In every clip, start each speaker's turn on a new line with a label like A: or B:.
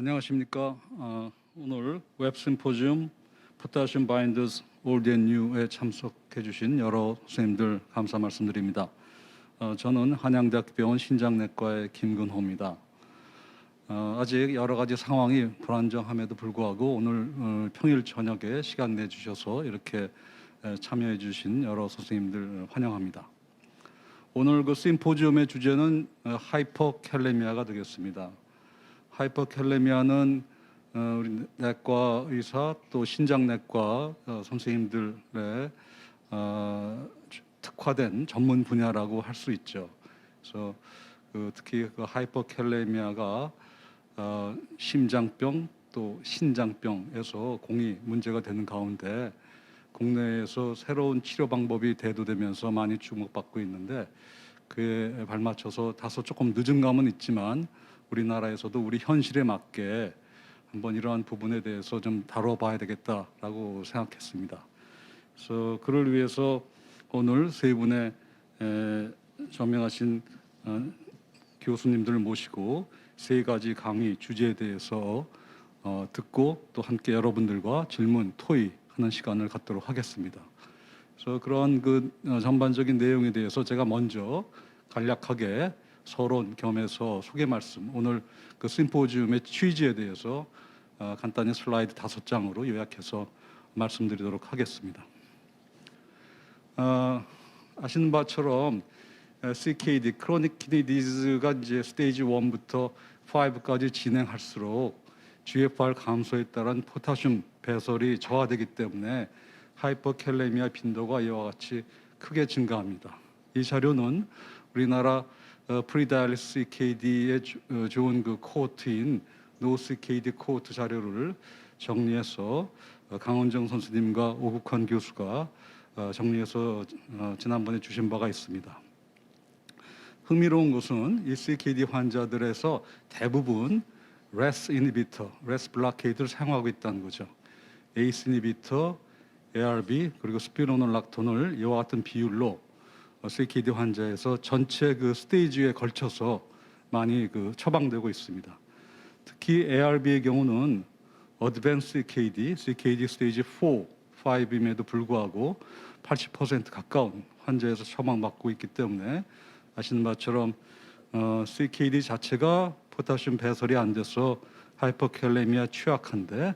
A: 안녕하십니까. 오늘 웹 심포지움 포타시움 바인더스 올드 앤 뉴에 참석해 주신 여러 선생님들 감사 말씀드립니다. 저는 한양대학병원 신장내과의 김근호입니다. 아직 여러 가지 상황이 불안정함에도 불구하고 오늘 평일 저녁에 시간 내주셔서 이렇게 참여해 주신 여러 선생님들 환영합니다. 오늘 그 심포지움의 주제는 하이퍼캘레미아가 되겠습니다. 하이퍼캘레미아는 우리 내과 의사 또 신장내과 선생님들의 특화된 전문 분야라고 할 수 있죠. 그래서 특히 그 하이퍼캘레미아가 심장병 또 신장병에서 공이 문제가 되는 가운데 국내에서 새로운 치료 방법이 대두되면서 많이 주목받고 있는데 그에 발맞춰서 다소 조금 늦은 감은 있지만 우리나라에서도 우리 현실에 맞게 한번 이러한 부분에 대해서 좀 다뤄봐야 되겠다라고 생각했습니다. 그래서 그를 위해서 오늘 세 분의 저명하신 교수님들을 모시고 세 가지 강의 주제에 대해서 듣고 또 함께 여러분들과 질문, 토의하는 시간을 갖도록 하겠습니다. 그래서 그런 그 전반적인 내용에 대해서 제가 먼저 간략하게 서론 겸해서 소개 말씀, 오늘 그 심포지움의 취지에 대해서 간단히 슬라이드 5장으로 요약해서 말씀드리도록 하겠습니다. 아시는 바처럼 CKD, 크로닉 키드니 디지즈가 이제 스테이지 1부터 5까지 진행할수록 GFR 감소에 따른 포타슘 배설이 저하되기 때문에 하이퍼캘레미아 빈도가 이와 같이 크게 증가합니다. 이 자료는 우리나라 프리다이리스 CKD의 좋은 그 코호트인 노 CKD 코호트 자료를 정리해서 강원정 선생님과 오국환 교수가 정리해서 지난번에 주신 바가 있습니다. 흥미로운 것은 이 CKD 환자들에서 대부분 RAS 이니비터, RAS 블라케이드를 사용하고 있다는 거죠. ACE 이니비터, ARB 그리고 스피로놀락톤을 이와 같은 비율로 CKD 환자에서 전체 그 스테이지에 걸쳐서 많이 그 처방되고 있습니다. 특히 ARB의 경우는 어드밴스 CKD 스테이지 4, 5임에도 불구하고 80% 가까운 환자에서 처방받고 있기 때문에 아시는 바처럼 CKD 자체가 포타슘 배설이 안 돼서 하이퍼캘레미아 취약한데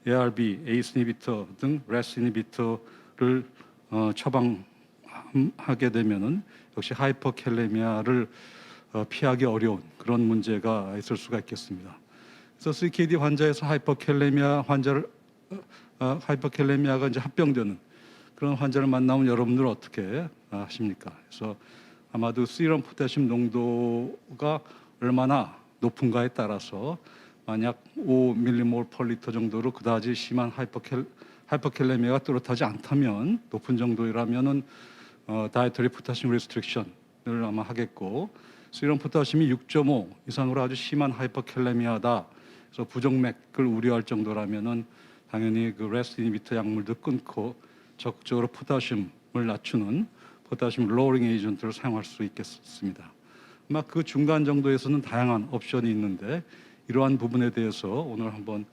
A: ARB, ACE 이니비터 등 RAS 이니비터를 처방하게 되면은 역시 하이퍼캘레미아를 피하기 어려운 그런 문제가 있을 수가 있겠습니다. 그래서 CKD 환자에서 하이퍼캘레미아가 이제 합병되는 그런 환자를 만나면 여러분들 어떻게 하십니까? 그래서 아마도 시럼 포타슘 농도가 얼마나 높은가에 따라서 만약 5mmol per 리터 정도로 그다지 심한 하이퍼캘레미아가 뚜렷하지 않다면 높은 정도라면은 다이어터리 포타슘 리스트릭션을 아마 하겠고 시럼 포타슘이 6.5 이상으로 아주 심한 하이퍼캘레미아다. 그래서 부정맥을 우려할 정도라면은 당연히 그 RAS 이니비터 약물도 끊고 적극적으로 포타슘을 낮추는 포타슘 로어링 에이전트를 사용할 수 있겠습니다. 아마 그 중간 정도에서는 다양한 옵션이 있는데 이러한 부분에 대해서 오늘 한번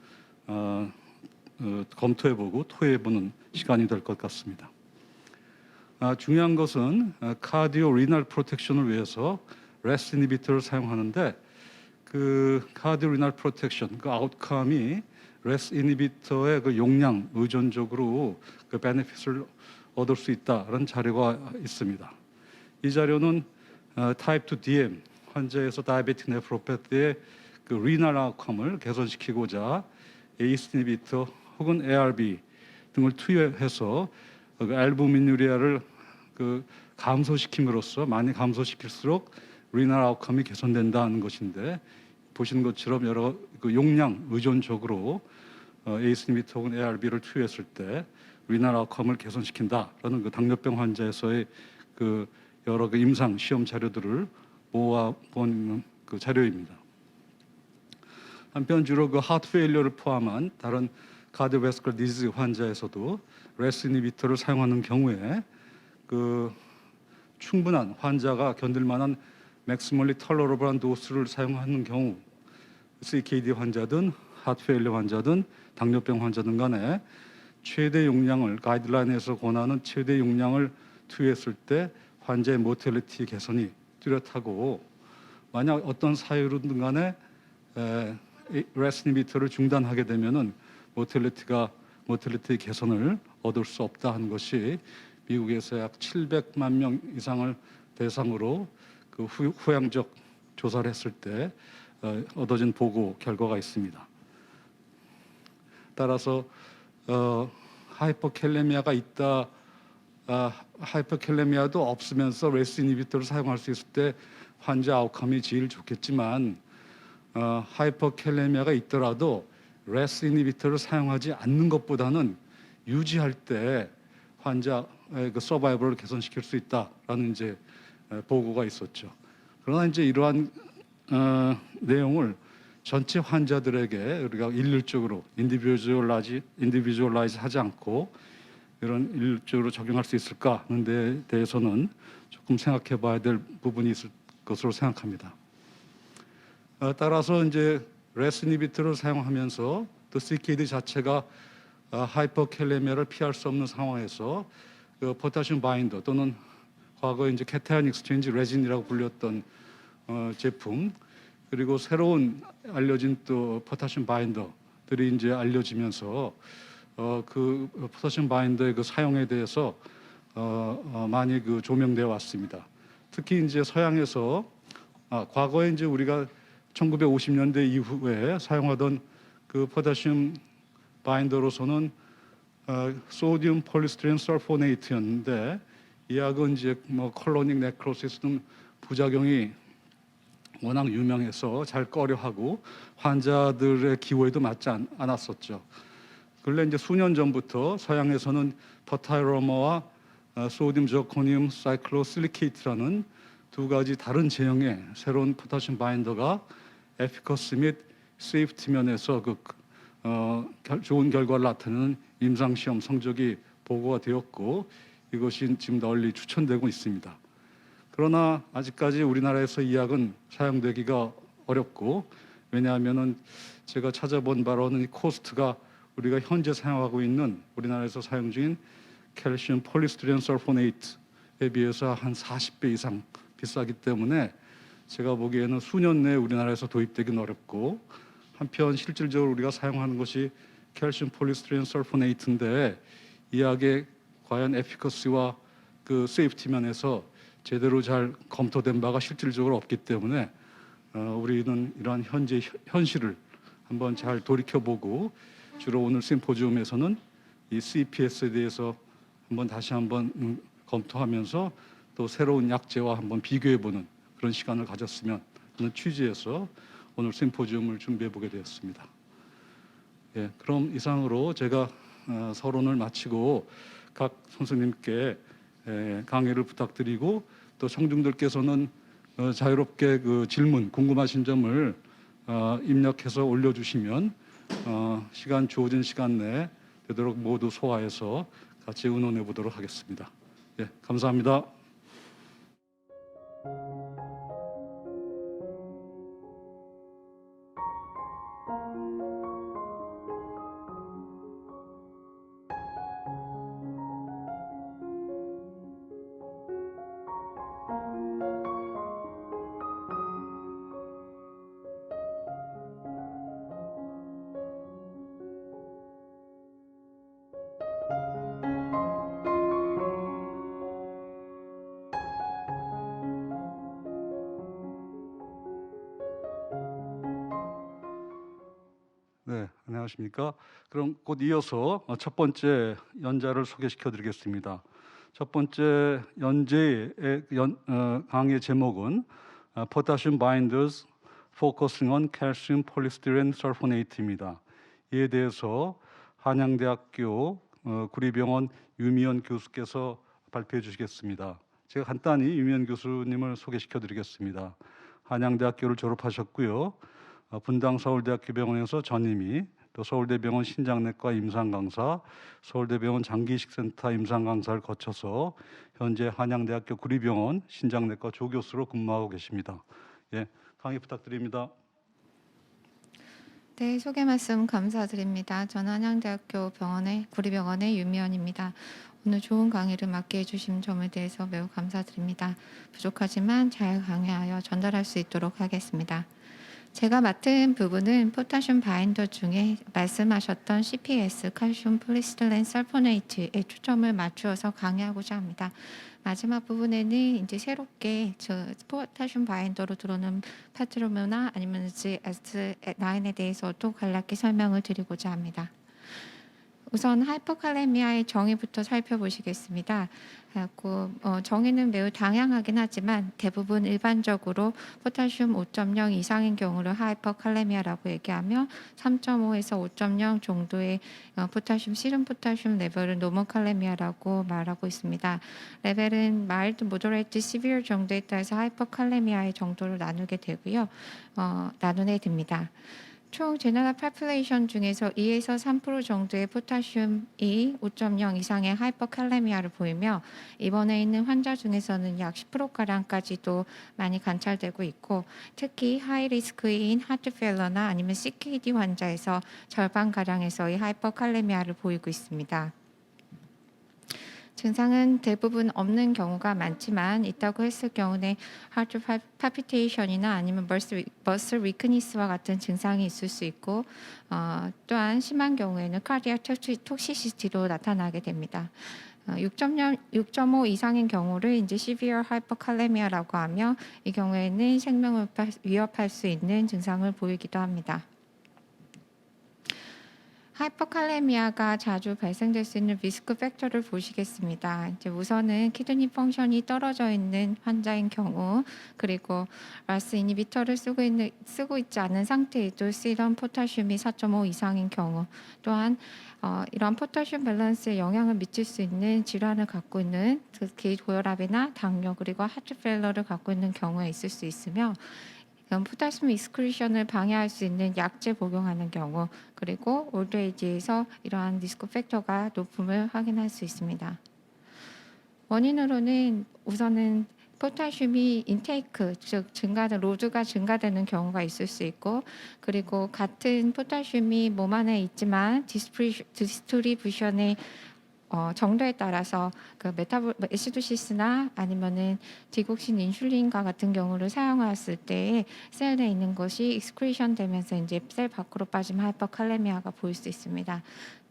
A: 검토해보고 토의해보는 시간이 될 것 같습니다. 중요한 것은 카디오 리날 프로텍션을 위해서 RAS 이니비터를 사용하는데 그 카디오 리날 프로텍션 그 아웃컴이 RAS 이니비터의 그 용량 의존적으로 그 베네핏을 얻을 수 있다는 자료가 있습니다. 이 자료는 타입 2 DM 환자에서 다이아베틱 네프로패티의 그 리날 아웃컴을 개선시키고자 ACE 이니비터 혹은 ARB 등을 투여해서 그 알부미누리아를 그 감소시킴으로써 많이 감소시킬수록 리날 아웃컴이 개선된다는 것인데 보시는 것처럼 여러 그 용량 의존적으로 ACE 이니비터 혹은 ARB를 투여했을 때 리날 아웃컴을 개선시킨다라는 그 당뇨병 환자에서의 그 여러 그 임상 시험 자료들을 모아본 그 자료입니다. 한편 주로 그 하트 페일리어를 포함한 다른 카디오베스컬 디지즈 환자에서도 RAS 이니비터를 사용하는 경우에 그 충분한 환자가 견딜 만한 맥시멀리 털러러블한 도수를 사용하는 경우 CKD 환자든 하트페일러 환자든 당뇨병 환자든 간에 최대 용량을 가이드라인에서 권하는 최대 용량을 투여했을 때 환자의 모텔리티 개선이 뚜렷하고, 만약 어떤 사유로든 간에 레스 이니비터를 중단하게 되면은 모텔리티 개선을 얻을 수 없다 하는 것이 미국에서 약 700만 명 이상을 대상으로 그 후양적 조사를 했을 때 얻어진 보고 결과가 있습니다. 따라서 하이퍼캘레미아가 있다, 하이퍼캘레미아도 없으면서 레스 이니비터를 사용할 수 있을 때 환자 아웃컴이 제일 좋겠지만, 하이퍼캘레미아가 있더라도 레스 이니비터를 사용하지 않는 것보다는 유지할 때 환자의 그 서바이벌을 개선시킬 수 있다라는 이제 보고가 있었죠. 그러나 이제 이러한 내용을 전체 환자들에게 우리가 일률적으로 인디비주얼라이즈 하지 않고 이런 일률적으로 적용할 수 있을까 하는 데 대해서는 조금 생각해 봐야 될 부분이 있을 것으로 생각합니다. 따라서 이제 레스 이니비터를 사용하면서 또 CKD 자체가 하이퍼캘레미아를 피할 수 없는 상황에서 그 포타슘 바인더 또는 과거에 이제 캐타이온 익스체인지 레진이라고 불렸던 제품, 그리고 새로운 알려진 또 포타슘 바인더들이 이제 알려지면서 그 포타슘 바인더의 그 사용에 대해서 많이 그 조명되어 왔습니다. 특히 이제 서양에서 과거에 이제 우리가 1950년대 이후에 사용하던 그 포타슘 바인더로서는 소디움 폴리스티린 설포네이트였는데, 이 약은 이제 뭐 콜로닉 네크로시스 등 부작용이 워낙 유명해서 잘 꺼려하고 환자들의 기호에도 맞지 않았었죠. 근래 이제 수년 전부터 서양에서는 더타이로머와 소디움 저코니움 사이클로실리케이트라는 두 가지 다른 제형의 새로운 포타슘 바인더가 에피커시 및 세이프티 면에서 좋은 결과를 나타내는 임상시험 성적이 보고가 되었고, 이것이 지금 널리 추천되고 있습니다. 그러나 아직까지 우리나라에서 이 약은 사용되기가 어렵고, 왜냐하면은 제가 찾아본 바로는 이 코스트가 우리가 현재 사용하고 있는 우리나라에서 사용 중인 캘슘 폴리스티린 설포네이트에 비해서 한 40배 이상 비싸기 때문에 제가 보기에는 수년 내에 우리나라에서 도입되기는 어렵고, 한편 실질적으로 우리가 사용하는 것이 캘슘 폴리스티린 설포네이트인데, 이 약의 과연 에피커시와 그 세이프티 면에서 제대로 잘 검토된 바가 실질적으로 없기 때문에 우리는 이러한 현재 현실을 한번 잘 돌이켜보고, 주로 오늘 심포지움에서는 이 CPS에 대해서 다시 한번 검토하면서 또 새로운 약제와 한번 비교해보는 그런 시간을 가졌으면 하는 취지에서 오늘 심포지움을 준비해보게 되었습니다. 예, 그럼 이상으로 제가 서론을 마치고 각 선생님께 강의를 부탁드리고, 또 청중들께서는 자유롭게 그 질문, 궁금하신 점을 입력해서 올려주시면 주어진 시간 내에 되도록 모두 소화해서 같이 의논해 보도록 하겠습니다. 예, 감사합니다. 네, 안녕하십니까. 그럼 곧 이어서 첫 번째 연자를 소개시켜 드리겠습니다. 첫 번째 연재의 강의 제목은 Potassium Binders Focusing on Calcium Polystyrene Sulfonate입니다. 이에 대해서 한양대학교 구리병원 유미연 교수께서 발표해 주시겠습니다. 제가 간단히 유미연 교수님을 소개시켜 드리겠습니다. 한양대학교를 졸업하셨고요. 분당 서울대학교 병원에서 전임의, 또 서울대병원 신장내과 임상강사, 서울대병원 장기이식센터 임상강사를 거쳐서 현재 한양대학교 구리병원 신장내과 조교수로 근무하고 계십니다. 예, 강의 부탁드립니다.
B: 네, 소개 말씀 감사드립니다. 저는 한양대학교 구리병원의 윤미원입니다. 오늘 좋은 강의를 맡게 해주신 점에 대해서 매우 감사드립니다. 부족하지만 잘 강의하여 전달할 수 있도록 하겠습니다. 제가 맡은 부분은 포타슘 바인더 중에 말씀하셨던 CPS, 칼슘 폴리스틸렌 설포네이트에 초점을 맞추어서 강의하고자 합니다. 마지막 부분에는 이제 새롭게 포타슘 바인더로 들어오는 파트로무나 아니면 GS9에 대해서도 간략히 설명을 드리고자 합니다. 우선 하이퍼칼레미아의 정의부터 살펴보시겠습니다. 정의는 매우 다양하긴 하지만 대부분 일반적으로 포타슘 5.0 이상인 경우를 하이퍼칼레미아라고 얘기하며 3.5에서 5.0 정도의 포타슘 씨름 포타슘 레벨을 노모칼레미아라고 말하고 있습니다. 레벨은 마일드, 모더레이트, 시비어 정도에 따라서 하이퍼칼레미아의 정도로 나누게 되고요. 나누게 됩니다. 총 제너럴 파퓰레이션 중에서 2에서 3% 정도의 포타슘이 5.0 이상의 하이퍼칼레미아를 보이며 입원해 있는 환자 중에서는 약 10%가량까지도 많이 관찰되고 있고 특히 하이리스크인 하트페일러나 아니면 CKD 환자에서 절반가량에서의 하이퍼칼레미아를 보이고 있습니다. 증상은 대부분 없는 경우가 많지만 있다고 했을 경우에 하트 palpitation이나 아니면 머슬 위크니스와 같은 증상이 있을 수 있고 또한 심한 경우에는 카디악 톡시시티로 나타나게 됩니다. 6.5 이상인 경우를 이제 severe hyperkalemia라고 하며 이 경우에는 생명을 위협할 수 있는 증상을 보이기도 합니다. 하이퍼칼레미아가 자주 발생될 수 있는 리스크 팩터를 보시겠습니다. 이제 우선은 키드니 펑션이 떨어져 있는 환자인 경우, 그리고 RAS 이니비터를 쓰고 있지 않은 상태에도 시럼 포타슘이 4.5 이상인 경우, 또한 이런 포타슘 밸런스에 영향을 미칠 수 있는 질환을 갖고 있는 특히 고혈압이나 당뇨 그리고 하트 페일러를 갖고 있는 경우에 있을 수 있으며 포타슘 익스크리션을 방해할 수 있는 약제 복용하는 경우 그리고 올드에이지에서 이러한 리스크 팩터가 높음을 확인할 수 있습니다. 원인으로는 우선은 포타슘이 인테이크 즉 로드가 증가되는 경우가 있을 수 있고 그리고 같은 포타슘이 몸 안에 있지만 디스트리뷰션의 정도에 따라서 그 에시도시스나 아니면은 디곡신 인슐린과 같은 경우를 사용했을 때 셀에 있는 것이 익스크리션 되면서 이제 셀 밖으로 빠지면 하이퍼칼레미아가 보일 수 있습니다.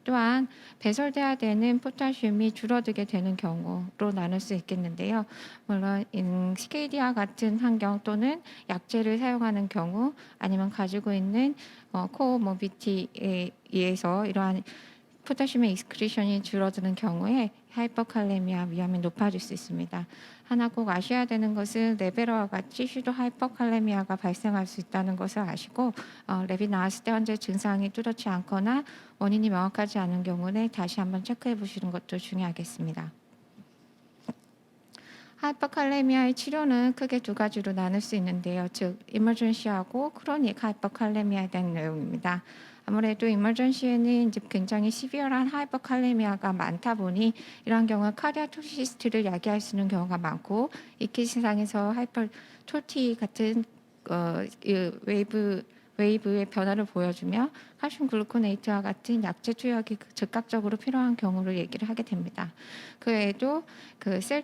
B: 또한 배설돼야 되는 포타슘이 줄어들게 되는 경우로 나눌 수 있겠는데요. 물론 CKD와 같은 환경 또는 약제를 사용하는 경우 아니면 가지고 있는 코모비티에 의해서 이러한 포타슘의 익스크리션이 줄어드는 경우에 하이퍼칼레미아 위험이 높아질 수 있습니다. 하나 꼭 아셔야 되는 것은 레베러와 같이 슈도 하이퍼칼레미아가 발생할 수 있다는 것을 아시고 랩이 나왔을 때 현재 증상이 뚜렷지 않거나 원인이 명확하지 않은 경우는 다시 한번 체크해 보시는 것도 중요하겠습니다. 하이퍼칼레미아의 치료는 크게 두 가지로 나눌 수 있는데요. 즉 이머전시하고 크로닉 하이퍼칼레미아에 대한 내용입니다. 아무래도 이머전시에는 이제 굉장히 시비어한 하이퍼칼레미아가 많다 보니 이런 경우 카디악 톡시시티를 야기할 수 있는 경우가 많고 이키시상에서 하이퍼토티 같은 웨이브의 변화를 보여주며 칼슘 글루코네이트와 같은 약제 투약이 즉각적으로 필요한 경우를 얘기를 하게 됩니다. 그 외에도 그 셀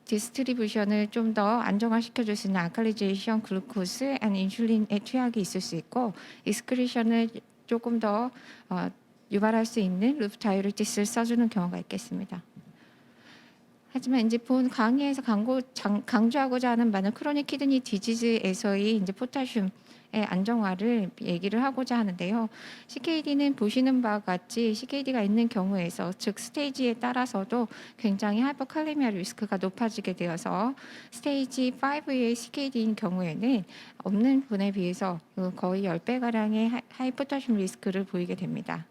B: 디스트리뷰션을 좀 더 안정화시켜줄 수 있는 알칼리제이션, 글루코스, 앤 인슐린의 투약이 있을 수 있고 익스크리션을 조금 더 유발할 수 있는 루프 다이우리티스를 써주는 경우가 있겠습니다. 하지만 이제 본 강의에서 강조하고자 하는 바는 크로닉 키드니 디지즈에서의 이제 포타슘의 안정화를 얘기를 하고자 하는데요. CKD는 보시는 바와 같이 CKD가 있는 경우에서 즉 스테이지에 따라서도 굉장히 하이퍼칼레미아 리스크가 높아지게 되어서 스테이지 5의 CKD인 경우에는 없는 분에 비해서 거의 10배가량의 하이포타슘 리스크를 보이게 됩니다.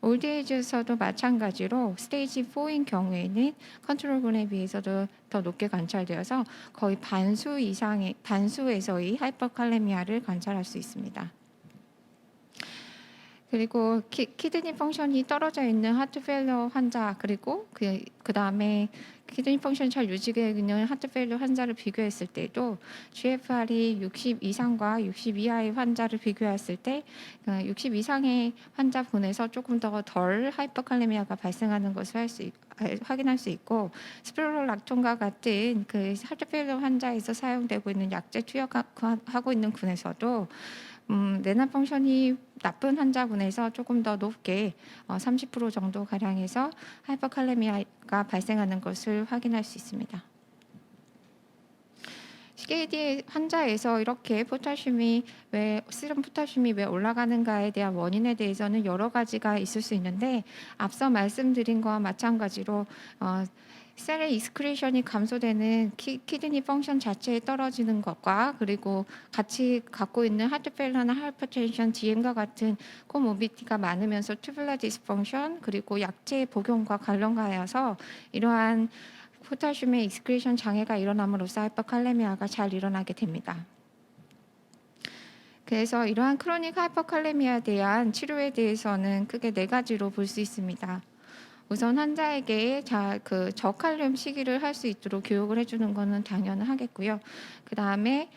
B: 올드에이지에서도 마찬가지로 스테이지 4인 경우에는 컨트롤군에 비해서도 더 높게 관찰되어서 거의 반수에서의 하이퍼칼레미아를 관찰할 수 있습니다. 그리고 키드니 펑션이 떨어져 있는 하트 페일러 환자, 그리고 그다음에 키드니 펑션이 잘 유지되어 있는 하트 페일러 환자를 비교했을 때도 GFR이 60 이상과 60 이하의 환자를 비교했을 때 60 이상의 환자분에서 조금 더 덜 하이퍼칼레미아가 발생하는 것을 확인할 수 있고, 스피루락톤과 같은 그 하트 페일러 환자에서 사용되고 있는 약제 투여하고 있는 군에서도 레날 펑션이 나쁜 환자분에서 조금 더 높게 30% 정도 가량에서 하이퍼칼레미아가 발생하는 것을 확인할 수 있습니다. CKD 환자에서 이렇게 세럼 포타슘이 왜 올라가는가에 대한 원인에 대해서는 여러 가지가 있을 수 있는데, 앞서 말씀드린 것과 마찬가지로 셀의 익스크리션이 감소되는 키드니 펑션 자체에 떨어지는 것과, 그리고 같이 갖고 있는 하트 페일러나 하이퍼텐션, DM과 같은 코모비티가 많으면서 튜뷸러 디스펑션, 그리고 약제 복용과 관련하여서 이러한 포타슘의 익스크리션 장애가 일어남으로써 하이퍼칼레미아가 잘 일어나게 됩니다. 그래서 이러한 크로닉 하이퍼칼레미아에 대한 치료에 대해서는 크게 4가지로 볼 수 있습니다. 우선 환자에게 저칼륨 시기를 할 수 있도록 교육을 해주는 것은 당연하겠고요. 그 다음에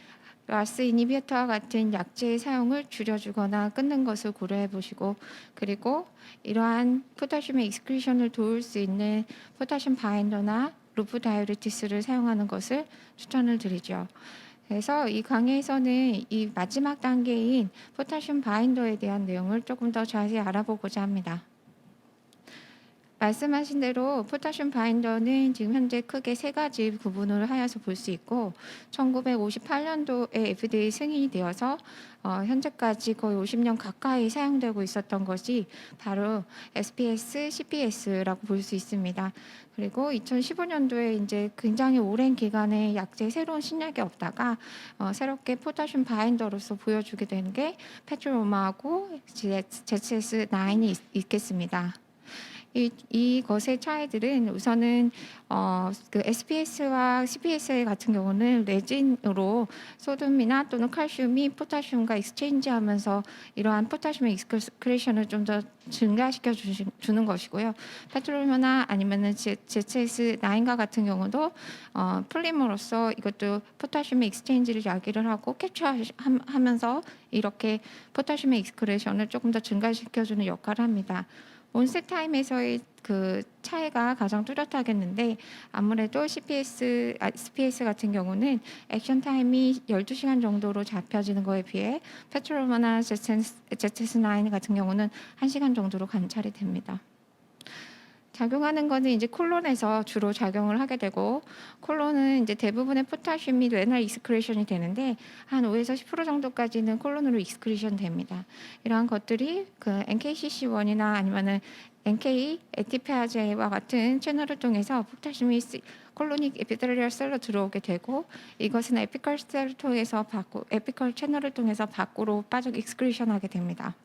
B: 라스 이니비터와 같은 약제의 사용을 줄여주거나 끊는 것을 고려해 보시고, 그리고 이러한 포타슘의 익스크리션을 도울 수 있는 포타슘 바인더나 루프 다이우레티스를 사용하는 것을 추천을 드리죠. 그래서 이 강의에서는 이 마지막 단계인 포타슘 바인더에 대한 내용을 조금 더 자세히 알아보고자 합니다. 말씀하신 대로 포타슘 바인더는 지금 현재 크게 3가지 구분을 하여서 볼 수 있고, 1958년도에 FDA 승인이 되어서 현재까지 거의 50년 가까이 사용되고 있었던 것이 바로 SPS, CPS라고 볼 수 있습니다. 그리고 2015년도에 이제 굉장히 오랜 기간에 약제 새로운 신약이 없다가 새롭게 포타슘 바인더로서 보여주게 된 게 페트로마하고 ZS9이 있겠습니다. 이것의 차이들은 우선은 그 SPS와 CPS 같은 경우는 레진으로 소듐이나 또는 칼슘이 포타슘과 익스체인지하면서 이러한 포타슘의 익스크레션을 좀 더 증가시켜 주는 것이고요. 페트로마나 아니면은 ZS9과 같은 경우도 플리머로서 이것도 포타슘의 익스체인지를 야기를 하고 캡처하면서 이렇게 포타슘의 익스크레션을 조금 더 증가시켜 주는 역할을 합니다. 온셋 타임에서의 그 차이가 가장 뚜렷하겠는데, 아무래도 SPS 같은 경우는 액션 타임이 12시간 정도로 잡혀지는 거에 비해 페트로마나 ZS9 같은 경우는 1시간 정도로 관찰이 됩니다. 작용하는 거는 이제 콜론에서 주로 작용을 하게 되고, 콜론은 이제 대부분의 포타슘이 레날 익스크레션이 되는데 한 5에서 10% 정도까지는 콜론으로 익스크레션 됩니다. 이러한 것들이 그 NKCC1이나 아니면은 NK 에티페아제와 같은 채널을 통해서 포타슘이 콜로닉 에피델리얼 셀로 들어오게 되고, 이것은 에피컬 채널을 통해서 밖으로 빠져 익스크레션하게 됩니다.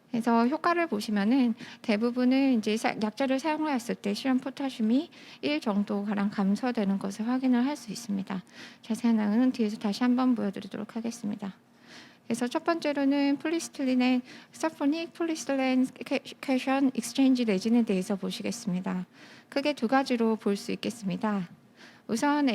B: 그래서 효과를 보시면은 대부분은 이제 약제를 사용하였을 때 실험 포타슘이 1 정도 가량 감소되는 것을 확인을 할 수 있습니다. 자세한 내용은 뒤에서 다시 한번 보여드리도록 하겠습니다. 그래서 첫 번째로는 폴리스틸린의 서포닉 폴리스틸렌 익스체인지 레진에 대해서 보시겠습니다. 크게 2가지로 볼 수 있겠습니다. 우선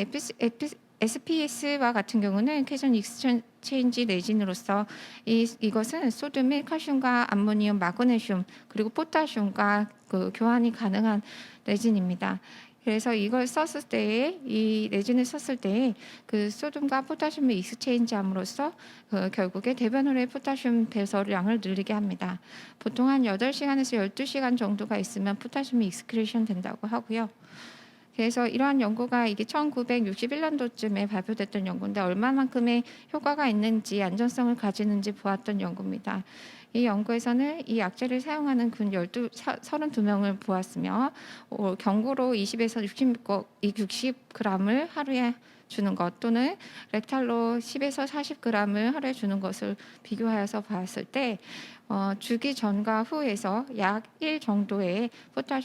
B: SPS와 같은 경우는 cation 익스체인지 레진으로서 이것은 소듐, 칼슘과 암모니움, 마그네슘, 그리고 포타슘과 그 교환이 가능한 레진입니다. 그래서 이걸 썼을 때에, 이 레진을 썼을 때에 그 소듐과 포타슘을 익스체인지함으로써 결국에 대변으로의 포타슘 배설량을 늘리게 합니다. 보통 한 8시간에서 12시간 정도가 있으면 포타슘이 익스크레션 된다고 하고요. 그래서 이러한 연구가 이게 1961년도쯤에 발표됐던 연구인데, 얼마만큼의 효과가 있는지 안전성을 가지는지 보았던 연구입니다. 이 연구에서는 이 약제를 사용하는 군 32명을 보았으며, 경구로 20에서 60g을 하루에 주는 것, 또는 렉탈로 10에서 40g을 하루에 주는 것을 비교하여서 봤을 때 주기 전과 후에서 약 1 정도의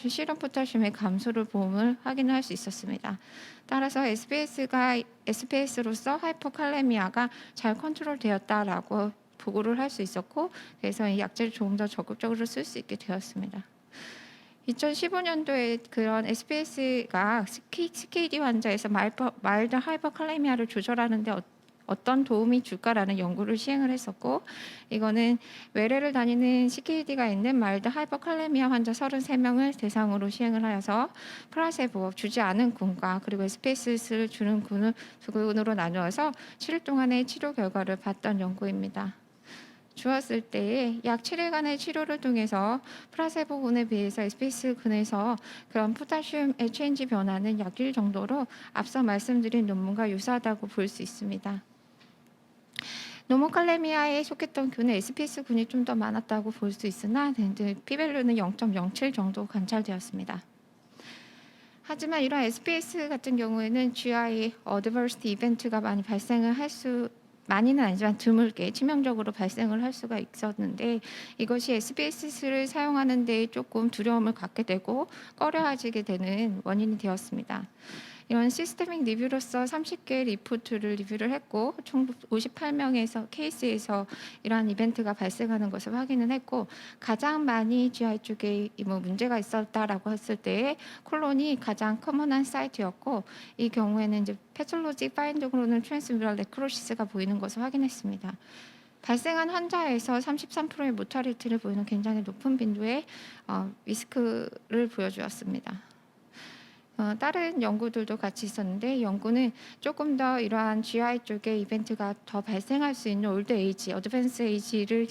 B: 실험 포타슘의 감소를 보험을 확인할 수 있었습니다. 따라서 SPS로서 하이퍼칼레미아가 잘 컨트롤되었다라고 보고를 할 수 있었고 그래서 이 약제를 조금 더 적극적으로 쓸 수 있게 되었습니다. 2015년도에 그런 SPS가 CKD 환자에서 마일드 하이퍼칼레미아를 조절하는 데 어떤 도움이 줄까라는 연구를 시행을 했었고 이거는 외래를 다니는 CKD가 있는 마일드 하이퍼칼레미아 환자 33명을 대상으로 시행을 하여서 플라세보 주지 않은 군과 그리고 SPS를 주는 군을 두 군으로 나누어서 7일 동안의 치료 결과를 봤던 연구입니다. 주었을 때에 약 7일간의 치료를 통해서 플라세보군에 비해서 SPS군에서 그런 포타슘 체인지 변화는 약 1 정도로 앞서 말씀드린 논문과 유사하다고 볼 수 있습니다. 노모칼레미아에 속했던 균은 SPS군이 좀 더 많았다고 볼 수 있으나 P밸류는 0.07 정도 관찰되었습니다. 하지만 이런 SPS 같은 경우에는 GI 어드버시티 이벤트가 많이는 아니지만 드물게 치명적으로 발생을 할 수가 있었는데 이것이 SPS를 사용하는 데 조금 두려움을 갖게 되고 꺼려하게 되는 원인이 되었습니다. 이런 시스테믹 리뷰로서 30개의 리포트를 리뷰를 했고 총 58명에서 케이스에서 이러한 이벤트가 발생하는 것을 확인을 했고 가장 많이 GI 쪽에 문제가 있었다라고 했을 때에 콜론이 가장 커먼한 사이트였고 이 경우에는 이제 패톨로직 파인딩으로는 트랜스뮤럴 네크로시스가 보이는 것을 확인했습니다. 발생한 환자에서 33%의 모탈리티를 보이는 굉장히 높은 빈도의 리스크를 보여주었습니다. 다른 연구들도 같이 있었는데 연구는 조금 더 이러한 GI 쪽에 이벤트가 더 발생할 수 있는 올드 에이지, 어드밴스 에이지를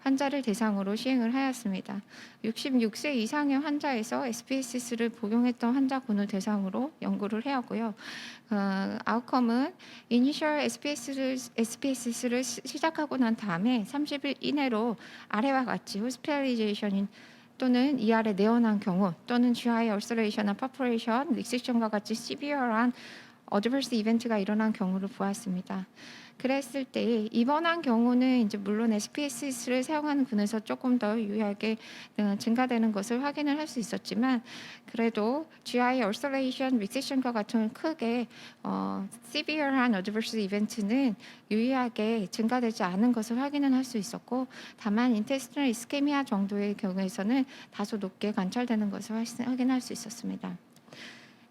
B: 환자를 대상으로 시행을 하였습니다. 66세 이상의 환자에서 SPS를 복용했던 환자군을 대상으로 연구를 하였고요. 아웃컴은 이니셜 SPS를 시작하고 난 다음에 30일 이내로 아래와 같이 호스피탈리제이션인 또는 이 아래 내원한 경우 또는 GI 얼서레이션이나 퍼포레이션, 릭섹션과 같이 시비어한 어드버스 이벤트가 일어난 경우를 보았습니다. 그랬을 때 입원한 경우는 이제 물론 SPS를 사용하는 군에서 조금 더 유의하게 증가되는 것을 확인을 할 수 있었지만 그래도 GI 얼서레이션, 릭섹션과 같은 크게 시비어한 어드버스 이벤트는 유의하게 증가되지 않은 것을 확인을 할 수 있었고 다만 인테스티널 이스케미아 정도의 경우에서는 다소 높게 관찰되는 것을 확인할 수 있었습니다.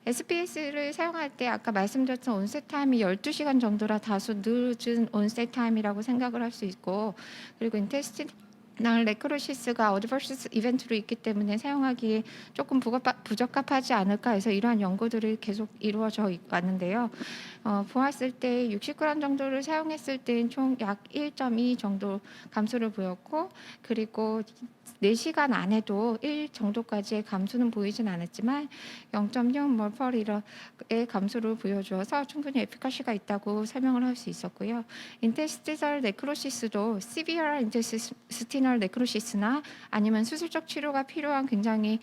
B: SPS를 사용할 때 아까 말씀드렸던 온셋 타임이 12시간 정도라 다소 늦은 온셋 타임이라고 생각을 할 수 있고 그리고 인테스티널 네크로시스가 어드버스 이벤트로 있기 때문에 사용하기에 조금 부적합하지 않을까 해서 이러한 연구들이 계속 이루어져 왔는데요. 보았을 때 60g 정도를 사용했을 때 총 약 1.2 정도 감소를 보였고 그리고 4시간 안에도 1 정도까지의 감소는 보이진 않았지만 0.6 몰퍼리의 감소를 보여주어서 충분히 에피카시가 있다고 설명을 할 수 있었고요. 인테스티널 네크로시스도 시비어 인테스티널 네크로시스나 아니면 수술적 치료가 필요한 굉장히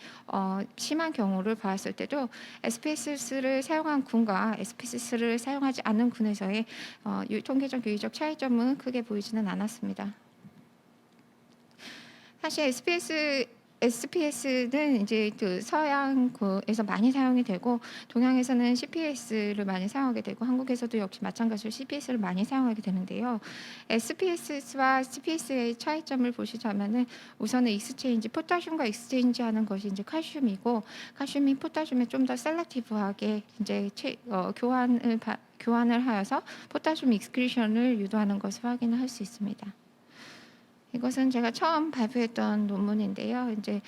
B: 심한 경우를 봤을 때도 SPS를 사용한 군과 SPS를 사용하지 않은 군에서의 통계적 유의적 차이점은 크게 보이지는 않았습니다. 사실 SPS는 이제 그 서양에서 많이 사용이 되고 동양에서는 CPS를 많이 사용하게 되고 한국에서도 역시 마찬가지로 CPS를 많이 사용하게 되는데요. SPS와 CPS의 차이점을 보시자면은 우선은 익스체인지, 포타슘과 익스체인지하는 것이 이제 칼슘이고 칼슘이 포타슘에 좀 더 셀렉티브하게 이제 교환을 하여서 포타슘 익스크리션을 유도하는 것을 확인을 할 수 있습니다. 이것은 제가 처음 발표했던 논문인데요. 이제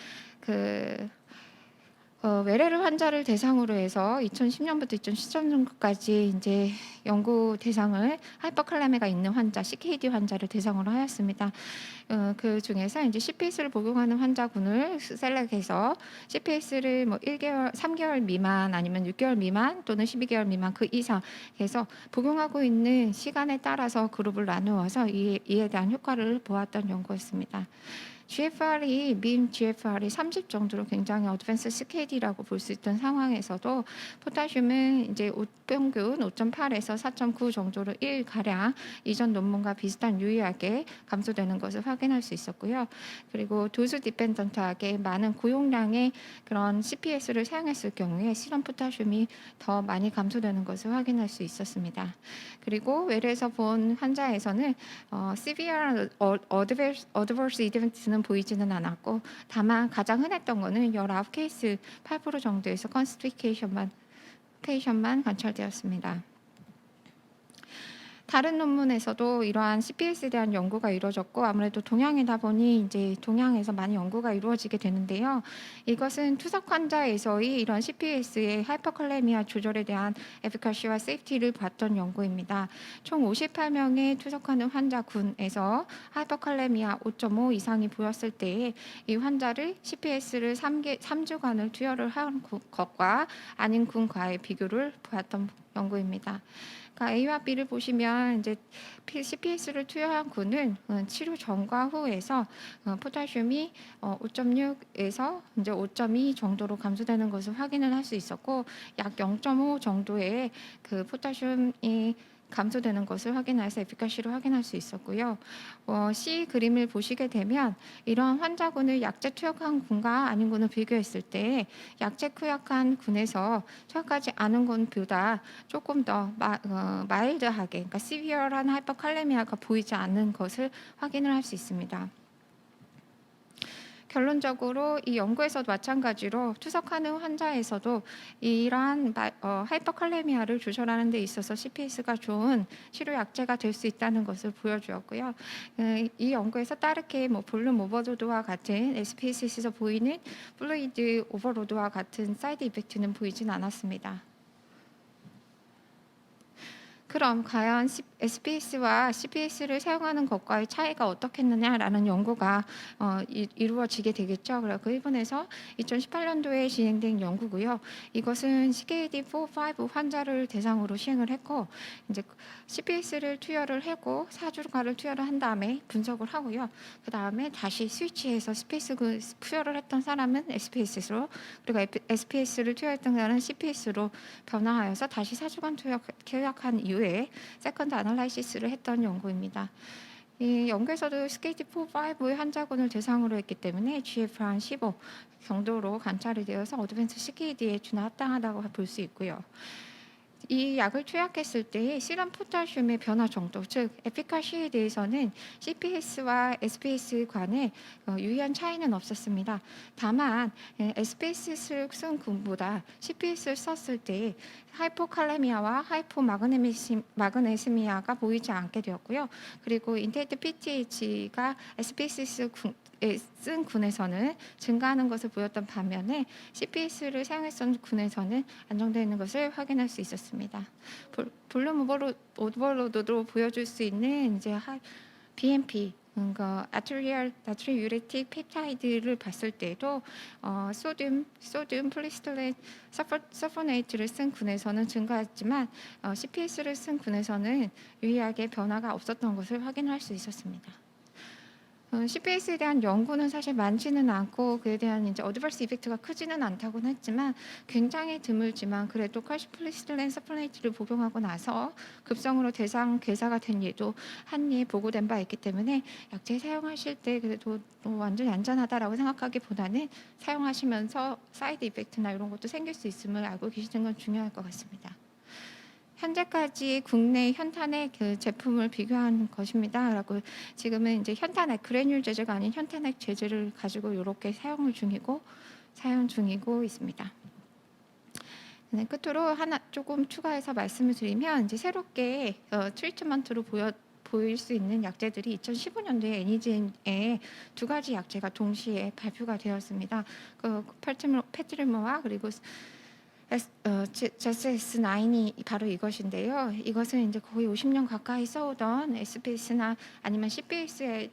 B: 외래를 환자를 대상으로 해서 2010년부터 2013년까지 이제 연구 대상을 하이퍼칼레미아가 있는 환자, CKD 환자를 대상으로 하였습니다. 그 중에서 이제 CPS를 복용하는 환자군을 셀렉해서 CPS를 3개월 미만 아니면 6개월 미만 또는 12개월 미만 그 이상 해서 복용하고 있는 시간에 따라서 그룹을 나누어서 이에 대한 효과를 보았던 연구였습니다. GFR이 민 GFR이 30 정도로 굉장히 어드밴스 스케일이라고 볼 수 있던 상황에서도 포타슘은 이제 평균 5.8에서 4.9 정도로 1 가량 이전 논문과 비슷한 유의하게 감소되는 것을 확인할 수 있었고요. 그리고 도수 디펜던트하게 많은 고용량의 그런 CPS를 사용했을 경우에 실험 포타슘이 더 많이 감소되는 것을 확인할 수 있었습니다. 그리고 외래에서 본 환자에서는 severe adverse event는 보이지는 않았고, 다만 가장 흔했던 거는 19케이스 8% 정도에서 컨스티케이션만 관찰되었습니다. 다른 논문에서도 이러한 CPS에 대한 연구가 이루어졌고, 아무래도 동양이다 보니 이제 동양에서 많이 연구가 이루어지게 되는데요. 이것은 투석 환자에서의 이런 CPS의 하이퍼컬레미아 조절에 대한 에피카시와 세이프티를 봤던 연구입니다. 총 58명의 투석하는 환자군에서 하이퍼컬레미아 5.5 이상이 보였을 때에 이 환자를 CPS를 3주간을 투여를 한 것과 아닌 군과의 비교를 보았던 연구입니다. 그러니까 A와 B를 보시면 이제 CPS를 투여한 군은 치료 전과 후에서 포타슘이 5.6에서 이제 5.2 정도로 감소되는 것을 확인을 할 수 있었고, 약 0.5 정도의 그 포타슘이 감소되는 것을 확인해서 에피카시를 확인할 수 있었고요. C 그림을 보시게 되면 이러한 환자군을 약제 투약한 군과 아닌 군을 비교했을 때 약제 투약한 군에서 투약하지 않은 군보다 조금 더 마일드하게, 그러니까 시비어한 하이퍼칼레미아가 보이지 않는 것을 확인을 할 수 있습니다. 결론적으로 이 연구에서도 마찬가지로 투석하는 환자에서도 이러한 하이퍼칼레미아를 조절하는 데 있어서 CPS가 좋은 치료 약제가 될 수 있다는 것을 보여주었고요. 이 연구에서 따르게 볼륨 오버로드와 같은 SPS에서 보이는 플루이드 오버로드와 같은 사이드 이펙트는 보이진 않았습니다. 그럼 과연 SPS와 CPS를 사용하는 것과의 차이가 어떻겠느냐라는 연구가 이루어지게 되겠죠. 그래서 그 부분에서 2018년도에 진행된 연구고요. 이것은 CKD4, 5 환자를 대상으로 시행을 했고, 이제 CPS를 투여를 하고 4주간을 투여를 한 다음에 분석을 하고요. 그 다음에 다시 스위치해서 CPS 투여를 했던 사람은 SPS로, 그리고 SPS를 투여했던 사람은 CPS로 변화하여서 다시 4주간 투여한 이후에 세컨드 아날라이시스를 했던 연구입니다. 이 연구에서도 스케이트4, 5의 환자군을 대상으로 했기 때문에 GFR 한 15 정도로 관찰이 되어서 어드밴스 CKD에 준합당하다고 볼 수 있고요. 이 약을 투약했을 때 시럼 포타슘의 변화 정도, 즉 에피카시에 대해서는 CPS와 SPS 간에 유의한 차이는 없었습니다. 다만 SPS를 쓴 군보다 CPS를 썼을 때 하이포칼레미아와 하이포마그네시미아가 보이지 않게 되었고요. 그리고 인테이트 PTH가 SPS 쓴 군에서는 증가하는 것을 보였던 반면에 CPS를 사용했던 군에서는 안정되어 있는 것을 확인할 수 있었습니다. 볼륨 오버로드로 보여줄 수 있는 이제 BMP, 그러니까 아트리얼 나트리유레틱 펩타이드를 봤을 때도 소듐 플리스톨렌 서포네이트를 쓴 군에서는 증가했지만 CPS를 쓴 군에서는 유의하게 변화가 없었던 것을 확인할 수 있었습니다. CPS에 대한 연구는 사실 많지는 않고 그에 대한 이제 어드버스 이펙트가 크지는 않다고는 했지만 굉장히 드물지만 그래도 칼슘플리스톨렌 서포네이트를 복용하고 나서 급성으로 대상 괴사가 된 예도 한 예 보고된 바 있기 때문에 약제 사용하실 때 그래도 완전히 안전하다라고 생각하기보다는 사용하시면서 사이드 이펙트나 이런 것도 생길 수 있음을 알고 계시는 건 중요할 것 같습니다. 현재까지 국내 현탄액 그 제품을 비교한 것입니다. 라고 지금은 이제 현탄액 그래뉼 제제가 아닌 현탄액 제제를 가지고 이렇게 사용 중이고 있습니다. 네, 끝으로 하나 조금 추가해서 말씀을 드리면 이제 새롭게 트리트먼트로 보일 수 있는 약제들이 2015년도에 애니젠에 2가지 약제가 동시에 발표가 되었습니다. 그 페트리모와 그리고 ZS9이 바로 이것인데요. 이것은 이제 거의 50년 가까이 써오던 SPS나 아니면 CPS의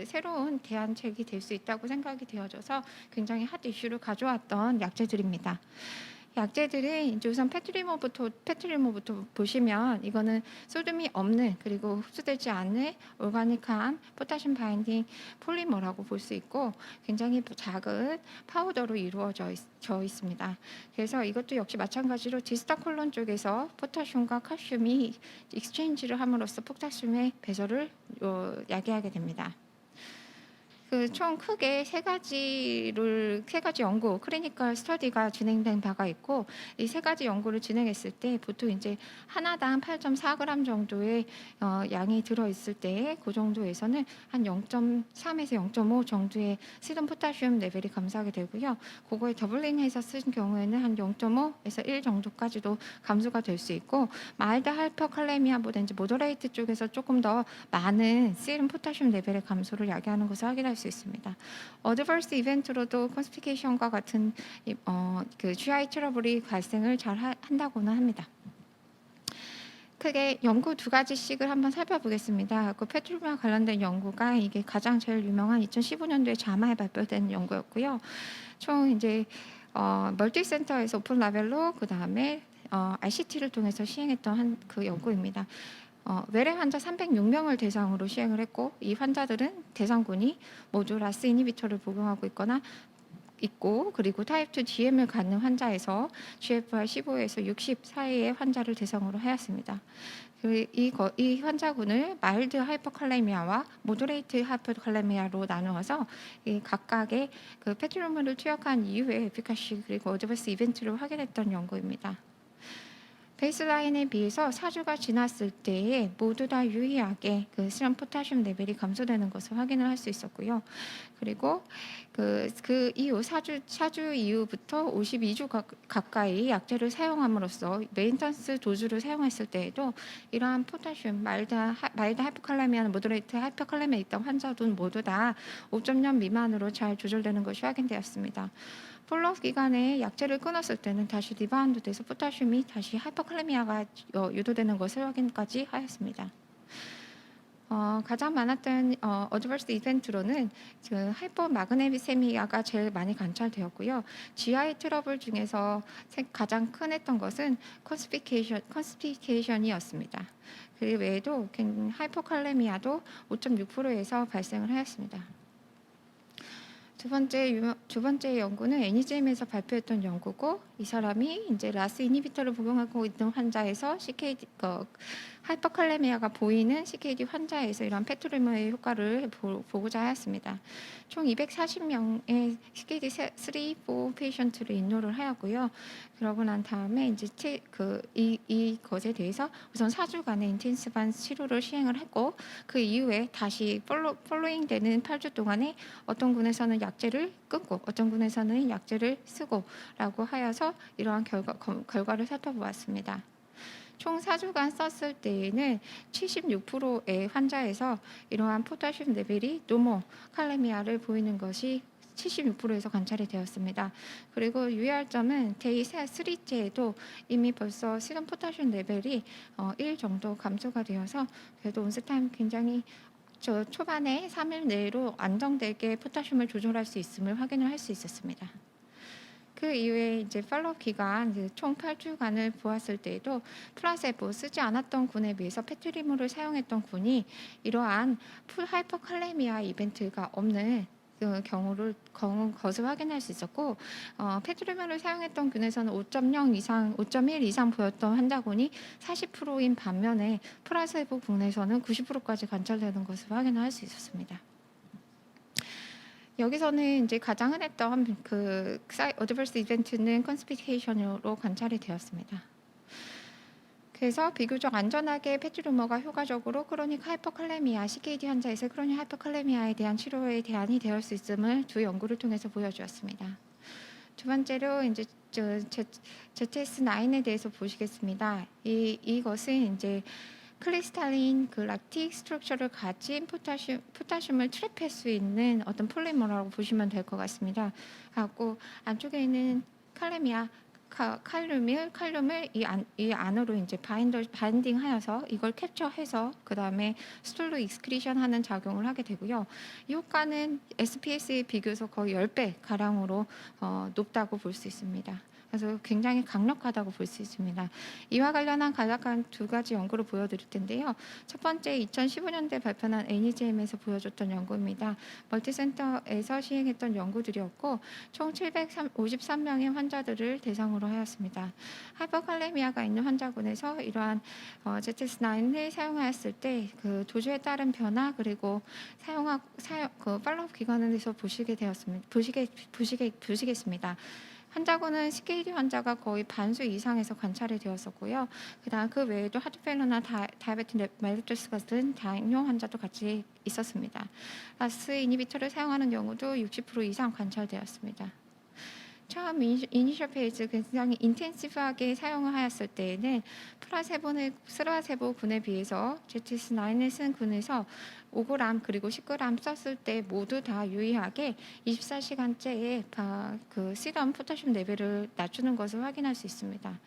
B: 새로운 대안책이 될 수 있다고 생각이 되어져서 굉장히 핫 이슈를 가져왔던 약제들입니다. 약재들은 이제 우선 페트리모부터 보시면 이거는 소듐이 없는 그리고 흡수되지 않는 오르가닉한 포타슘 바인딩 폴리머라고 볼 수 있고 굉장히 작은 파우더로 져 있습니다. 그래서 이것도 역시 마찬가지로 디스타콜론 쪽에서 포타슘과 칼슘이 익스체인지를 함으로써 포타슘의 배설을 야기하게 됩니다. 그 총 크게 세 가지 연구, 클리니컬 스터디가 진행된 바가 있고 이 세 가지 연구를 진행했을 때 보통 이제 하나당 8.4g 정도의 양이 들어 있을 때 그 정도에서는 한 0.3에서 0.5 정도의 시름 포타슘 레벨이 감소하게 되고요. 그거에 더블링해서 쓴 경우에는 한 0.5에서 1 정도까지도 감소가 될 수 있고 마일드 하이퍼칼레미아보다 이제 모더레이트 쪽에서 조금 더 많은 시름 포타슘 레벨의 감소를 야기하는 것을 확인할 수 있습니다. 어드버스 이벤트로도 컨스피케이션과 같은 그 GI 트러블이 발생을 잘 한다고는 합니다. 크게 연구 두 가지씩을 한번 살펴보겠습니다. 그 페트로미와 관련된 연구가 이게 가장 제일 유명한 2015년도에 자마에 발표된 연구였고요. 총 이제 멀티센터에서 오픈 라벨로 그 다음에 RCT를 통해서 시행했던 그 연구입니다. 외래 환자 306명을 대상으로 시행을 했고 이 환자들은 대상군이 모두 라스 이니비터를 복용하고 있고 그리고 타입 2 DM을 갖는 환자에서 GFR 15에서 60 사이의 환자를 대상으로 하였습니다. 이 환자군을 마일드 하이퍼칼레미아와 모더레이트 하이퍼칼레미아로 나누어서 이 각각의 그 페트로물을 투약한 이후의 에피카시 그리고 어드버스 이벤트를 확인했던 연구입니다. 베이스라인에 비해서 4주가 지났을 때에 모두 다 유의하게 그 시럼 포타슘 레벨이 감소되는 것을 확인을 할 수 있었고요. 그리고 그 이후 4주 이후부터 52주 가까이 약제를 사용함으로써 메인턴스 도주를 사용했을 때에도 이러한 포타슘 마일드 하이퍼칼레미아나 모더레이트 하이퍼칼레미아 있던 환자들은 모두 다 5.0 미만으로 잘 조절되는 것이 확인되었습니다. 폴로업 기간에 약제를 끊었을 때는 다시 리바운드 돼서 포타슘이 다시 하이퍼칼레미아가 유도되는 것을 확인까지 하였습니다. 가장 많았던 어드버스 이벤트로는 그 하이퍼마그네세미아가 제일 많이 관찰되었고요. GI 트러블 중에서 가장 큰 했던 것은 컨스피케이션이었습니다. 그 외에도 하이퍼칼레미아도 5.6%에서 발생을 하였습니다. 두 번째 연구는 NEJM에서 발표했던 연구고 이 사람이 이제 라스 이니비터를 복용하고 있는 환자에서 CKD 하이퍼칼레미아가 보이는 CKD 환자에서 이러한 페트로미의 효과를 보고자 하였습니다. 총 240명의 CKD 3, 4 페이션트를 인로를 하였고요. 그러고 난 다음에 이제 이 것에 대해서 우선 4주간의 인텐시브한 치료를 시행을 했고 그 이후에 다시 폴로잉 되는 8주 동안에 어떤 군에서는 약제를 끊고 어떤 군에서는 약제를 쓰고라고 하여서 이러한 결과를 살펴보았습니다. 총 4주간 썼을 때에는 76%의 환자에서 이러한 포타슘 레벨이 노모 칼레미아를 보이는 것이 76%에서 관찰이 되었습니다. 그리고 유의할 점은 데이 3째에도 이미 벌써 시름 포타슘 레벨이 1 정도 감소가 되어서 그래도 온스타임 굉장히 초반에 3일 내로 안정되게 포타슘을 조절할 수 있음을 확인을 할 수 있었습니다. 그 이후에 이제 팔로우 기간 총 8주간을 보았을 때에도 플라세보 쓰지 않았던 군에 비해서 페트리물을 사용했던 군이 이러한 풀 하이퍼칼레미아 이벤트가 없는 것을 확인할 수 있었고 페트리물을 사용했던 군에서는 5.1 이상 보였던 환자군이 40%인 반면에 플라세보 군에서는 90%까지 관찰되는 것을 확인할 수 있었습니다. 여기서는 이제 가장 흔했던 그 어드버스 이벤트는 컨스피케이션으로 관찰이 되었습니다. 그래서 비교적 안전하게 페트루머가 효과적으로 크로닉 하이퍼칼레미아, CKD 환자에서 크로닉 하이퍼칼레미아에 대한 치료에 대안이 될 수 있음을 두 연구를 통해서 보여주었습니다. 두 번째로 이제 ZS9에 대해서 보시겠습니다. 이것은 이제 클리스탈린 그 락틱 스트럭처를 가진 포타슘을 트랩할 수 있는 어떤 폴리머라고 보시면 될 것 같습니다. 갖고 안쪽에 있는 칼륨을 이 안으로 이제 바인딩하여서 이걸 캡처해서 그 다음에 스톨로 익스크리션하는 작용을 하게 되고요. 이 효과는 SPS에 비교해서 거의 10배 가량으로 높다고 볼 수 있습니다. 그래서 굉장히 강력하다고 볼 수 있습니다. 이와 관련한 간략한 두 가지 연구를 보여드릴 텐데요. 첫 번째 2015년도에 발표한 NEJM에서 보여줬던 연구입니다. 멀티센터에서 시행했던 연구들이었고 총 753명의 환자들을 대상으로 하였습니다. 하이퍼칼레미아가 있는 환자군에서 이러한 ZS9을 사용하였을 때 그 도주에 따른 변화 그리고 그 팔로업 기관에 대해서 보시겠습니다. 환자군은 CKD 환자가 거의 반수 이상에서 관찰이 되었었고요. 그다음 그 외에도 하트페일러나 다이아베틱 멜리토스 같은 당뇨 환자도 같이 있었습니다. 라스 이니비터를 사용하는 경우도 60% 이상 관찰되었습니다. 처음 이니셜 페이즈 굉장히 인텐시브하게 사용을 하였을 때에는 스라세보군에 비해서 ZS9을 쓴 군에서 5g 그리고 10g 썼을 때 모두 다 유의하게 24시간째에 그 시럼 포타슘 레벨을 낮추는 것을 확인할 수 있습니다.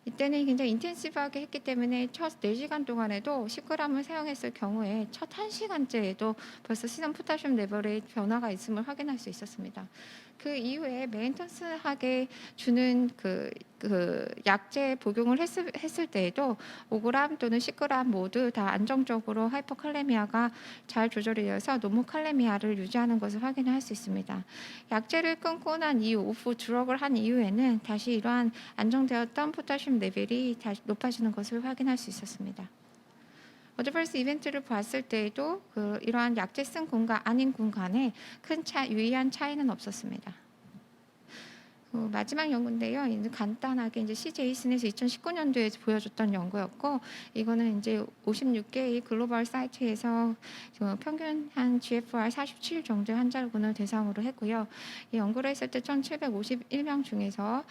B: 이때는 굉장히 인텐시브하게 했기 때문에 첫 4시간 동안에도 10g을 사용했을 경우에 첫 1시간째에도 벌써 시럼 포타슘 레벨의 변화가 있음을 확인할 수 있었습니다. 그 이후에 메인턴스하게 주는 그 약제 복용을 했을 때에도 5g 또는 10g 모두 다 안정적으로 하이퍼칼레미아가 잘 조절이 되어서 노모칼레미아를 유지하는 것을 확인할 수 있습니다. 약제를 끊고 난 이후 오프 드럭을 한 이후에는 다시 이러한 안정되었던 포타슘 레벨이 다시 높아지는 것을 확인할 수 있었습니다. 어드버스 이벤트를 봤을 때에도 이러한 약제 쓴 군과 아닌 군 간에 큰 유의한 차이는 없었습니다. 마지막 연구인데요. 이제 간단하게 이제 CJ슨에서 2019년도에 보여줬던 연구였고, 이거는 이제 56개의 글로벌 사이트에서 평균 한 GFR 47 정도의 환자군을 대상으로 했고요. 이 연구를 했을 때 1,751명 중에서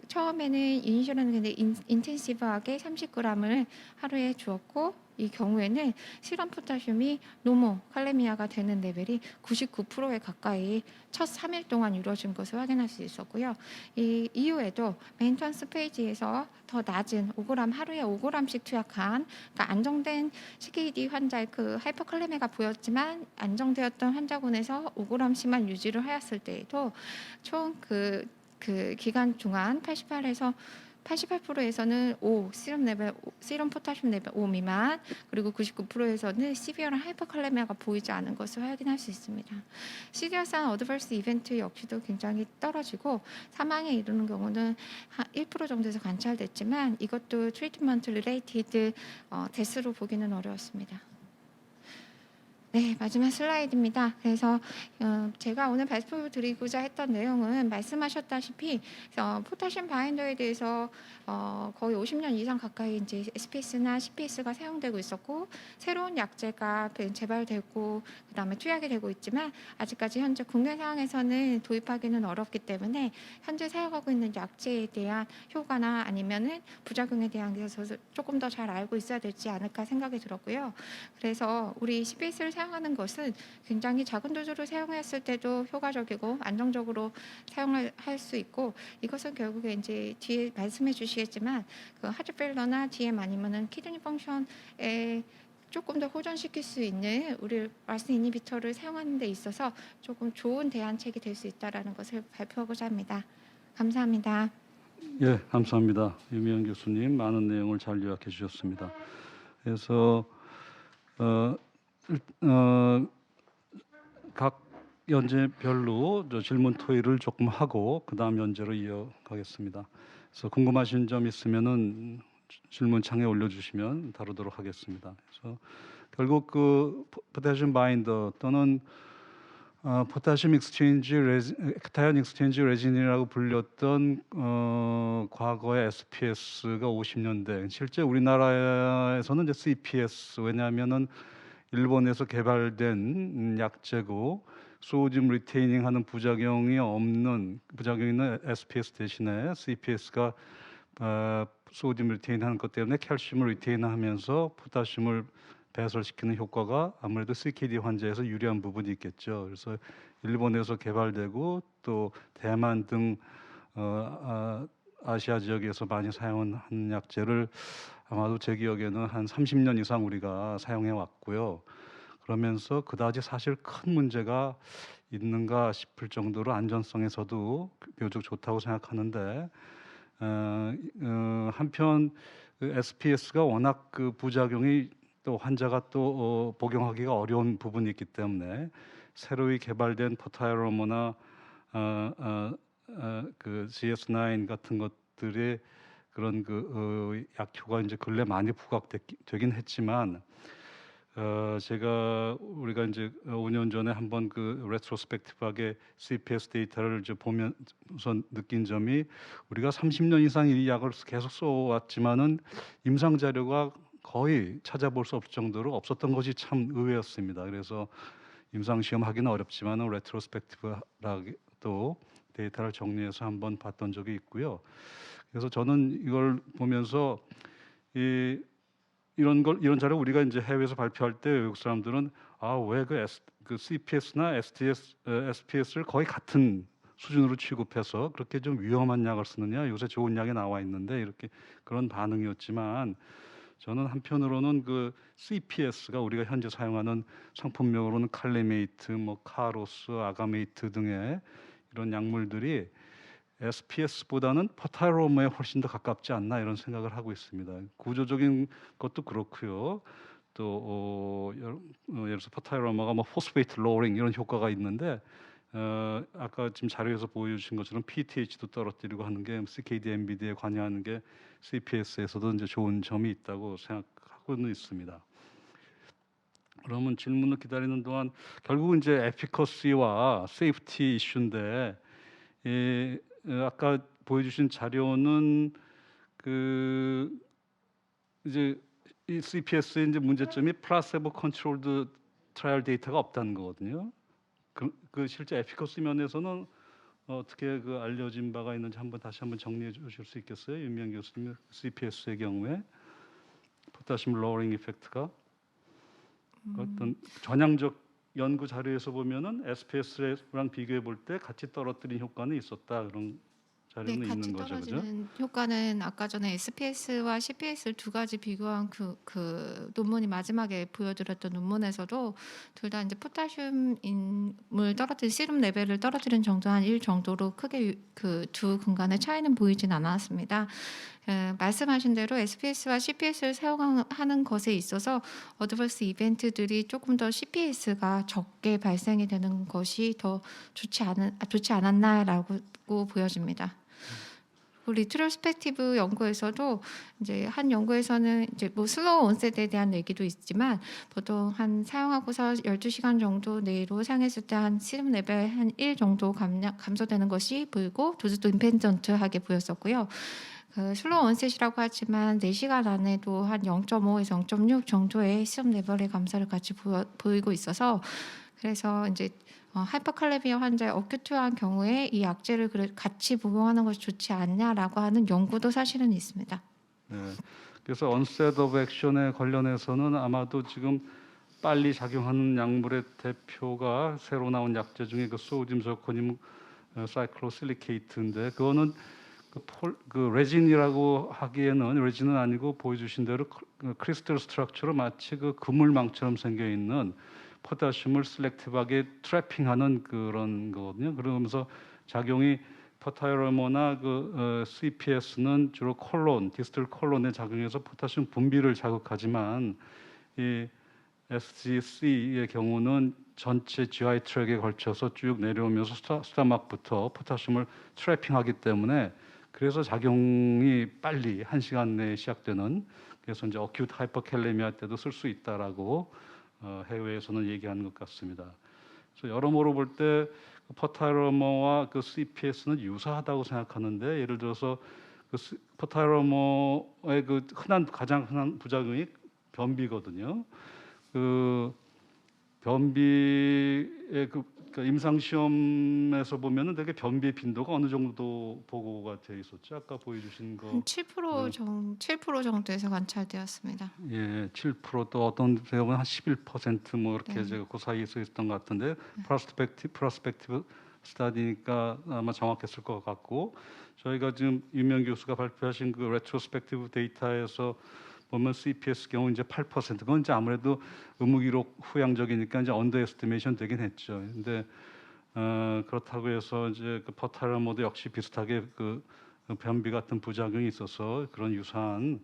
B: 처음에는 이니셜은 근데 인텐시브하게 30g을 하루에 주었고, 이 경우에는 시럼 포타슘이 노모 칼레미아가 되는 레벨이 99%에 가까이 첫 3일 동안 이루어진 것을 확인할 수 있었고요. 이 이후에도 메인턴스 페이지에서 더 낮은 5g 하루에 5g씩 투약한 그러니까 안정된 CKD 환자의 그 하이퍼칼레미아가 보였지만 안정되었던 환자군에서 5g씩만 유지를 하였을 때에도 총 그 기간 동안 88%에서는 5, 시럼 포타슘 레벨 5 미만, 그리고 99%에서는 시비어한 하이퍼칼레미아가 보이지 않은 것을 확인할 수 있습니다. 시리어스한 어드버스 이벤트 역시도 굉장히 떨어지고 사망에 이르는 경우는 한 1% 정도에서 관찰됐지만 이것도 트리트먼트 리레이티드 데스로 보기는 어려웠습니다. 네, 마지막 슬라이드입니다. 그래서 제가 오늘 발표드리고자 했던 내용은 말씀하셨다시피 포타슘 바인더에 대해서 거의 50년 이상 가까이 이제 SPS나 CPS가 사용되고 있었고 새로운 약제가 개발되고 그다음에 투약이 되고 있지만 아직까지 현재 국내 상황에서는 도입하기는 어렵기 때문에 현재 사용하고 있는 약제에 대한 효과나 아니면은 부작용에 대한 것을 조금 더 잘 알고 있어야 되지 않을까 생각이 들었고요. 그래서 우리 CPS를 사용하는 것은 굉장히 작은 도수로 사용했을 때도 효과적이고 안정적으로 사용할 수 있고 이것은 결국에 이제 뒤에 말씀해 주시겠지만 그 하트 페일러나 DM 아니면은 키드니 펑션에 조금 더 호전시킬 수 있는 우리 라스 이니비터를 사용하는 데 있어서 조금 좋은 대안책이 될 수 있다라는 것을 발표하고자 합니다. 감사합니다.
A: 예, 감사합니다. 유미연 교수님 많은 내용을 잘 요약해 주셨습니다. 그래서 각 연재별로 질문 토의를 조금 하고 그 다음 연재로 이어가겠습니다. 그래서 궁금하신 점 있으면은 질문창에 올려주시면 다루도록 하겠습니다. 그래서 결국 그 포타슘 바인더 또는 포타슘 익스체인지 cation 익스체인지 레진이라고 불렸던 과거의 SPS가 50년대 실제 우리나라에서는 이제 CPS 왜냐하면은 일본에서 개발된 약제고 소디움 리테이닝 하는 부작용이 있는 SPS 대신에 CPS가 소디움 리테인 하는 것 때문에 칼슘을 리테인하면서 포타슘을 배설시키는 효과가 아무래도 CKD 환자에서 유리한 부분이 있겠죠. 그래서 일본에서 개발되고 또 대만 등 아시아 지역에서 많이 사용한 약제를 아마도 제 기억에는 한 30년 이상 우리가 사용해 왔고요. 그러면서 그다지 사실 큰 문제가 있는가 싶을 정도로 안전성에서도 비교적 좋다고 생각하는데 한편 그 SPS가 워낙 그 부작용이 또 환자가 또 복용하기가 어려운 부분이 있기 때문에 새로이 개발된 포타이로모나 그 GS9 같은 것들의 그런 그 약효가 이제 근래 많이 부각되긴 했지만 제가 우리가 이제 5년 전에 한번 그 레트로스펙티브하게 CPS 데이터를 이제 보면서 느낀 점이 우리가 30년 이상 이 약을 계속 써왔지만은 임상 자료가 거의 찾아볼 수 없을 정도로 없었던 것이 참 의외였습니다. 그래서 임상 시험 하기는 어렵지만은 레트로스펙티브라도 데이터를 정리해서 한번 봤던 적이 있고요. 그래서 저는 이걸 보면서 이런 자료 우리가 이제 해외에서 발표할 때 외국 사람들은 왜 그 CPS나 SPS를 거의 같은 수준으로 취급해서 그렇게 좀 위험한 약을 쓰느냐, 요새 좋은 약이 나와 있는데 이렇게 그런 반응이었지만 저는 한편으로는 그 CPS가 우리가 현재 사용하는 상품명으로는 칼레메이트, 뭐 카로스, 아가메이트 등의 이런 약물들이 SPS보다는 포타이로모에 훨씬 더 가깝지 않나 이런 생각을 하고 있습니다. 구조적인 것도 그렇고요. 또 예를 들어서 포타이로모가 뭐 포스페이트 로어링 이런 효과가 있는데 아까 지금 자료에서 보여주신 것처럼 PTH도 떨어뜨리고 하는 게 CKD-MBD에 관여하는 게 CPS에서도 이제 좋은 점이 있다고 생각하고는 있습니다. 그러면 질문을 기다리는 동안 결국은 이제 에피커시와 세이프티 이슈인데 아까 보여주신 자료는 그 이제 이 CPS의 이제 문제점이 플라세보 컨트롤드 트라이얼 데이터가 없다는 거거든요. 그 실제 에피커시 면에서는 어떻게 그 알려진 바가 있는지 다시 한번 정리해 주실 수 있겠어요, 윤명 교수님? CPS의 경우에 포타시움 로어링 이펙트가 어떤 전향적 연구 자료에서 보면은 SPS랑 비교해 볼 때 같이 떨어뜨린 효과는 있었다, 그런
B: 네,
A: 자료는
B: 같이
A: 있는 거죠, 그죠?
B: 떨어지는 효과는 아까 전에 SPS와 CPS를 두 가지 비교한 그 논문이 마지막에 보여드렸던 논문에서도 둘 다 이제 포타슘을 떨어뜨린 시름 레벨을 떨어뜨린 정도 한 1 정도로 크게 그 두 근간의 차이는 보이진 않았습니다. 말씀하신 대로 SPS와 CPS를 사용하는 것에 있어서 어드버스 이벤트들이 조금 더 CPS가 적게 발생이 되는 것이 더 좋지 않았나라고 보여집니다. 리트로스펙티브 연구에서도 이제 한 연구에서는 이제 뭐 슬로우 온셋에 대한 얘기도 있지만 보통 한 사용하고서 12시간 정도 내로 사용했을 때 한 시름 레벨 한 1 정도 감소되는 것이 보이고 도즈도 인펜던트하게 보였었고요. 그 슬로우 온셋이라고 하지만 4시간 안에도 한 0.5에서 0.6 정도의 시름 레벨의 감소를 같이 보이고 있어서 그래서 이제 하이퍼칼레미아 환자의 어큐트한 경우에 이 약제를 같이 복용하는 것이 좋지 않냐라고 하는 연구도 사실은 있습니다.
A: 네. 그래서 onset of action에 관련해서는 아마도 지금 빨리 작용하는 약물의 대표가 새로 나온 약제 중에 그 소디움 저코늄 사이클로실리케이트인데 그거는 그 레진이라고 하기에는 레진은 아니고 보여주신 대로 크리스탈 스트럭처로 마치 그 그물망처럼 생겨 있는 포타슘을 셀렉티브하게 트래핑하는 그런 거거든요. 그러면서 작용이 포타이로모나 그 CPS는 주로 디스틸 콜론에 작용해서 포타슘 분비를 자극하지만 이 SGC의 경우는 전체 GI 트랙에 걸쳐서 쭉 내려오면서 스타막부터 포타슘을 트래핑하기 때문에 그래서 작용이 빨리 1시간 내에 시작되는, 그래서 이제 어큐트 하이퍼칼레미아 때도 쓸 수 있다라고 해외에서는 얘기하는 것 같습니다. 그래서 여러모로 볼 때 포타이로모와 그 CPS는 유사하다고 생각하는데 예를 들어서 그 포타이로모의 그 가장 흔한 부작용이 변비거든요. 그 변비의 그러니까 임상 시험에서 보면은 되게 변비 빈도가 어느 정도 보고가 돼 있었죠. 아까 보여주신 거.
B: 한 7% 정도에서 관찰되었습니다.
A: 예, 7%또 어떤 데 보면 한 11%뭐 이렇게
B: 네.
A: 제가 그 사이에 써 있었던 것 같은데 프로스펙티브 스타디니까 아마 정확했을 것 같고 저희가 지금 유명 교수가 발표하신 그 레트로스펙티브 데이터에서 보면 CPS 경우 이제 8%, 그건 이제 아무래도 의무 기록 후양적이니까 이제 언더 에스티메이션 되긴 했죠. 근데 그렇다고 해서 이제 그 퍼타라모도 역시 비슷하게 그 변비 같은 부작용이 있어서 그런 유사한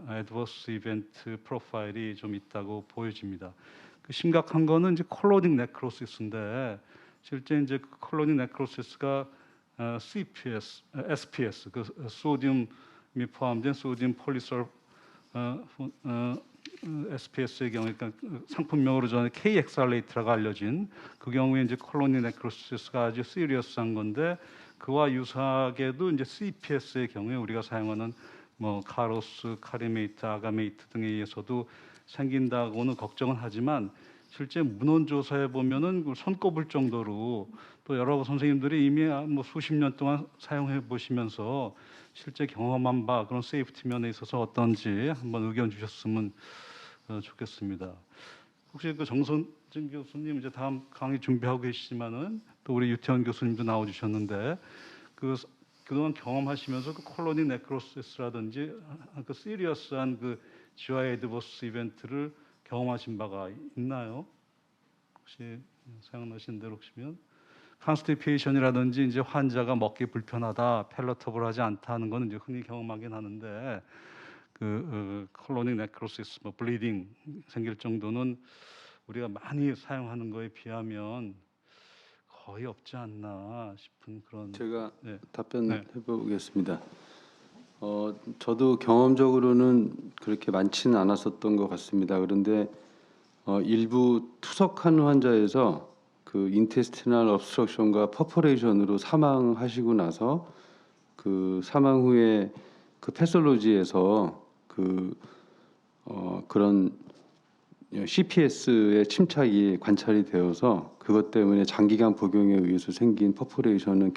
A: 애드버스 이벤트 프로파일이 좀 있다고 보여집니다. 그 심각한 거는 이제 콜로닉 네크로시스인데 실제 이제 그 콜로닉 네크로시스가 CPS, SPS, 그 소듐이 포함된 소듐 폴리서 SPS의 경우에 그러니까 상품명으로 전에 KXR레이트라고 알려진 그 경우에 이제 콜로닉 네크로시스가 아주 시리어스한 건데 그와 유사하게도 이제 CPS의 경우에 우리가 사용하는 뭐 카로스, 카리메이트, 아가메이트 등에 의해서도 생긴다고는 걱정은 하지만 실제 문헌 조사해 보면은 손꼽을 정도로 또 여러 선생님들이 이미 뭐 수십 년 동안 사용해 보시면서 실제 경험한 바 그런 세이프티 면에 있어서 어떤지 한번 의견 주셨으면 좋겠습니다. 혹시 그 정선진 교수님 이제 다음 강의 준비하고 계시지만은 또 우리 유태원 교수님도 나와주셨는데 그동안 경험하시면서 그 콜로닉 네크로시스라든지 그 시리어스한 그 지화 에드버스 이벤트를 경험하신 바가 있나요? 혹시 생각나시는 대로 혹시면 컨스티페이션이라든지 이제 환자가 먹기 불편하다, 펠러터블하지 않다는 거는 이제 흔히 경험하긴 하는데 콜로닉 네크로시스, 뭐 블리딩 생길 정도는 우리가 많이 사용하는 거에 비하면 거의 없지 않나 싶은 그런.
C: 제가
A: 네.
C: 답변해
A: 네.
C: 보겠습니다. 저도 경험적으로는 그렇게 많지는 않았었던 것 같습니다. 그런데 일부 투석한 환자에서 그 인테스티널 obstruction과 퍼포레이션으로 사망하시고 나서 그 사망 후에 그 패솔로지에서 그런 CPS의 침착이 관찰이 되어서 그것 때문에 장기간 복용에 의해서 생긴 퍼포레이션은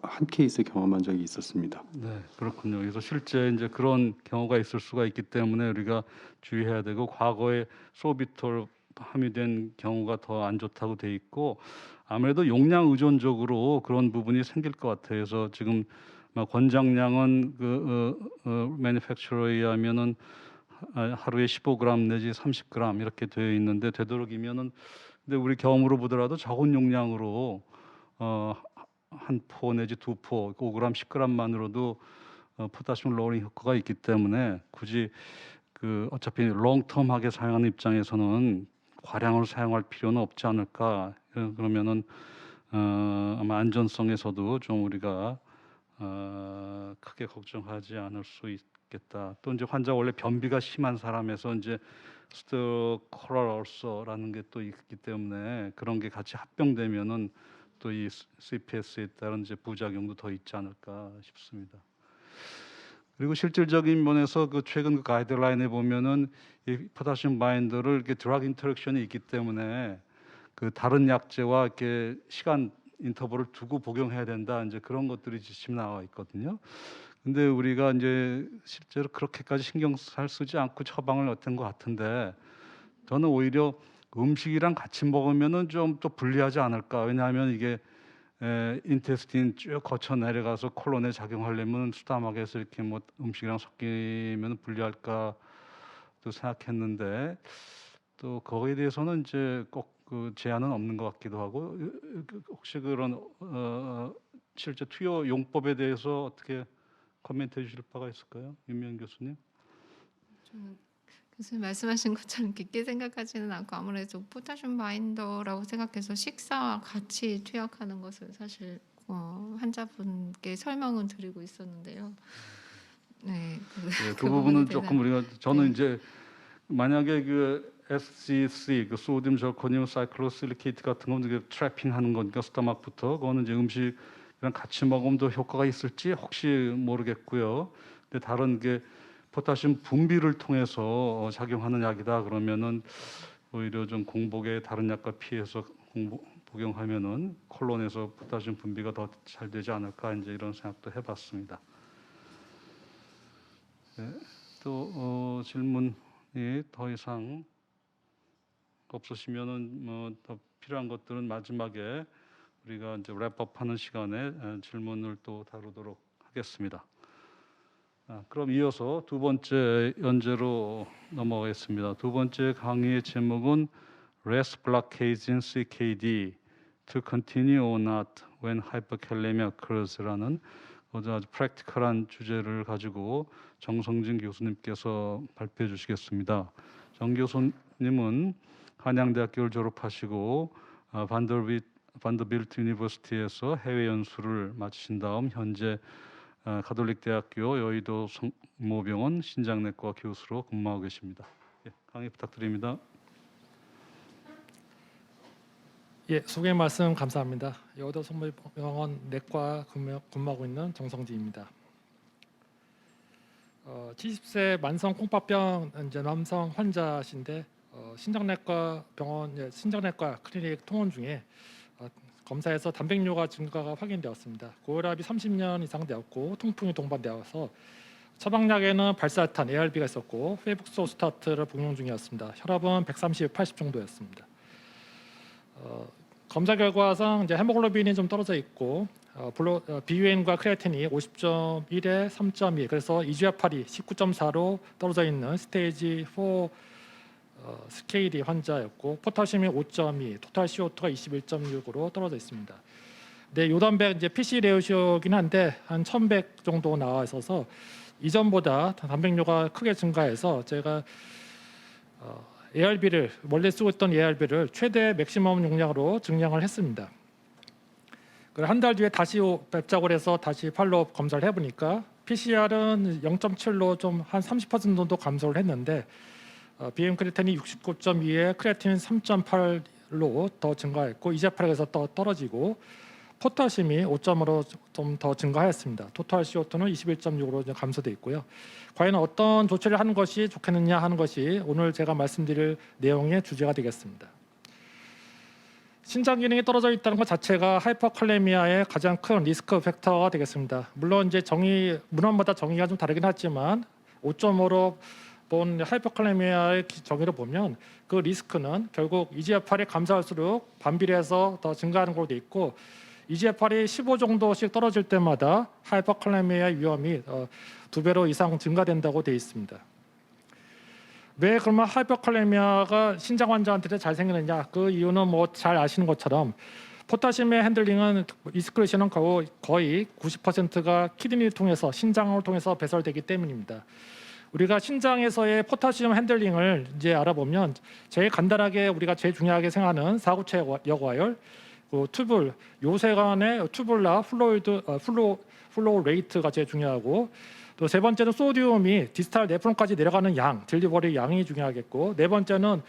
C: 한 케이스 경험한 적이 있었습니다.
A: 네, 그렇군요. 그래서 실제 이제 그런 경우가 있을 수가 있기 때문에 우리가 주의해야 되고 과거에 소비톨 함유된 경우가 더 안 좋다고 돼 있고 아무래도 용량 의존적으로 그런 부분이 생길 것 같아요. 그래서 지금 권장량은 매니팩처러에 의하면은 하루에 15g 내지 30g 이렇게 되어 있는데 되도록이면은 근데 우리 경험으로 보더라도 적은 용량으로 한 포 내지 두 포, 5g, 10g만으로도 포타슘 로어링 효과가 있기 때문에 굳이 그 어차피 롱텀하게 사용하는 입장에서는 과량으로 사용할 필요는 없지 않을까. 그러면은 아마 안전성에서도 좀 우리가 크게 걱정하지 않을 수 있겠다. 또 이제 환자 원래 변비가 심한 사람에서 이제 스테코럴 얼서라는 게 또 있기 때문에 그런 게 같이 합병되면은 또 이 CPS에 따른 이제 부작용도 더 있지 않을까 싶습니다. 그리고 실질적인 면에서 그 최근 그 가이드라인에 보면은 이 포타슘 바인더를 이렇게 드라그 인터랙션이 있기 때문에 그 다른 약제와 이렇게 시간 인터벌을 두고 복용해야 된다. 이제 그런 것들이 지침 나와 있거든요. 근데 우리가 이제 실제로 그렇게까지 신경 쓰지 않고 처방을 넣었던 것 같은데 저는 오히려 음식이랑 같이 먹으면은 좀 또 불리하지 않을까. 왜냐하면 이게 인테스틴 쭉 거쳐 내려가서 콜론에 작용하려면 수담하게 해서 이렇게 뭐 음식이랑 섞이면 불리할까 또 생각했는데 또 거기에 대해서는 이제 꼭 그 제한은 없는 것 같기도 하고 혹시 그런 실제 투여 용법에 대해서 어떻게 코멘트해 주실 바가 있을까요, 윤미연 교수님?
B: 저는 교수님 말씀하신 것처럼 깊게 생각하지는 않고 아무래도 포타슘 바인더라고 생각해서 식사와 같이 투약하는 것을 사실 환자분께 설명은 드리고 있었는데요. 네,
A: 그
B: 부분에
A: 부분은
B: 대해서
A: 조금 우리가 저는
B: 네.
A: 이제 만약에 그 SGC, 그 소듐 저코늄 사이클로실리케이트 같은 거는 그 트래핑하는 거니까 스토막부터 그거는 이제 음식이랑 같이 먹으면 더 효과가 있을지 혹시 모르겠고요. 근데 다른 게 포타슘 분비를 통해서 작용하는 약이다 그러면은 오히려 좀 공복에 다른 약과 피해서 복용하면은 콜론에서 포타슘 분비가 더 잘 되지 않을까 이제 이런 생각도 해봤습니다. 네, 또 질문이 더 이상 없으시면은 뭐 더 필요한 것들은 마지막에 우리가 이제 랩업하는 시간에 질문을 또 다루도록 하겠습니다. 그럼 이어서 두 번째 연재로 넘어가겠습니다. 두 번째 강의의 제목은 Rest blockades in CKD to continue or not when hyperkalemia occurs라는 아주 프랙티컬한 주제를 가지고 정성진 교수님께서 발표해 주시겠습니다. 정 교수님은 한양대학교를 졸업하시고 반더빌트 유니버시티에서 해외 연수를 마치신 다음 현재 가톨릭 대학교 여의도 성모병원 신장내과 교수로 근무하고 계십니다. 예, 강의 부탁드립니다.
D: 예, 소개 말씀 감사합니다. 여의도 성모병원 내과 근무하고 있는 정성진입니다. 70세 만성 콩팥병 이제 남성 환자신데 신장내과 병원 신장내과 클리닉 통원 중에 검사에서 단백뇨가 증가가 확인되었습니다. 고혈압이 30년 이상 되었고 통풍이 동반되어서 처방약에는 발사탄, ARB가 있었고 페북소 스타트를 복용 중이었습니다. 혈압은 130, 80 정도였습니다. 검사 결과상 이제 헤모글로빈이 좀 떨어져 있고 BUN과 크레아틴이 50.1에 3.2, 그래서 EGFR이 19.4로 떨어져 있는 스테이지 4 스케일이 환자였고 포타슘이 5.2, 토탈 CO2가 21.6으로 떨어져 있습니다. 네, 요단백 이제 PC 레이쇼긴 한데 한 1100 정도 나와 있어서 이전보다 단백뇨가 크게 증가해서 제가 ARB를 원래 쓰고 있던 ARB를 최대 맥시멈 용량으로 증량을 했습니다. 그리고 한 달 뒤에 다시 뵙자고 해서 다시 팔로업 검사를 해보니까 PCR은 0.7로 좀 한 30% 정도 감소를 했는데 BM 크레아틴이 69.2에 크레아틴 3.8로 더 증가했고 EGFR에서 더 떨어지고 포타슘이 5.5로 좀 더 증가하였습니다. 토탈 CO2는 21.6으로 감소돼 있고요. 과연 어떤 조치를 하는 것이 좋겠느냐 하는 것이 오늘 제가 말씀드릴 내용의 주제가 되겠습니다. 신장 기능이 떨어져 있다는 것 자체가 하이퍼칼레미아의 가장 큰 리스크 팩터가 되겠습니다. 물론 이제 문헌마다 정의가 좀 다르긴 하지만 5.5로 본 하이퍼칼레미아의 정의를 보면 그 리스크는 결국 EGFR이 감소할수록 반비례해서 더 증가하는 걸로 돼 있고 EGFR이 15 정도씩 떨어질 때마다 하이퍼칼레미아 위험이 2배로 이상 증가된다고 돼 있습니다. 왜 그러면 하이퍼칼레미아가 신장 환자한테 잘 생기느냐? 그 이유는 뭐 잘 아시는 것처럼 포타슘의 핸들링은 이스크레션은 거의 90%가 키드니를 통해서 신장을 통해서 배설되기 때문입니다. 우리가 신장에서의 포타슘 핸들링을 이제 알아보면 제일 간단하게 우리가 제일 중요하게 생각하는 사구체 역와열, 튜블 요세관의 튜블라 플로우 레이트가 제일 중요하고 또 세 번째는 소디움이 디스탈 네프론까지 내려가는 양, 딜리버리 양이 중요하겠고 네 번째는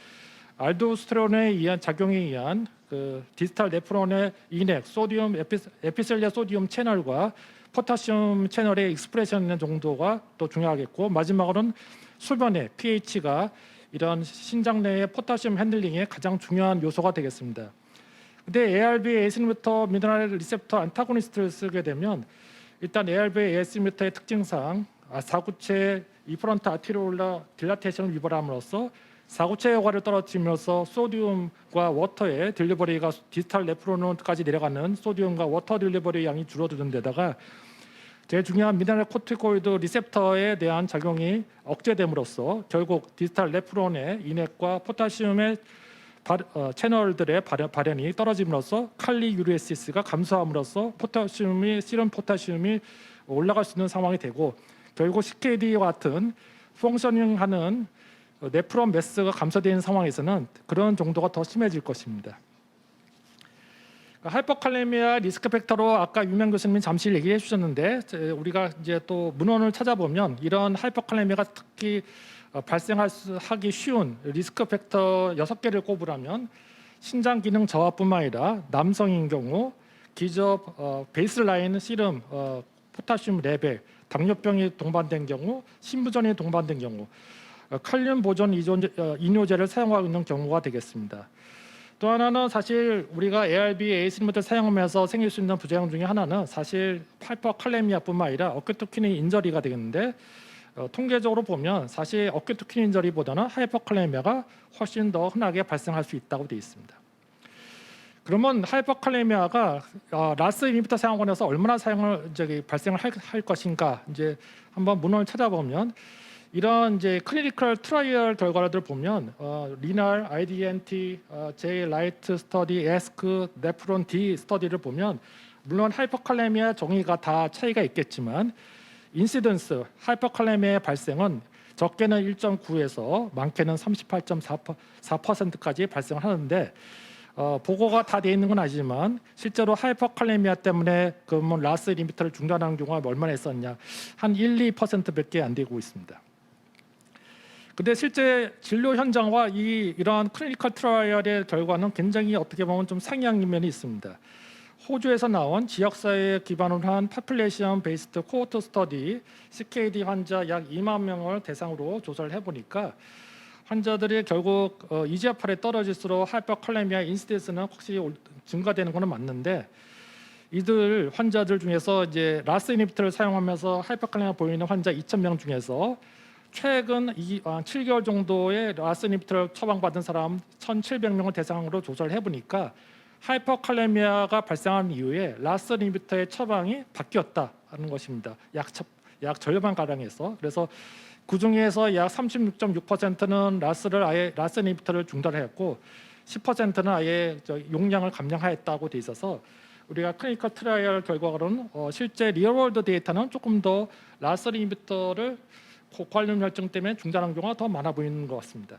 D: 알도스테론에 의한 작용에 의한 그 디스탈 네프론의 인액, 소디움 에피셀리아 소디움 채널과 포타슘 채널의 익스프레션 정도가 또 중요하겠고 마지막으로는 소변의 pH가 이런 신장 내의 포타슘 핸들링의 가장 중요한 요소가 되겠습니다. 근데 ARB 에이스미터 미네랄 리셉터 안타고니스트를 쓰게 되면 일단 ARB 에이스미터의 특징상 사구체 이프런트 아티리올라 딜라테이션을 유발함으로써 사구체 효과를 떨어뜨리면서 소디움과 워터의 딜리버리가 디스탈 네프론까지 내려가는 소디움과 워터 딜리버리 양이 줄어드는 데다가 제일 중요한 미네랄 코티코이드 리셉터에 대한 작용이 억제됨으로써 결국 디스탈 네프론의 인액과 포타슘의 채널들의 발현이 떨어짐으로써 칼리 유리에시스가 감소함으로써 씨름 포타슘이 올라갈 수 있는 상황이 되고 결국 CKD와 같은 펑셔닝하는 네프론 매스가 감소되는 상황에서는 그런 정도가 더 심해질 것입니다. 하이퍼칼레미아 리스크 팩터로 아까 유명 교수님이 잠시 얘기해 주셨는데 우리가 이제 또 문헌을 찾아보면 이런 하이퍼칼레미아가 특히 발생하기 쉬운 리스크 팩터 6개를 꼽으라면 신장 기능 저하뿐만 아니라 남성인 경우 기저 베이스라인 시름 포타슘 레벨, 당뇨병이 동반된 경우, 신부전이 동반된 경우, 칼륨 보존 이뇨제를 사용하고 있는 경우가 되겠습니다. 또 하나는 사실 우리가 ARB, 에이스리모를 사용하면서 생길 수 있는 부작용 중에 하나는 사실 하이퍼칼레미아뿐만 아니라 어큐트 인저리가 되겠는데 통계적으로 보면 사실 어큐트 인저리보다는 하이퍼칼레미아가 훨씬 더 흔하게 발생할 수 있다고 되어 있습니다. 그러면 하이퍼칼레미아가 라스 이니비터 사용권에서 얼마나 발생을 할 것인가 이제 한번 문헌을 찾아보면 이런 이제 클리니컬 트라이얼 결과를 보면 리날, IDNT, J 라이트 스터디, 에스크, 네프론 D 스터디를 보면 물론 하이퍼칼레미아 정의가 다 차이가 있겠지만 인시던스 하이퍼칼레미아의 발생은 적게는 1.9에서 많게는 38.4%까지 발생을 하는데 보고가 다 돼 있는 건 아니지만 실제로 하이퍼칼레미아 때문에 그러면 라스 이니비터를 중단하는 경우가 얼마나 있었냐 한 1~2%밖에 안 되고 있습니다. 근데 실제 진료 현장과 이러한 클리니컬 트라이얼의 결과는 굉장히 어떻게 보면 좀 상이한 면이 있습니다. 호주에서 나온 지역사회에 기반을 한 파퓰레이션 베이스드 코호트 스터디 CKD 환자 약 2만 명을 대상으로 조사를 해보니까 환자들이 결국 EGFR에 떨어질수록 하이퍼칼레미아 인시던스는 확실히 증가되는 것은 맞는데 이들 환자들 중에서 이제 라스 이니비터를 사용하면서 하이퍼칼레미아 보이는 환자 2,000명 중에서 최근 7개월 정도의 라스 이니비터를 처방받은 사람 1,700명을 대상으로 조사를 해보니까 하이퍼칼레미아가 발생한 이후에 라스 이니비터의 처방이 바뀌었다는 것입니다. 약 절반 가량에서. 그래서 그 중에서 약 36.6%는 라스 이니비터를 중단했고 10%는 아예 용량을 감량하였다고 돼 있어서 우리가 클리니컬 트라이얼 결과로는 실제 리얼월드 데이터는 조금 더 라스 이니비터를 고칼륨 혈증 때문에 중단한 경우가 더 많아 보이는 것 같습니다.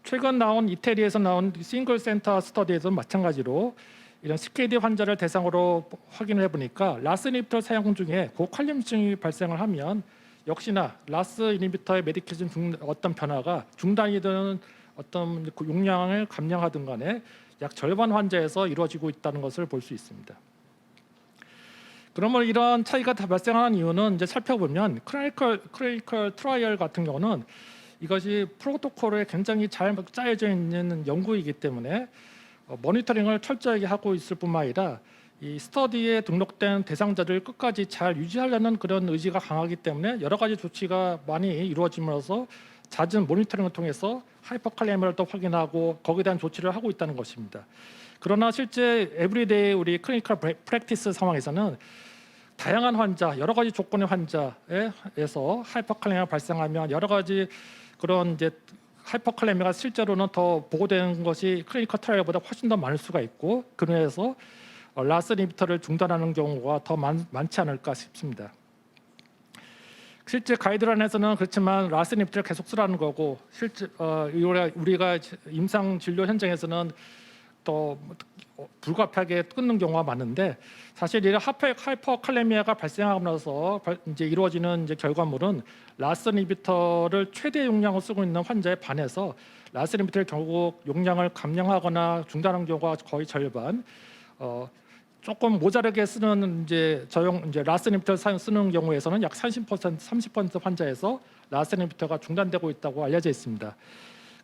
D: 최근 나온 이태리에서 나온 싱글 센터 스터디에서 마찬가지로 이런 CKD 환자를 대상으로 확인을 해보니까 라스 이니비터 사용 중에 고칼륨증이 발생을 하면 역시나 라스 이니비터의 메디케이션 어떤 변화가 중단이든 어떤 용량을 감량하든 간에 약 절반 환자에서 이루어지고 있다는 것을 볼 수 있습니다. 그러면 이런 차이가 다 발생하는 이유는 이제 살펴보면 클리니컬 트라이얼 같은 경우는 이것이 프로토콜에 굉장히 잘 짜여져 있는 연구이기 때문에 모니터링을 철저하게 하고 있을 뿐만 아니라 이 스터디에 등록된 대상자들 끝까지 잘 유지하려는 그런 의지가 강하기 때문에 여러 가지 조치가 많이 이루어지면서 잦은 모니터링을 통해서 하이퍼칼레미아를 또 확인하고 거기에 대한 조치를 하고 있다는 것입니다. 그러나 실제 에브리데이 우리 클리니컬 프랙티스 상황에서는 다양한 환자, 여러 가지 조건의 환자에서 하이퍼칼레미아가 발생하면 여러 가지 그런 이제 하이퍼칼레미아가 실제로는 더 보고되는 것이 클리니컬 트라이얼보다 훨씬 더 많을 수가 있고 그래서 라스 이니비터를 중단하는 경우가 더 많지 않을까 싶습니다. 실제 가이드라인에서는 그렇지만 라스 이니비터를 계속 쓰라는 거고 실제 우리가 임상 진료 현장에서는 또 불가피하게 끊는 경우가 많은데 사실 이 하이퍼칼레미아가 발생하고 나서 이제 이루어지는 이제 결과물은 라스 이니비터를 최대 용량을 쓰고 있는 환자에 반해서 라스 이니비터를 결국 용량을 감량하거나 중단하는 경우가 거의 절반, 조금 모자르게 쓰는 이제 라스 이니비터를 쓰는 경우에서는 약 30% 환자에서 라스 이니비터가 중단되고 있다고 알려져 있습니다.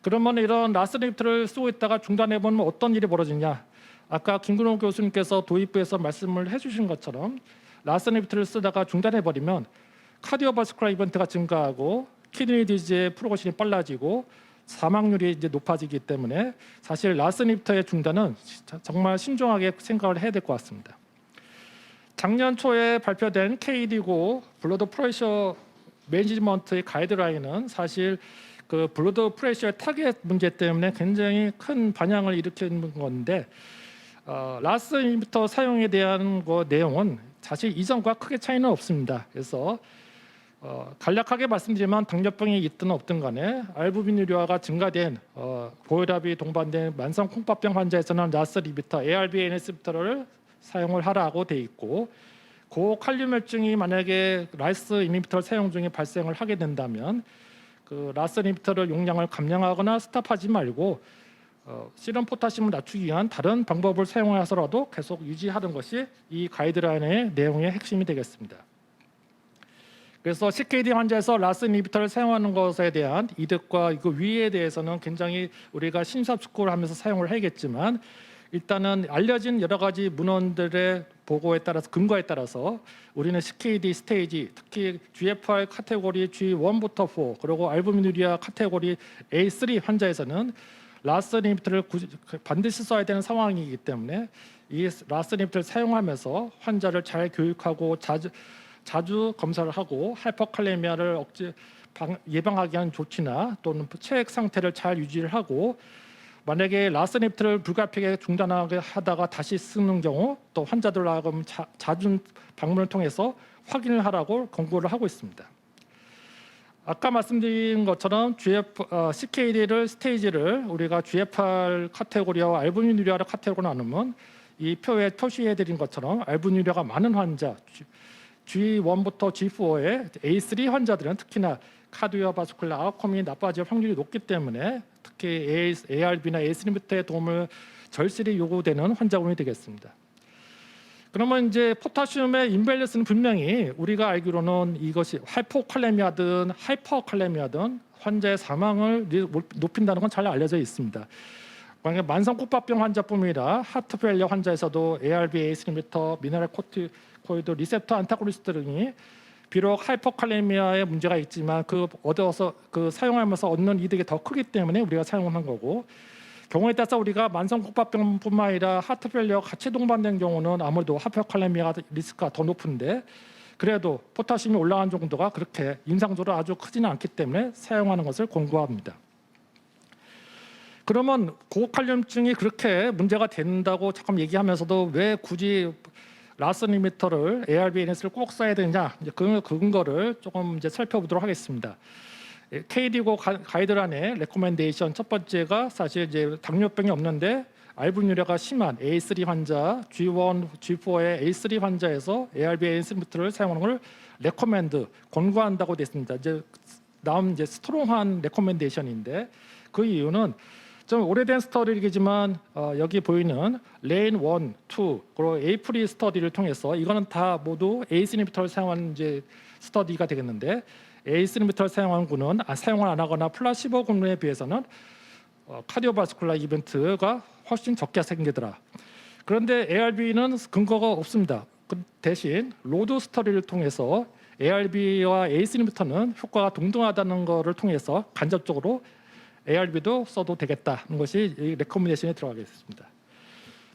D: 그러면 이런 라스 이니비터를 쓰고 있다가 중단해 보면 어떤 일이 벌어지냐? 아까 김근호 교수님께서 도입부에서 말씀을 해주신 것처럼 라스 이니비터를 쓰다가 중단해 버리면 카디오바스쿨라 이벤트가 증가하고 키드니 디지의 프로그레션이 빨라지고 사망률이 이제 높아지기 때문에 사실 라스 이니비터의 중단은 정말 신중하게 생각을 해야 될 것 같습니다. 작년 초에 발표된 KD고 블러드 프레셔 매니지먼트의 가이드라인은 사실 그 블러드 프레셔의 타겟 문제 때문에 굉장히 큰 반향을 일으키는 건데 라스 이니비터 사용에 대한 내용은 사실 이전과 크게 차이는 없습니다. 그래서 간략하게 말씀드리면 당뇨병이 있든 없든 간에 알부미누리아가 증가된 고혈압이 동반된 만성 콩팥병 환자에서는 라스 이니비터, ARB NS비터를 사용을 하라고 돼 있고 고칼륨 혈증이 만약에 라스 이니비터를 사용 중에 발생을 하게 된다면 그 라스 이니비터를 용량을 감량하거나 스탑하지 말고 시럼 포타슘을 낮추기 위한 다른 방법을 사용해서라도 계속 유지하는 것이 이 가이드라인의 내용의 핵심이 되겠습니다. 그래서 CKD 환자에서 라스 이니비터를 사용하는 것에 대한 이득과 그 위에 대해서는 굉장히 우리가 심사숙고를 하면서 사용을 해야겠지만 일단은 알려진 여러 가지 문헌들의 보고에 따라서 근거에 따라서 우리는 CKD 스테이지 특히 GFR 카테고리 G1부터 4 그리고 알부미누리아 카테고리 A3 환자에서는 라스 이니비터를 반드시 써야 되는 상황이기 때문에 이 라스 이니비터를 사용하면서 환자를 잘 교육하고 자주 검사를 하고 하이퍼칼레미아를 예방하기 위한 조치나 또는 체액 상태를 잘 유지를 하고 만약에 라스 이니비터를 불가피하게 중단하게 하다가 다시 쓰는 경우 또 환자들하고 잦은 방문을 통해서 확인을 하라고 권고를 하고 있습니다. 아까 말씀드린 것처럼 CKD를 스테이지를 우리가 GFR 카테고리와 알부민유리아를 카테고리로 나누면 이 표에 표시해드린 것처럼 알부민유리아가 많은 환자 G1부터 G4의 A3 환자들은 특히나 카디오바스쿨라 아웃컴이 나빠질 확률이 높기 때문에 특히 ARB나 AS인히비터의 도움을 절실히 요구되는 환자군이 되겠습니다. 그러면 이제 포타슘의 임밸런스는 분명히 우리가 알기로는 이것이 하이포칼레미아든 하이퍼칼레미아든 환자의 사망을 높인다는 건 잘 알려져 있습니다. 만약 만성코파병 환자뿐만 아니라 하트 페일리어 환자에서도 ARB, AS인히비터, 미네랄 코티코이드 리셉터 안타고니스트 등이 비록 하이퍼칼레미아에 문제가 있지만 그 사용하면서 얻는 이득이 더 크기 때문에 우리가 사용한 거고, 경우에 따라서 우리가 만성코파병뿐만 아니라 하트 페일리어 같이 동반된 경우는 아무래도 하이퍼칼레미아 리스크가 더 높은데 그래도 포타슘이 올라간 정도가 그렇게 임상적으로 아주 크지는 않기 때문에 사용하는 것을 권고합니다. 그러면 고칼륨증이 그렇게 문제가 된다고 잠깐 얘기하면서도 왜 굳이 라스 리미터를 ARB-NS를 꼭 써야 되느냐, 이제 그 근거를 조금 이제 살펴보도록 하겠습니다. KDIGO 가이드라인의 레코멘데이션 첫 번째가 사실 이제 당뇨병이 없는데 알부미nu리아가 심한 A3 환자, G1, G4의 A3 환자에서 ARB-NS 리미터를 사용하는 걸 레코멘드 권고한다고 되어 있습니다. 이제 나온 이제 스트롱한 레코멘데이션인데 그 이유는 좀 오래된 스터디이지만 여기 보이는 레인 1, 2 그리고 에이프리 스터디를 통해서 이거는 다 모두 ACE 인히비터를 사용한 이제 스터디가 되겠는데 ACE 인히비터를 사용한 군은 사용을 안 하거나 플라시보 군에 비해서는 카디오바스쿨라 이벤트가 훨씬 적게 생기더라. 그런데 ARB는 근거가 없습니다. 그 대신 로드 스터디를 통해서 ARB와 ACE 인히비터는 효과가 동등하다는 것을 통해서 간접적으로 ARB도 써도 되겠다는 것이 이 레코멘데이션에 들어가겠습니다.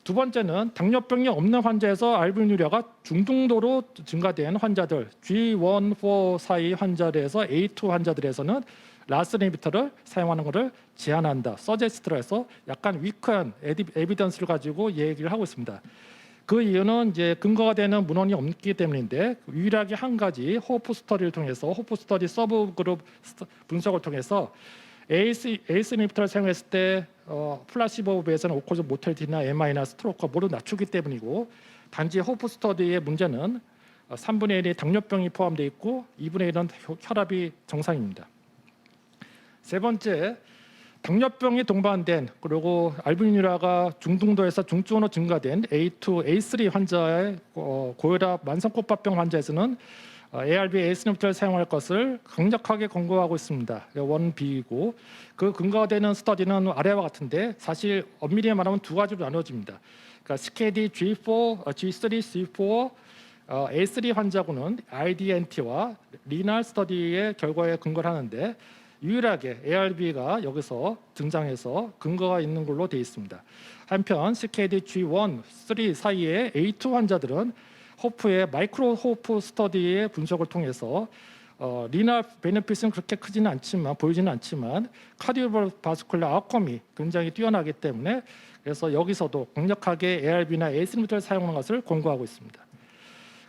D: 두 번째는 당뇨병이 없는 환자에서 알부미nu리아가 중등도로 증가된 환자들 G1, 4 사이 환자들에서 A2 환자들에서는 라스 인히비터를 사용하는 것을 제한한다. 서제스트로 해서 약간 위크한 에비던스를 가지고 얘기를 하고 있습니다. 그 이유는 이제 근거가 되는 문헌이 없기 때문인데 유일하게 한 가지 호프 스터디를 통해서 호프 스터디 서브 그룹 분석을 통해서 ACE 인히비터를 사용했을 때 플라시보에 비해서는 오코즈 모텔리티나 MI나 스트로크가 모두 낮추기 때문이고 단지 호프 스터디의 문제는 3분의 1이 당뇨병이 포함되어 있고 2분의 1은 혈압이 정상입니다. 세 번째, 당뇨병이 동반된 그리고 알부미nu리아가 중등도에서 중증으로 증가된 A2, A3 환자의 고혈압 만성코파병 환자에서는 ARB, ACE 인히비터를 사용할 것을 강력하게 권고하고 있습니다. 1B이고 그 근거가 되는 스터디는 아래와 같은데 사실 엄밀히 말하면 두 가지로 나눠집니다. 그러니까 CKD G4, G3, C4, A3 환자군은 IDNT와 리날 스터디의 결과에 근거를 하는데 유일하게 ARB가 여기서 등장해서 근거가 있는 걸로 되어 있습니다. 한편 CKD G1, 3 사이의 A2 환자들은 호프의 마이크로 호프 스터디의 분석을 통해서 리나 베네핏은 그렇게 크지는 않지만 보이지는 않지만 카디오바스쿨라 아웃컴이 굉장히 뛰어나기 때문에 그래서 여기서도 강력하게 ARB나 ACE 인히비터를 사용하는 것을 권고하고 있습니다.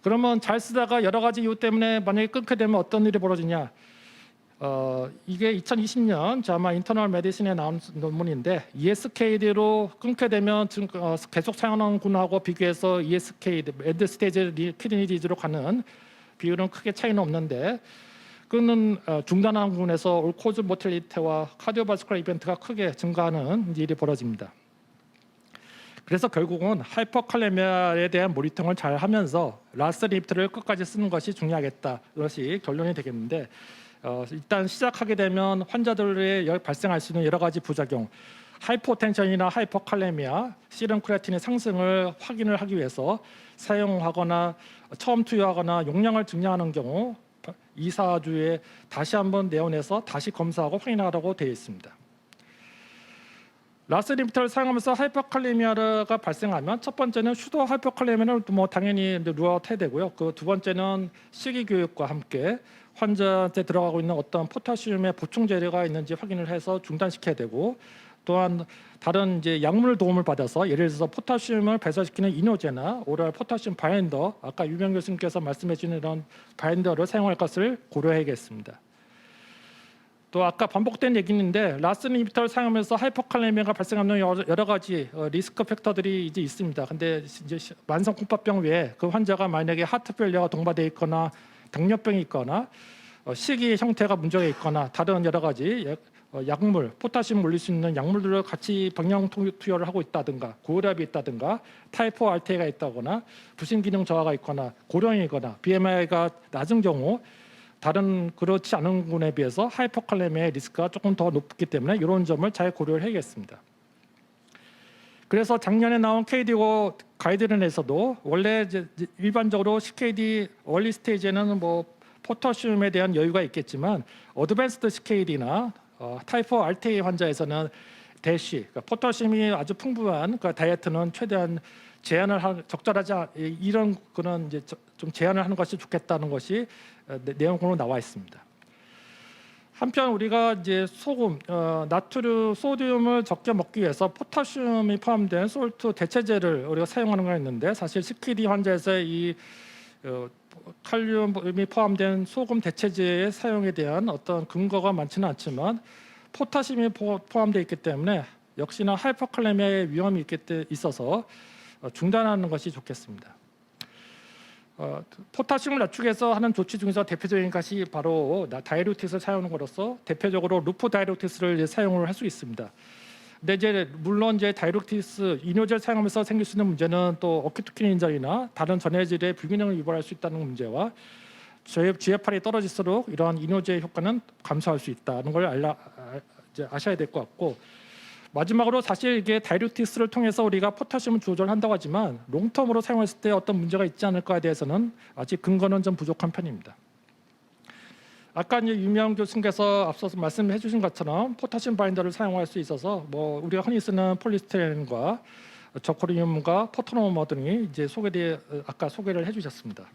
D: 그러면 잘 쓰다가 여러 가지 이유 때문에 만약에 끊게 되면 어떤 일이 벌어지냐? 이게 2020년 아마 인터널 메디신에 나온 논문인데 ESKD로 끊게 되면 계속 사용하는 군하고 비교해서 ESKD 엔드 스테이지 키드니 디지로 가는 비율은 크게 차이는 없는데 끊는 중단하는 군에서 올코즈 모텔리티와 카디오바스쿨라 이벤트가 크게 증가하는 일이 벌어집니다. 그래서 결국은 하이퍼칼레미아에 대한 모니터링을 잘 하면서 라스 인히비터를 끝까지 쓰는 것이 중요하겠다. 이것이 결론이 되겠는데 일단 시작하게 되면 환자들의 발생할 수 있는 여러 가지 부작용, 하이포텐션이나 하이퍼칼레미아, 시름 크레아틴의 상승을 확인을 하기 위해서 사용하거나 처음 투여하거나 용량을 증량하는 경우 2, 4주에 다시 한번 내원해서 다시 검사하고 확인하라고 되어 있습니다. 라스 리미터를 사용하면서 하이퍼칼레미아가 발생하면 첫 번째는 슈도 하이퍼칼레미아는 뭐 당연히 루아웃해야 되고요. 그 두 번째는 식이 교육과 함께 환자한테 들어가고 있는 어떤 포타슘의 보충 재료가 있는지 확인을 해서 중단시켜야 되고, 또한 다른 이제 약물 도움을 받아서 예를 들어서 포타슘을 배설시키는 이노제나 오랄 포타슘 바인더, 아까 유명 교수님께서 말씀해 주신 이런 바인더를 사용할 것을 고려해야겠습니다. 또 아까 반복된 얘기인데 라스 이니비터를 사용하면서 하이퍼칼레미아가 발생하는 여러 가지 리스크 팩터들이 이제 있습니다. 근데 이제 만성 콩팥병 외에 그 환자가 만약에 하트 페일리어가 동반돼 있거나 당뇨병이 있거나 식이 형태가 문제가 있거나 다른 여러 가지 약물, 포타슘 올릴 수 있는 약물들을 같이 병량 투여를 하고 있다든가, 고혈압이 있다든가, 타입 4 알테가 있다거나, 부신 기능 저하가 있거나, 고령이거나, BMI가 낮은 경우 다른 그렇지 않은 분에 비해서 하이퍼칼레미아의 리스크가 조금 더 높기 때문에 이런 점을 잘 고려를 해야겠습니다. 그래서 작년에 나온 KDO 가이드라인에서도 원래 이제 일반적으로 CKD 얼리 스테이지에는 뭐 포타슘에 대한 여유가 있겠지만 어드밴스드 CKD나 타입 4 RTA 환자에서는 대시, 그러니까 포타슘이 아주 풍부한 그 다이어트는 최대한 적절하지 이런 그런 이제 좀 제한을 하는 것이 좋겠다는 것이 내용으로 나와 있습니다. 한편 우리가 이제 소금, 나트륨, 소듐을 적게 먹기 위해서 포타슘이 포함된 솔트 대체제를 우리가 사용하는 거 있는데, 사실 CKD 환자에서 이 칼륨이 포함된 소금 대체제의 사용에 대한 어떤 근거가 많지는 않지만 포타슘이 포함되어 있기 때문에 역시나 하이퍼칼레미아의 위험이 있어서 중단하는 것이 좋겠습니다. 포타슘을 낮추기 위해서 하는 조치 중에서 대표적인 것이 바로 다이루틱스를 사용하는 것으로서 대표적으로 루프 다이루틱스를 사용을 할 수 있습니다. 근데 이제 물론 이제 다이루틱스 이뇨제를 사용하면서 생길 수 있는 문제는 또 어큐트 인절이나 다른 전해질의 불균형을 유발할 수 있다는 문제와 GFR이 떨어질수록 이러한 이뇨제의 효과는 감소할 수 있다는 걸 아셔야 될 것 같고, 마지막으로 사실 이게 다이루틱스를 통해서 우리가 포타슘을 조절한다고 하지만 롱텀으로 사용했을 때 어떤 문제가 있지 않을까에 대해서는 아직 근거는 좀 부족한 편입니다. 아까 이제 유명 교수님께서 앞서서 말씀해 주신 것처럼 포타슘 바인더를 사용할 수 있어서 뭐 우리가 흔히 쓰는 폴리스테린과 저코리움과 포토노머 등이 이제 아까 소개를 해주셨습니다.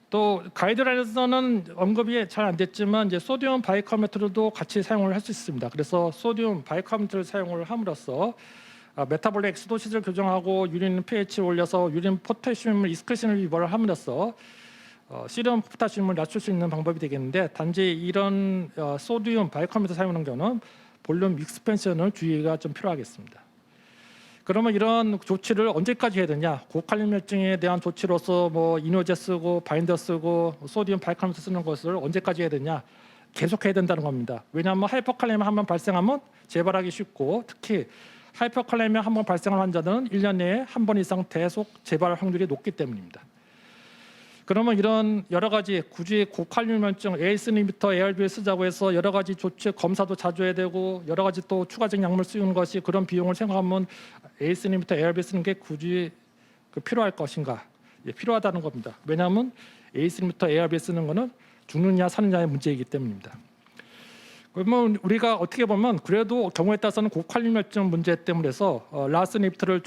D: 또 가이드라인에서는 언급이 잘 안 됐지만 이제 소듐 바이카메트도 같이 사용을 할 수 있습니다. 그래서 소듐 바이카메트를 사용을 함으로써 메타볼릭 엑시도시를 교정하고 유린 pH를 올려서 유린 포타슘 익스크리션을 유발을 함으로써 시럼 포타슘을 낮출 수 있는 방법이 되겠는데, 단지 이런 소듐 바이카메트 사용하는 경우는 볼륨 익스펜션을 주의가 좀 필요하겠습니다. 그러면 이런 조치를 언제까지 해야 되냐? 고칼륨혈증에 대한 조치로서 뭐 이노제 쓰고 바인더 쓰고 소듐 바이카메트 쓰는 것을 언제까지 해야 되냐? 계속 해야 된다는 겁니다. 왜냐하면 하이퍼칼레미아 한번 발생하면 재발하기 쉽고, 특히 하이퍼칼레미아 한번 발생한 환자들은 1년 내에 한 번 이상 계속 재발 확률이 높기 때문입니다. 그러면 이런 여러 가지 굳이 고칼륨혈증 ACE 이니비터 ARB를 쓰자고 해서 여러 가지 조치 검사도 자주 해야 되고 여러 가지 또 추가적인 약물 쓰는 것이 그런 비용을 생각하면 ACE 이니비터 ARB 쓰는 게 굳이 필요할 것인가? 예, 필요하다는 겁니다. 왜냐하면 ACE 이니비터 ARB 쓰는 거는 죽느냐 사느냐의 문제이기 때문입니다. 그러면 우리가 어떻게 보면 그래도 경우에 따라서는 고칼륨혈증 문제 때문에 해서 라스 이니비터를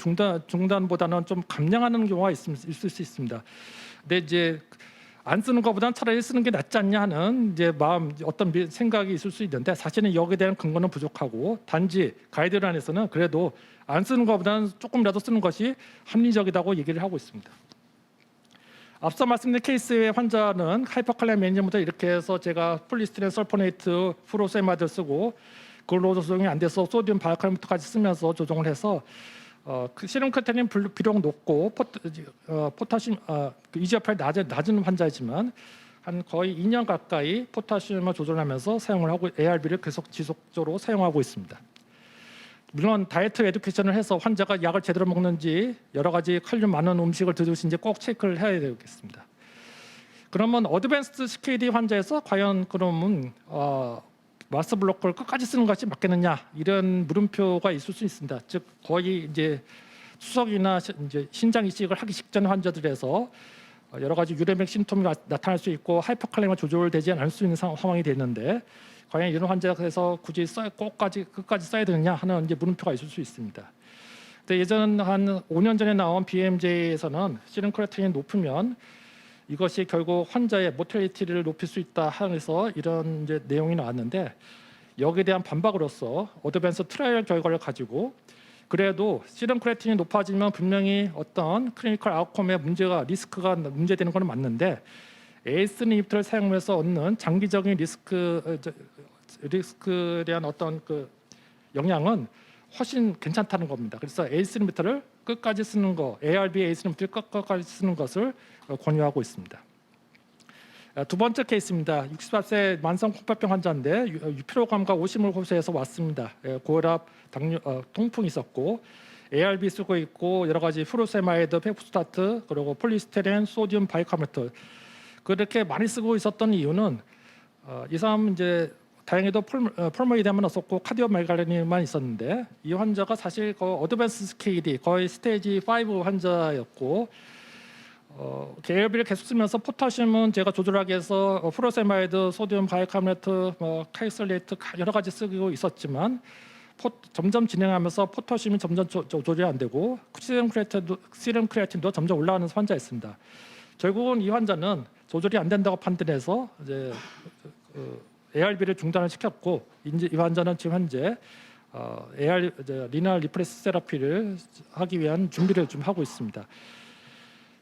D: 중단보다는 좀 감량하는 경우가 있을 수 있습니다. 근데 이제 안 쓰는 것보다는 차라리 쓰는 게 낫지 않냐 하는 이제 어떤 생각이 있을 수 있는데, 사실은 여기에 대한 근거는 부족하고, 단지 가이드라인에서는 그래도 안 쓰는 것보다는 조금이라도 쓰는 것이 합리적이라고 얘기를 하고 있습니다. 앞서 말씀드린 케이스의 환자는 하이퍼칼레미아부터 이렇게 해서 제가 폴리스티렌 설포네이트 프로세마드를 쓰고 그걸로 조정이 안 돼서 소듐 바이카메트까지 쓰면서 조정을 해서 그 시름 크레아틴은 비록 높고 포타슘 EGFR이 낮은 환자이지만 한 거의 2년 가까이 포타슘을 조절하면서 사용을 하고 ARB를 계속 지속적으로 사용하고 있습니다. 물론 다이어트 에듀케이션을 해서 환자가 약을 제대로 먹는지 여러 가지 칼륨 많은 음식을 드시는지 꼭 체크를 해야 되겠습니다. 그러면 어드밴스드 CKD 환자에서 과연 그러면 마스 블로커를 끝까지 쓰는 것이 맞겠느냐, 이런 물음표가 있을 수 있습니다. 즉 거의 이제 수석이나 이제 신장 이식을 하기 직전 환자들에서 여러 가지 유레맥 심톰이 나타날 수 있고 하이퍼칼레미아 조절되지 않을 수 있는 상황이 됐는데 과연 이런 환자에서 굳이 끝까지 써야 되느냐 하는 이제 물음표가 있을 수 있습니다. 근데 예전 한 5년 전에 나온 BMJ에서는 시름 크레아틴이 높으면 이것이 결국 환자의 모텔리티를 높일 수 있다 하면서 이런 이제 내용이 나왔는데 여기에 대한 반박으로서 어드밴스 트라이얼 결과를 가지고 그래도 시름 크레아틴이 높아지면 분명히 어떤 클리니컬 아웃컴의 리스크가 문제되는 건 맞는데 ACE 인히비터를 사용해서 얻는 장기적인 리스크에 대한 어떤 그 영향은 훨씬 괜찮다는 겁니다. 그래서 ACE 인히비터를 끝까지 쓰는 거, ARB ACE 인히비터를 끝까지 쓰는 것을 권유하고 있습니다. 두 번째 케이스입니다. 64세 만성 콩팥병 환자인데 유피로감과 오심을 호소해서 왔습니다. 고혈압, 당뇨, 통풍이 있었고 ARB 쓰고 있고 여러 가지 프로세마이드, 페프스타트 그리고 폴리스테린, 소디움 바이카르보네이트 그렇게 많이 쓰고 있었던 이유는 이 사람 이제 다행히도 폴모이드만 없었고 카디오메갈리만 있었는데 이 환자가 사실 어드밴스 스케일이 거의 스테이지 5 환자였고 ARB를 계속 쓰면서 포타슘은 제가 조절하기 위해서 프로세마이드, 소디움 바이카르보네이트, 카이솔레이트 여러 가지 쓰고 있었지만 점점 진행하면서 포타슘이 점점 조절이 안 되고 시름 크레아틴도 점점 올라가는 환자였습니다. 결국은 이 환자는 조절이 안 된다고 판단해서 이제 ARB를 중단을 시켰고 이 환자는 지금 현재 리날 리프레스 세라피를 하기 위한 준비를 좀 하고 있습니다.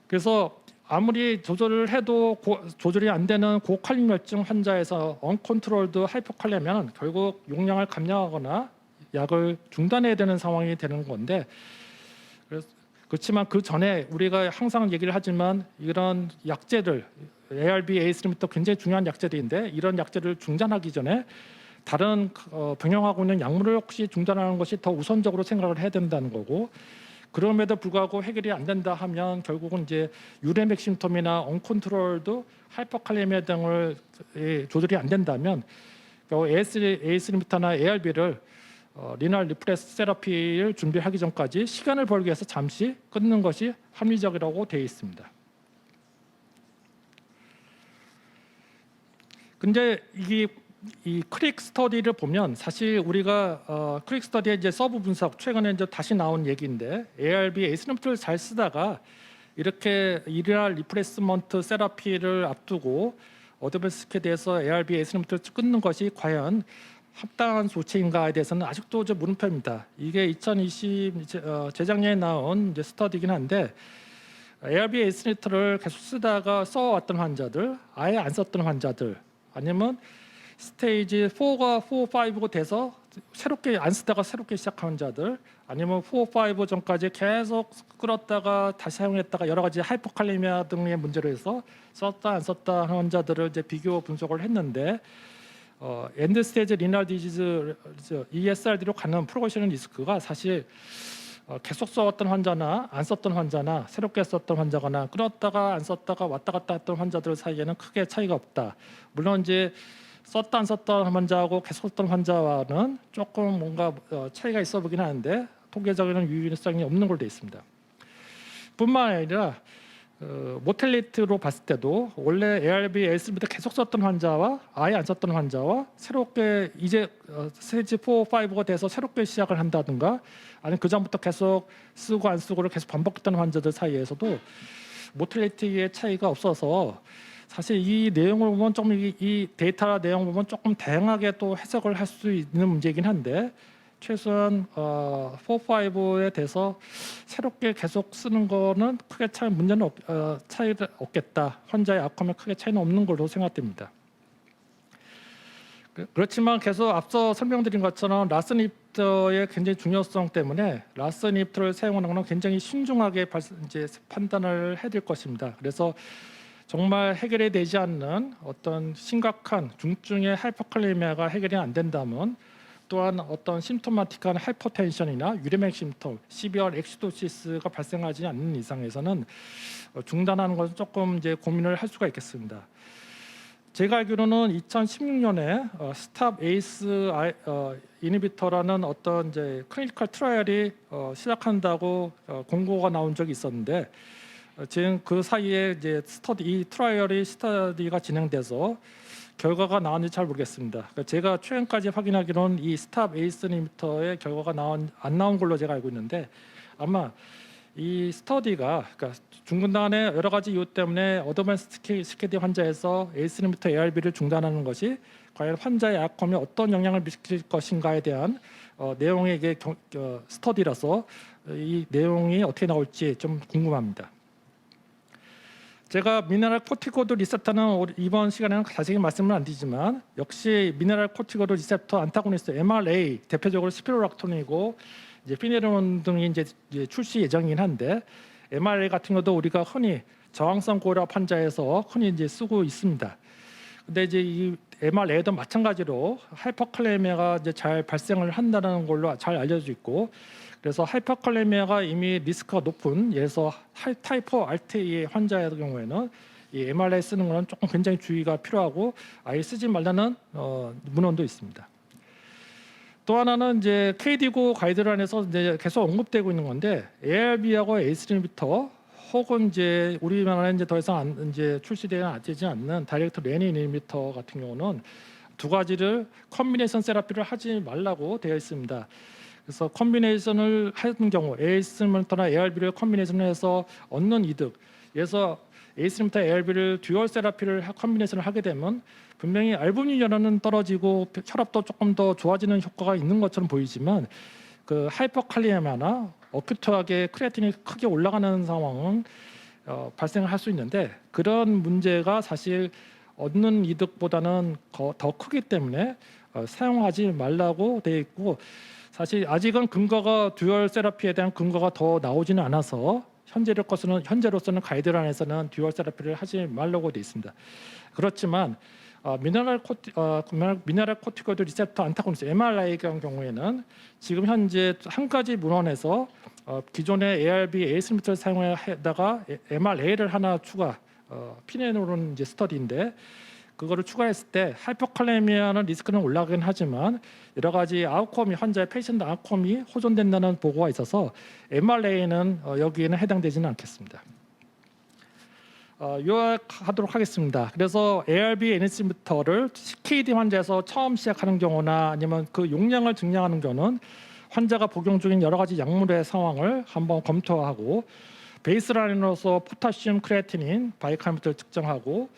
D: 그래서 아무리 조절을 해도 조절이 안 되는 고칼륨혈증 환자에서 언컨트롤드 하이퍼칼레미아는 결국 용량을 감량하거나 약을 중단해야 되는 상황이 되는 건데 그렇지만 그 전에 우리가 항상 얘기를 하지만 이런 약제들 ARB, ACE 인히비터 굉장히 중요한 약제들인데 이런 약제를 중단하기 전에 다른 병행하고 있는 약물을 혹시 중단하는 것이 더 우선적으로 생각을 해야 된다는 거고 그럼에도 불구하고 해결이 안 된다 하면 결국은 이제 유레맥 심톰이나 언컨트롤드 하이퍼칼레미아 등을 조절이 안 된다면 ACE 인히비터나 ARB를 리날 리프레스 세라피를 준비하기 전까지 시간을 벌기 위해서 잠시 끊는 것이 합리적이라고 되어 있습니다. 근데 이 크릭 스터디를 보면 사실 우리가 크릭 스터디의 이제 서브 분석 최근에 이제 다시 나온 얘기인데 ARB ACE 인히비터를 잘 쓰다가 이렇게 리날 리프레스먼트 세라피를 앞두고 어드밴스에 대해서 ARB ACE 인히비터를 끊는 것이 과연 합당한 조치인가에 대해서는 아직도 물음표입니다. 이게 2020 재작년에 나온 이제 스터디이긴 한데 ARB ACE 인히비터를 계속 쓰다가 써왔던 환자들, 아예 안 썼던 환자들, 아니면 스테이지 4가 4, 5가 돼서 새롭게 안 쓰다가 새롭게 시작한 환자들, 아니면 4, 5 전까지 계속 끌었다가 다시 사용했다가 여러 가지 하이퍼칼레미아 등의 문제로 해서 썼다 안 썼다 하는 환자들을 이제 비교 분석을 했는데 엔드 스테이지 리날 디지즈 ESRD로 가는 프로그레션 리스크가 사실 계속 써왔던 환자나 안 썼던 환자나 새롭게 썼던 환자거나 끌었다가 안 썼다가 왔다 갔다 했던 환자들 사이에는 크게 차이가 없다. 물론 이제 썼다 안 썼던 환자하고 계속 썼던 환자와는 조금 뭔가 차이가 있어 보긴 하는데 통계적인 유의성이 없는 걸로 되어 있습니다. 뿐만 아니라 모텔리티로 봤을 때도 원래 ARB, ACE부터 계속 썼던 환자와 아예 안 썼던 환자와 새롭게 이제 스테이지 4, 5가 돼서 새롭게 시작을 한다든가 아니면 그 전부터 계속 쓰고 안 쓰고를 계속 반복했던 환자들 사이에서도 모텔리티의 차이가 없어서 사실 이 내용을 보면 좀 이 데이터 내용 보면 조금 다양하게 또 해석을 할 수 있는 문제이긴 한데 최소한 4, 5에 대해서 새롭게 계속 쓰는 거는 크게 문제는 차이가 없겠다. 환자의 아웃컴에 크게 차이는 없는 걸로 생각됩니다. 그렇지만 계속 앞서 설명드린 것처럼 라스 인히비터의 굉장히 중요성 때문에 라스 인히비터를 사용하는 것은 굉장히 신중하게 이제 판단을 해야 될 것입니다. 그래서 정말 해결이 되지 않는 어떤 심각한 중증의 하이퍼칼레미아가 해결이 안 된다면 또한 어떤 심토마틱한 하이퍼텐션이나 유레맥 심톰, 시비얼 엑시도시스가 발생하지 않는 이상에서는 중단하는 것은 조금 이제 고민을 할 수가 있겠습니다. 제가 알기로는 2016년에 스탑 에이스 이니비터라는 어떤 이제 클리니컬 트라이얼이 시작한다고 공고가 나온 적이 있었는데 지금 그 사이에 이제 이 트라이얼이 스터디가 진행돼서 결과가 나왔는지 잘 모르겠습니다. 그러니까 제가 최근까지 확인하기로는 이 스탑 에이스 리미터의 결과가 안 나온 걸로 제가 알고 있는데 아마 이 스터디가 그러니까 중분단의 여러 가지 이유 때문에 어드밴스 CKD 환자에서 에이스 리미터 ARB를 중단하는 것이 과연 환자의 아웃컴에 어떤 영향을 미칠 것인가에 대한 내용의 이게 스터디라서 이 내용이 어떻게 나올지 좀 궁금합니다. 제가 미네랄 코티코드 리셉터는 이번 시간에는 자세히 말씀을 안 드리지만 역시 미네랄 코티코드 리셉터 안타고니스트 MRA 대표적으로 스피로락톤이고 이제 피네론 등이 이제 출시 예정이긴 한데 MRA 같은 것도 우리가 흔히 저항성 고혈압 환자에서 흔히 이제 쓰고 있습니다. 근데 이제 이 MRA도 마찬가지로 하이퍼칼레미아가 이제 잘 발생을 한다는 걸로 잘 알려져 있고 그래서 하이퍼칼레미아가 이미 리스크가 높은 예를 들어서 타입 4 RTA 환자의 경우에는 이 MRA 쓰는 것은 조금 굉장히 주의가 필요하고 아예 쓰지 말라는 문헌도 있습니다. 또 하나는 이제 KDIGO 가이드라인에서 이제 계속 언급되고 있는 건데 ARB하고 에이스 리미터 혹은 이제 우리나라에 이제 더 이상 이제 출시되지 않는 다이렉트 레닌 리미터 같은 경우는 두 가지를 컨비네이션 세라피를 하지 말라고 되어 있습니다. 그래서 컨비네이션을 하는 경우 에이스 리미터나 ARB를 컨비네이션을 해서 얻는 이득. 그래서 에이스 리미터 ARB를 듀얼 세라피를 컨비네이션을 하게 되면 분명히 알부민 열화는 떨어지고 혈압도 조금 더 좋아지는 효과가 있는 것처럼 보이지만 그 하이퍼칼리엠이나 어큐트하게 크레아틴이 크게 올라가는 상황은 발생할 수 있는데 그런 문제가 사실 얻는 이득보다는 더 크기 때문에 사용하지 말라고 되어 있고 사실 아직은 근거가 듀얼 세라피에 대한 근거가 더 나오지는 않아서 현재로서는 가이드라인에서는 듀얼 세라피를 하지 말라고 되어 있습니다. 그렇지만 미네랄 코티코이드 리셉터 안타고니스트 MRA의 경우에는 지금 현재 한 가지 문헌에서 기존의 ARB 에이스 리미터를 사용하다가 MRA를 하나 추가 피네놀은 이제 스터디인데 그거를 추가했을 때 하이퍼칼레미아는 리스크는 올라가긴 하지만 여러 가지 아웃컴이 환자의 페이션트 아웃컴이 호전된다는 보고가 있어서 MRA는 여기에는 해당되지는 않겠습니다. 요약하도록 하겠습니다. 그래서 ARB NS미터를 CKD 환자에서 처음 시작하는 경우나 아니면 그 용량을 증량하는 경우는 환자가 복용 중인 여러 가지 약물의 상황을 한번 검토하고 베이스라인으로서 포타시움, 크레아티닌, 바이칼미터를 측정하고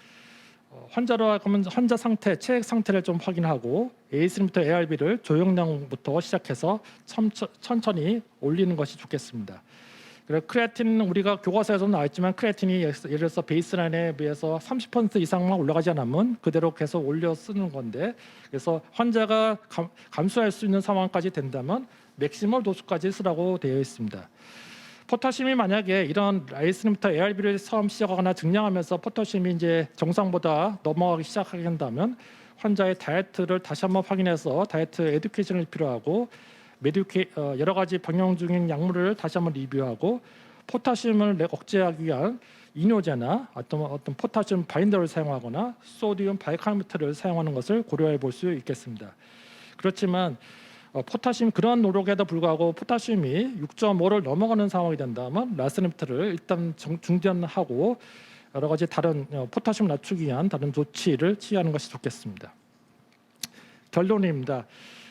D: 환자로 하면 환자 상태, 체액 상태를 좀 확인하고 에이스 리미터 ARB를 조용량부터 시작해서 천천히 올리는 것이 좋겠습니다. 그리고 크레아틴은 우리가 교과서에서 나와있지만 크레아틴이 예를 들어서 베이스라인에 비해서 30% 이상만 올라가지 않으면 그대로 계속 올려 쓰는 건데 그래서 환자가 감수할 수 있는 상황까지 된다면 맥시멀 도수까지 쓰라고 되어 있습니다. 포타슘이 만약에 이런 에이스 리미터 ARB를 처음 시작하거나 증량하면서 포타슘이 이제 정상보다 넘어가기 시작하게 된다면 환자의 다이어트를 다시 한번 확인해서 다이어트 에듀케이션이 필요하고 여러 가지 병용 중인 약물을 다시 한번 리뷰하고 포타슘을 억제하기 위한 이뇨제나 어떤 포타슘 바인더를 사용하거나 소디움 바이칼미터를 사용하는 것을 고려해 볼 수 있겠습니다. 그렇지만 포타슘 그런 노력에도 불구하고 포타슘이 6.5를 넘어가는 상황이 된다면 라스리미터를 일단 중단하고 여러 가지 다른 포타슘 낮추기 위한 다른 조치를 취하는 것이 좋겠습니다. 결론입니다.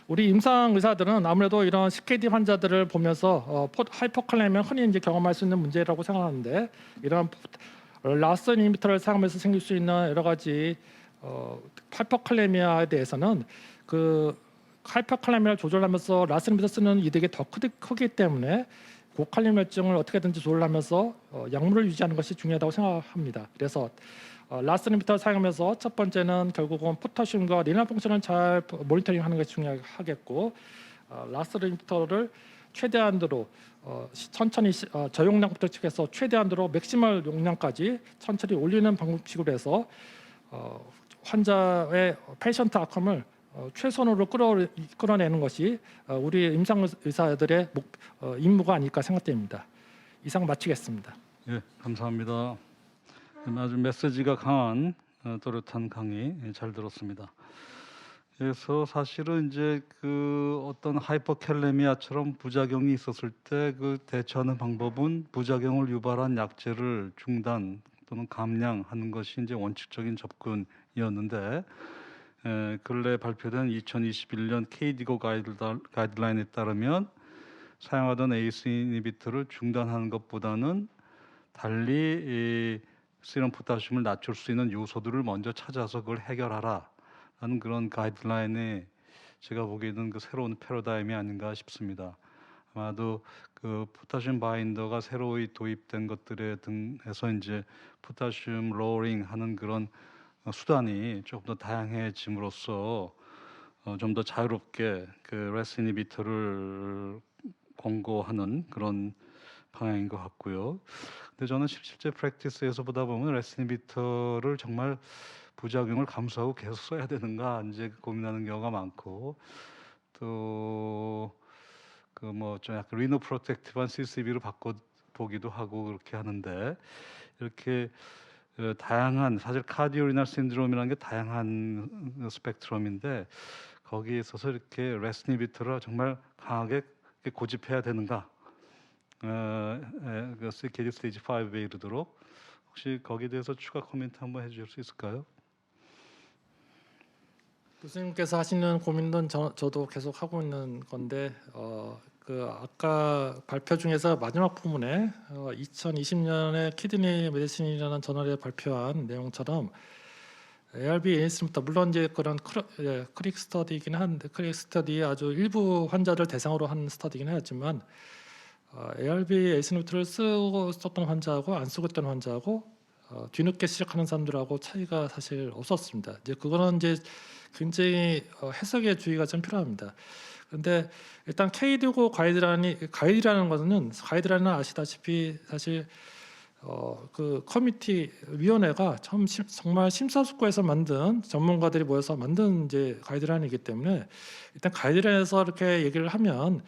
D: 우리 임상 의사들은 아무래도 이런 CKD 환자들을 보면서 하이퍼칼레미아 흔히 이제 경험할 수 있는 문제라고 생각하는데 이런 라스 이니비터를 사용하면서 생길 수 있는 여러 가지 하이퍼칼레미아에 대해서는 그 하이퍼칼레미아를 조절하면서 라스 이니비터 쓰는 이득이 더 크기 때문에 고칼륨혈증을 어떻게든지 조절하면서 약물을 유지하는 것이 중요하다고 생각합니다. 그래서 라스 이니비터를 사용하면서 첫 번째는 결국은 포타슘과 리널 펑션을 잘 모니터링하는 것이 중요하겠고 라스 이니비터를 최대한으로 천천히 저용량부터 시작해서 최대한으로 맥시멀 용량까지 천천히 올리는 방식으로 해서 환자의 페이션트 아웃컴을 최선으로 끌어내는 것이 우리 임상 의사들의 임무가 아닐까 생각됩니다. 이상 마치겠습니다.
A: 예, 감사합니다. 아주 메시지가 강한 또렷한 강의 잘 들었습니다. 그래서 사실은 이제 그 어떤 하이퍼캘레미아처럼 부작용이 있었을 때 그 대처하는 방법은 부작용을 유발한 약제를 중단 또는 감량하는 것이 이제 원칙적인 접근이었는데 근래 발표된 2021년 KDIGO 가이드라인에 따르면 사용하던 ACE 이니비터를 중단하는 것보다는 달리 이 세럼 포타슘을 낮출 수 있는 요소들을 먼저 찾아서 그걸 해결하라 하는 그런 가이드라인이 제가 보기에는 그 새로운 패러다임이 아닌가 싶습니다. 아마도 그 포타슘 바인더가 새로이 도입된 것들에 등해서 이제 포타슘 로어링 하는 그런 수단이 조금 더 다양해짐으로써 좀 더 자유롭게 그 레스 이니비터를 권고하는 그런 방향인 것 같고요. 근데 저는 실제 프랙티스에서 보다 보면 레스 이니비터를 정말 부작용을 감수하고 계속 써야 되는가 이제 고민하는 경우가 많고 또 그 뭐 좀 약간 리노 프로텍티브한 CCB로 바꿔 보기도 하고 그렇게 하는데 이렇게 다양한 사실 카디오리날 신드롬이라는 게 다양한 스펙트럼인데 거기에 있어서 이렇게 레스 이니비터를 정말 강하게 고집해야 되는가? 그 CKD 스테이지 5에 이르도록 혹시 거기에 대해서 추가 코멘트 한번 해주실 수 있을까요?
D: 교수님께서 하시는 고민은 저도 계속 하고 있는 건데 그 아까 발표 중에서 마지막 부분에 2020년에 키드니 메디신이라는 저널에 발표한 내용처럼 ARB 에이스부터 물론 이제 그런 크릭 스터디이긴 한데 크릭 스터디의 아주 일부 환자를 대상으로 한 스터디이긴 하였지만 ARB 에이스노트를 쓰고 썼던 환자하고 안 쓰고 있던 환자하고 뒤늦게 시작하는 사람들하고 차이가 사실 없었습니다. 이제 그거는 이제 굉장히 해석의 주의가 좀 필요합니다. 그런데 일단 KDIGO 가이드라는 것은 가이드라인은 아시다시피 사실 그 커미티 위원회가 정말 심사숙고해서 만든 전문가들이 모여서 만든 이제 가이드라인이기 때문에 일단 가이드라인에서 이렇게 얘기를 하면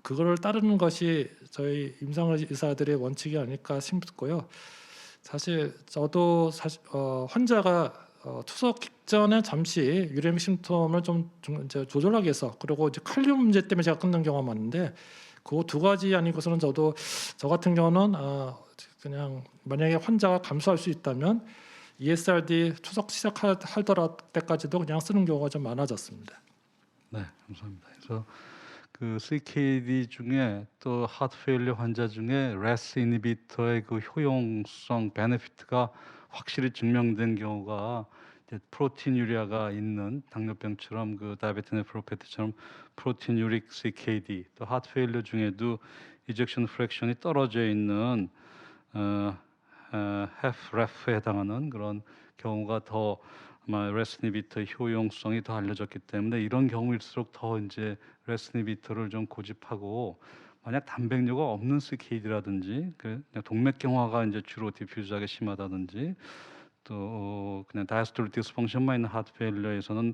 D: 그거를 따르는 것이 저희 임상의사들의 원칙이 아닐까 싶고요. 사실 저도 환자가 투석 직전에 잠시 유레믹 심톰을 좀 이제 조절하기 위해서 그리고 이제 칼륨 문제 때문에 제가 끊는 경우가 많은데 그 두 가지 아니고서는 저 같은 경우는 그냥 만약에 환자가 감소할 수 있다면 ESRD 투석 시작할 때까지도 그냥 쓰는 경우가 좀 많아졌습니다.
A: 네, 감사합니다. 그래서 그 CKD 중에 또 하트 페일리어 환자 중에 레스 이니비터의 그 효용성 베네피트가 확실히 증명된 경우가 이제 프로티누리아가 있는 당뇨병처럼 그 다이아베티 네프로패티처럼 프로티누릭 CKD 또 하트 페일리어 중에도 이젝션 프랙션이 떨어져 있는 HFrEF에 해당하는 그런 경우가 더 아마 레스 이니비터 효용성이 더 알려졌기 때문에 이런 경우일수록 더 이제 레스 이니비터를 좀 고집하고 만약 단백뇨가 없는 CKD라든지 그냥 동맥경화가 이제 주로 디퓨즈하게 심하다든지 또 그냥 다이스톨 디스펑션만 있는 하트 페일러에서는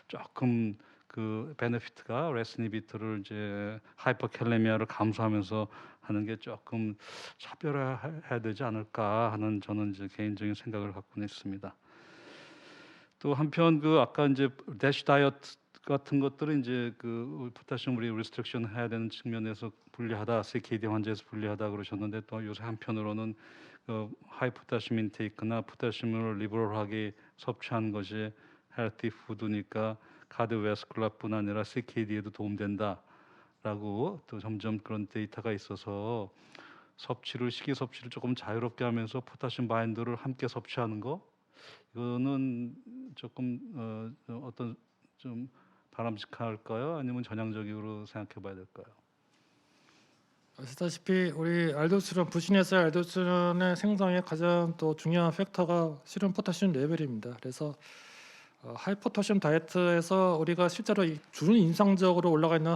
A: 조금 그 베네피트가 레스 이니비터를 이제 하이퍼캘레미아를 감소하면서 하는 게 조금 차별화해야 되지 않을까 하는 저는 이제 개인적인 생각을 갖고는 있습니다. 또 한편 그 아까 이제 대시 다이어트 같은 것들은 이제 그 포타슘 우리 리스트릭션 해야 되는 측면에서 불리하다, CKD 환자에서 불리하다 그러셨는데 또 요새 한편으로는 하이 포타슘 인테이크나 포타슘을 리버럴하게 섭취하는 것이 헬티 푸드니까 카디오베스쿨라뿐 아니라 CKD에도 도움된다라고 또 점점 그런 데이터가 있어서 식이 섭취를 조금 자유롭게 하면서 포타슘 바인더를 함께 섭취하는 거 이거는 조금 어떤 좀 바람직할까요? 아니면 전향적으로 생각해봐야 될까요?
D: 아시다시피 우리 알도스론 부신에서의 알도스론의 생성에 가장 또 중요한 팩터가 실은 포타슘 레벨입니다. 그래서 하이포타슘 다이어트에서 우리가 실제로 준 임상적으로 올라가 있는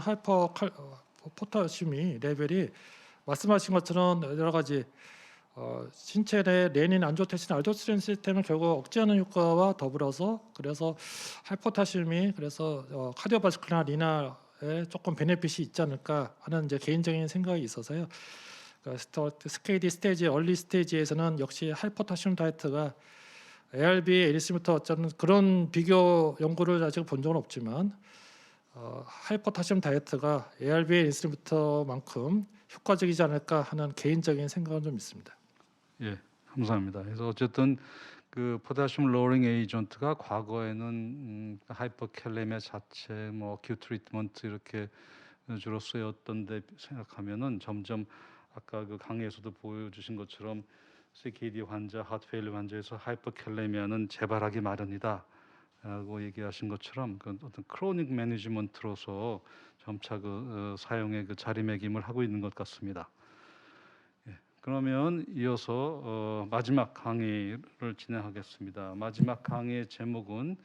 D: 포타슘이 레벨이 말씀하신 것처럼 여러 가지 신체 내 레닌 안조테신 알도스테론 시스템을 결국 억제하는 효과와 더불어서 그래서 하이포타슘이 그래서 카디오바스쿨라 리나에 조금 베네핏이 있지 않을까 하는 이제 개인적인 생각이 있어서요. 그러니까 SKD 스테이지 얼리 스테이지에서는 역시 하이포타슘 다이어트가 ARB, 에리스미터 어쩌는 그런 비교 연구를 아직 본 적은 없지만 하이포타시움 다이어트가 ARB, 에리스미터만큼 효과적이지 않을까 하는 개인적인 생각은 좀 있습니다.
A: 예, 감사합니다. 그래서 어쨌든 그 포타슘 로어링 에이전트가 과거에는 하이퍼캘레미아 자체, 뭐 큐 트리트먼트 이렇게 주로 쓰였던데 생각하면은 점점 아까 그 강의에서도 보여주신 것처럼 CKD 환자, 하트페일리 환자에서 하이퍼캘레미아는 재발하기 마련이다. 라고 얘기하신 것처럼 그 어떤 크로닉 매니지먼트로서 점차 그 사용의 그 자리매김을 하고 있는 것 같습니다. 예, 그러면 이어서 마지막 강의를 진행하겠습니다. 마지막 강의의 제목은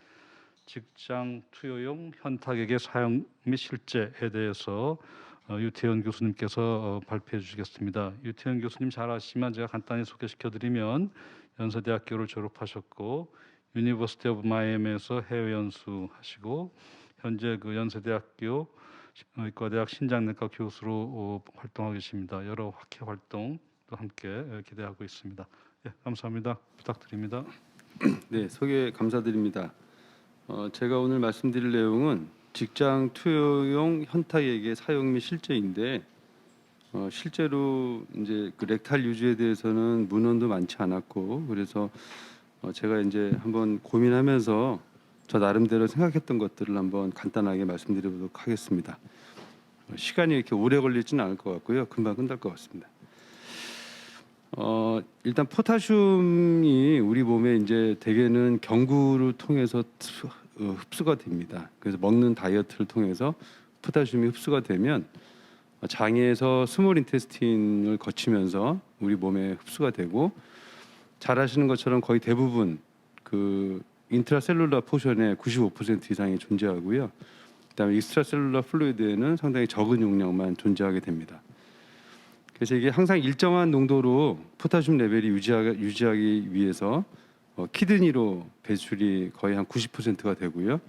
A: 직장 투여용 현타객의 사용 및 실제에 대해서 유태현 교수님께서 발표해 주시겠습니다. 유태현 교수님 잘 아시지만 제가 간단히 소개시켜드리면 연세대학교를 졸업하셨고 유니버시티 오브 마이애미에서 해외 연수하시고 현재 그 연세대학교 의과대학 신장내과 교수로 활동하고 계십니다. 여러 학회 활동도 함께 기대하고 있습니다. 예, 감사합니다. 부탁드립니다.
C: 네, 소개 감사드립니다. 제가 오늘 말씀드릴 내용은 직장 투여용 현타액의 사용 및 실제인데 실제로 이제 그 렉탈 유지에 대해서는 문헌도 많지 않았고 그래서 제가 이제 한번 고민하면서 저 나름대로 생각했던 것들을 한번 간단하게 말씀드려보도록 하겠습니다. 시간이 이렇게 오래 걸리지는 않을 것 같고요, 금방 끝날 것 같습니다. 일단 포타슘이 우리 몸에 이제 대개는 경구를 통해서 흡수가 됩니다. 그래서 먹는 다이어트를 통해서 포타슘이 흡수가 되면 장에서 스몰 인테스틴을 거치면서 우리 몸에 흡수가 되고 잘 아시는 것처럼 거의 대부분 그 인트라셀룰라 포션의 95% 이상이 존재하고요. 그다음에 익스트라셀룰라 플루이드에는 상당히 적은 용량만 존재하게 됩니다. 그래서 이게 항상 일정한 농도로 포타슘 레벨이 유지하기 위해서 키드니로 배출이 거의 한 90%가 되고요.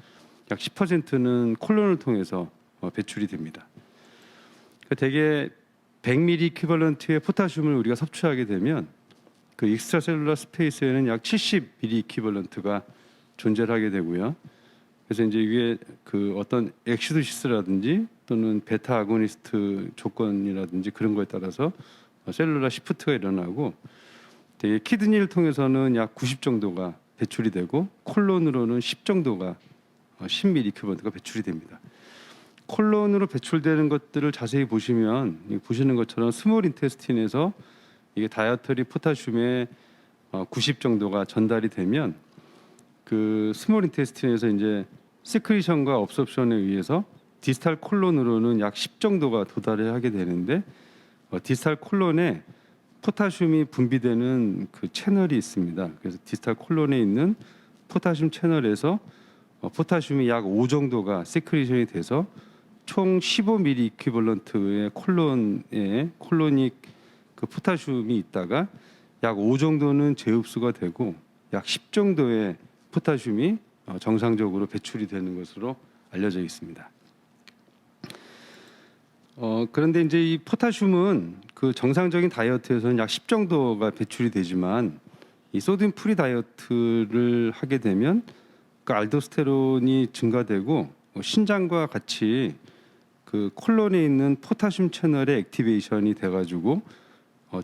C: 약 10%는 콜론을 통해서 배출이 됩니다. 그러니까 대개 100ml 이퀴벌런트의 포타슘을 우리가 섭취하게 되면 그 익스트라셀룰라 스페이스에는 약 70ml 이퀴벌런트가 존재를 하게 되고요. 그래서 이제 이게 그 어떤 엑시도시스라든지 또는 베타 아고니스트 조건이라든지 그런 거에 따라서 셀룰라 시프트가 일어나고 되게 키드니를 통해서는 약 90 정도가 배출이 되고 콜론으로는 10 정도가 10ml 이퀴벌런트가 배출이 됩니다. 콜론으로 배출되는 것들을 자세히 보시면 보시는 것처럼 스몰 인테스틴에서 이게 다이어터리 포타슘의 90 정도가 전달이 되면 그 스몰 인테스틴에서 이제 시크리션과 업소션에 의해서 디스탈 콜론으로는 약 10 정도가 도달을 하게 되는데 디스탈 콜론에 포타슘이 분비되는 그 채널이 있습니다. 그래서 디스탈 콜론에 있는 포타슘 채널에서 포타슘이 약 5 정도가 시크리션이 돼서 총 15ml 이퀴벌런트의 콜로닉 그 포타슘이 있다가 약 5 정도는 재흡수가 되고 약 10 정도의 포타슘이 정상적으로 배출이 되는 것으로 알려져 있습니다. 그런데 이제 이 포타슘은 그 정상적인 다이어트에서는 약 10 정도가 배출이 되지만 이 소디움 프리 다이어트를 하게 되면 그 알도스테론이 증가되고 신장과 같이 그 콜론에 있는 포타슘 채널의 액티베이션이 돼가지고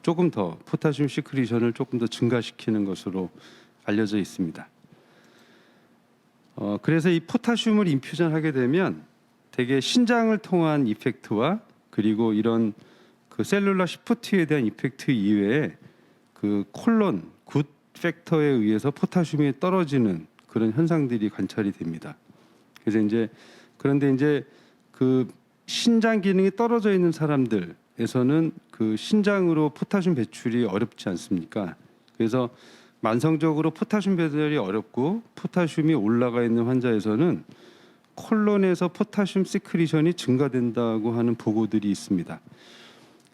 C: 조금 더 포타슘 시크리션을 조금 더 증가시키는 것으로 알려져 있습니다. 그래서 이 포타슘을 인퓨전하게 되면 되게 신장을 통한 이펙트와 그리고 이런 그 셀룰라 시프트에 대한 이펙트 이외에 그 콜론 굿 팩터에 의해서 포타슘이 떨어지는 그런 현상들이 관찰이 됩니다. 그래서 이제 그런데 이제 그 신장 기능이 떨어져 있는 사람들에서는 그 신장으로 포타슘 배출이 어렵지 않습니까? 그래서 만성적으로 포타슘 배출이 어렵고 포타슘이 올라가 있는 환자에서는 콜론에서 포타슘 시크리션이 증가된다고 하는 보고들이 있습니다.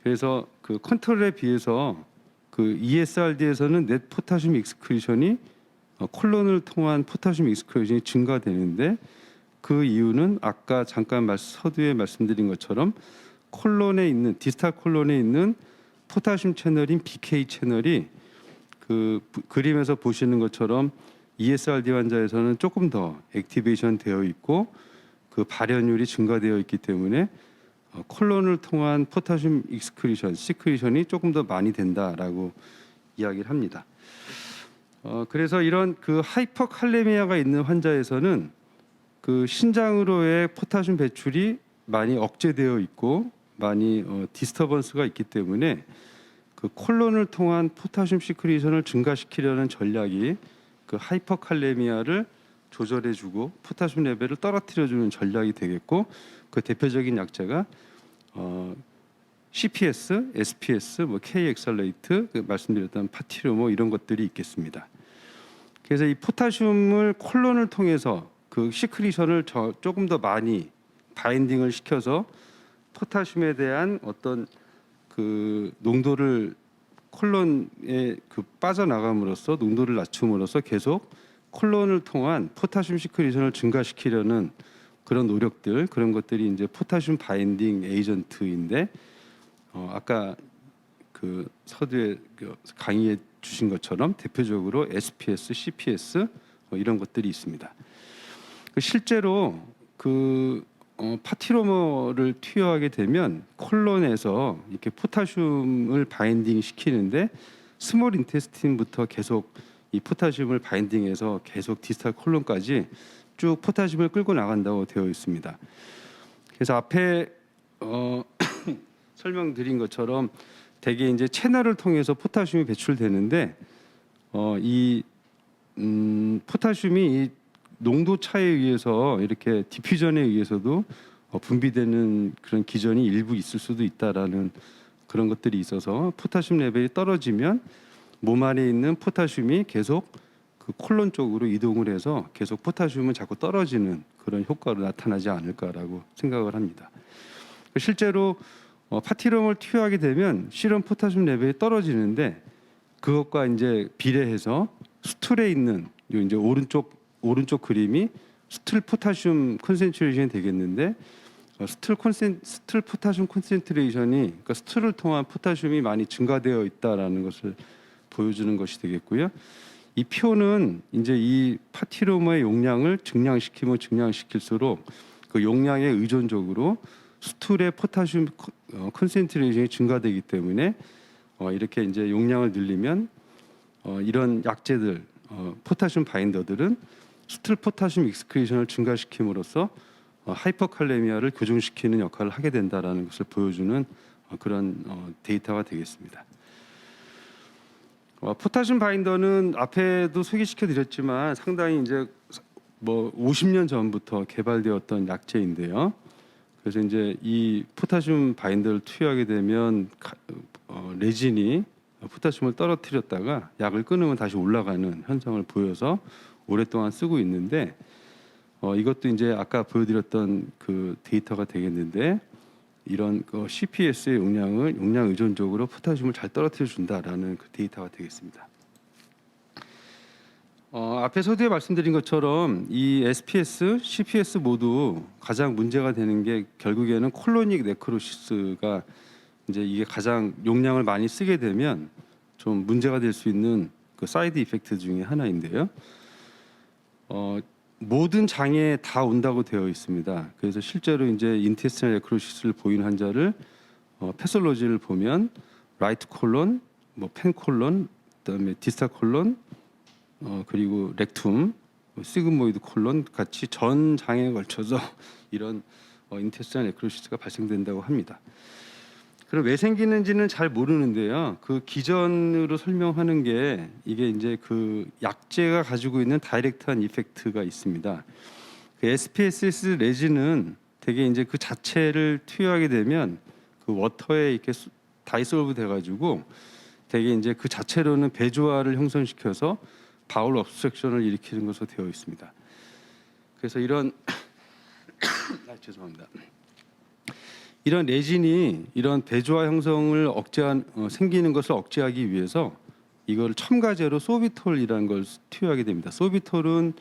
C: 그래서 그 컨트롤에 비해서 그 ESRD에서는 넷 포타슘 익스크리션이 콜론을 통한 포타슘 익스크리션이 증가되는데 그 이유는 아까 잠깐 서두에 말씀드린 것처럼 콜론에 있는 디스탈 콜론에 있는 포타슘 채널인 BK 채널이 그림에서 보시는 것처럼 ESRD 환자에서는 조금 더 액티베이션 되어 있고 그 발현율이 증가되어 있기 때문에 콜론을 통한 포타슘 시크리션이 조금 더 많이 된다라고 이야기를 합니다. 그래서 이런 그 하이퍼칼레미아가 있는 환자에서는 그 신장으로의 포타슘 배출이 많이 억제되어 있고 많이 디스터번스가 있기 때문에 그 콜론을 통한 포타슘 시크리션을 증가시키려는 전략이 그 하이퍼칼레미아를 조절해주고 포타슘 레벨을 떨어뜨려주는 전략이 되겠고, 그 대표적인 약제가 CPS, SPS, 뭐 K엑살레이트, 말씀드렸던 파티르모 이런 것들이 있겠습니다. 그래서 이 포타슘을 콜론을 통해서 그 시크리션을 조금 더 많이 바인딩을 시켜서 포타슘에 대한 어떤 그 농도를 콜론에 그 빠져나감으로써 농도를 낮춤으로써 계속 콜론을 통한 포타슘 시크리션을 증가시키려는 그런 노력들, 그런 것들이 이제 포타슘 바인딩 에이전트인데, 아까 그 서두에 강의해 주신 것처럼 대표적으로 SPS, CPS 이런 것들이 있습니다. 실제로 그 파티로머를 투여하게 되면 콜론에서 이렇게 포타슘을 바인딩 시키는데 스몰 인테스틴부터 계속 이 포타슘을 바인딩해서 계속 디스탈 콜론까지 쭉 포타슘을 끌고 나간다고 되어 있습니다. 그래서 앞에 설명드린 것처럼 대개 이제 채널을 통해서 포타슘이 배출되는데 이 포타슘이 이 농도 차에 의해서 이렇게 디퓨전에 의해서도 분비되는 그런 기전이 일부 있을 수도 있다라는 그런 것들이 있어서 포타슘 레벨이 떨어지면 몸 안에 있는 포타슘이 계속 그 콜론 쪽으로 이동을 해서 계속 포타슘은 자꾸 떨어지는 그런 효과로 나타나지 않을까라고 생각을 합니다. 실제로 파티럼을 투여하게 되면 실험 포타슘 레벨이 떨어지는데 그것과 이제 비례해서 스툴에 있는 요 이제 오른쪽 그림이 스툴 포타슘 콘센트레이션이 되겠는데 스툴 포타슘 콘센트레이션이 그러니까 스툴을 통한 포타슘이 많이 증가되어 있다라는 것을 보여주는 것이 되겠고요. 이 표는 이제 이 파티로머의 용량을 증량시키면 증량시킬수록 그 용량에 의존적으로 스툴의 포타슘 콘센트레이션이 증가되기 때문에 이렇게 이제 용량을 늘리면 이런 약제들 포타슘 바인더들은 스툴 포타슘 익스크리션을 증가시킴으로써 하이퍼칼레미아를 교정시키는 역할을 하게 된다라는 것을 보여주는 그런 데이터가 되겠습니다. 포타슘 바인더는 앞에도 소개시켜 드렸지만 상당히 이제 뭐 50년 전부터 개발되었던 약제인데요. 그래서 이제 이 포타슘 바인더를 투여하게 되면 레진이 포타슘을 떨어뜨렸다가 약을 끊으면 다시 올라가는 현상을 보여서 오랫동안 쓰고 있는데 이것도 이제 아까 보여드렸던 그 데이터가 되겠는데 이런 CPS의 용량 의존적으로 포타슘을 잘 떨어뜨려 준다라는 그 데이터가 되겠습니다. 앞에 서두에 말씀드린 것처럼 이 SPS, CPS 모두 가장 문제가 되는 게 결국에는 콜로닉 네크로시스가 이제 이게 가장 용량을 많이 쓰게 되면 좀 문제가 될 수 있는 그 사이드 이펙트 중에 하나인데요. 모든 장애에 다 온다고 되어 있습니다. 그래서 실제로 이제 인테스티널 네크로시스를 보이는 환자를 패솔로지를 보면 라이트 콜론, 뭐 펜 콜론, 그다음에 디스탈 콜론, 그리고 렉툼, 시그모이드 콜론 같이 전 장애에 걸쳐서 이런 인테스티널 네크로시스가 발생된다고 합니다. 그럼 왜 생기는지는 잘 모르는데요. 그 기전으로 설명하는 게 이게 이제 그 약제가 가지고 있는 다이렉트한 이펙트가 있습니다. 그 SPSS 레진은 되게 이제 그 자체를 투여하게 되면 그 워터에 이렇게 다이솔브 돼가지고 되게 이제 그 자체로는 배조화를 형성시켜서 바울 obstruction을 일으키는 것으로 되어 있습니다. 그래서 이런 죄송합니다. 이런 레진이 이런 배조화 형성을 생기는 것을 억제하기 위해서 이걸 첨가제로 소비톨이라는 걸 투여하게 됩니다. 소비톨은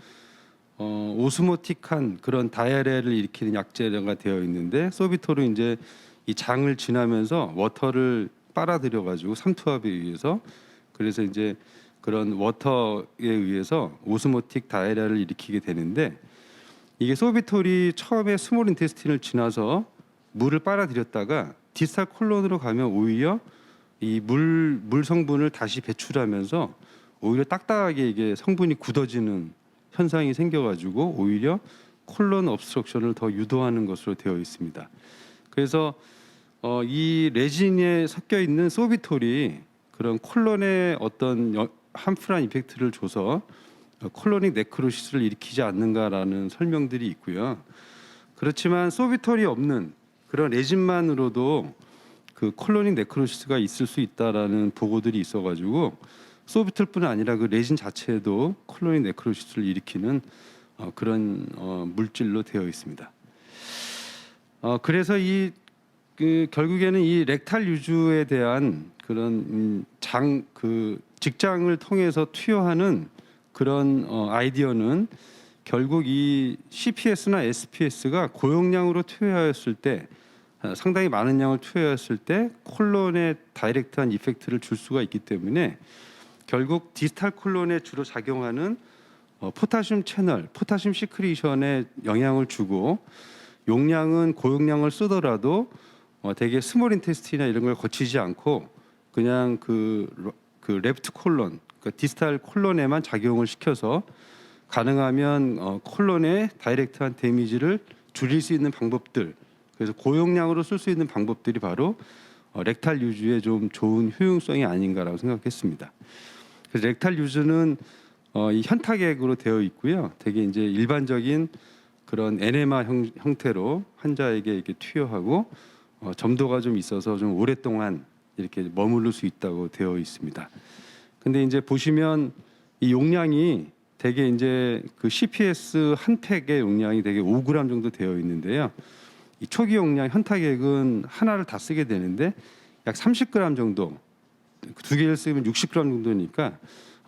C: 오스모틱한 그런 다이아레를 일으키는 약제가 되어 있는데 소비톨은 이제 이 장을 지나면서 워터를 빨아들여 가지고 삼투압에 의해서 그래서 이제 그런 워터에 의해서 오스모틱 다이아리아를 일으키게 되는데 이게 소비톨이 처음에 스몰 인테스틴을 지나서 물을 빨아들였다가 디스탈 콜론으로 가면 오히려 이 물 성분을 다시 배출하면서 오히려 딱딱하게 이게 성분이 굳어지는 현상이 생겨가지고 오히려 콜론 obstruction을 더 유도하는 것으로 되어 있습니다. 그래서 이 레진에 섞여 있는 소비톨이 그런 콜론에 어떤 함프한 이펙트를 줘서 콜로닉 네크로시스를 일으키지 않는가라는 설명들이 있고요. 그렇지만 소비톨이 없는 그런 레진만으로도 그 콜로닉 네크로시스가 있을 수 있다라는 보고들이 있어가지고 소비톨뿐 아니라 그 레진 자체에도 콜로닉 네크로시스를 일으키는 그런 물질로 되어 있습니다. 그래서 결국에는 이 렉탈 유주에 대한 그런 직장을 통해서 투여하는 그런 아이디어는 결국 이 CPS나 SPS가 고용량으로 투여하였을 때 상당히 많은 양을 투여했을 때 콜론에 다이렉트한 이펙트를 줄 수가 있기 때문에 결국 디스탈 콜론에 주로 작용하는 포타슘 채널, 포타슘 시크리션에 영향을 주고 용량은 고용량을 쓰더라도 되게 스몰 인테스틴이나 이런 걸 거치지 않고 그냥 그 레프트 콜론, 그 디스탈 콜론에만 작용을 시켜서 가능하면 콜론의 다이렉트한 데미지를 줄일 수 있는 방법들, 그래서 고용량으로 쓸 수 있는 방법들이 바로 렉탈 유주의 좀 좋은 효용성이 아닌가라고 생각했습니다. 그래서 렉탈 유주는 이 현타객으로 되어 있고요. 되게 이제 일반적인 그런 에네마 형태로 환자에게 이렇게 투여하고 점도가 좀 있어서 좀 오랫동안 이렇게 머무를 수 있다고 되어 있습니다. 근데 이제 보시면 이 용량이 되게 이제 그 CPS 한 팩의 용량이 되게 5g 정도 되어 있는데요. 이 초기 용량 현타객은 하나를 다 쓰게 되는데 약 30g 정도, 두 개를 쓰면 60g 정도니까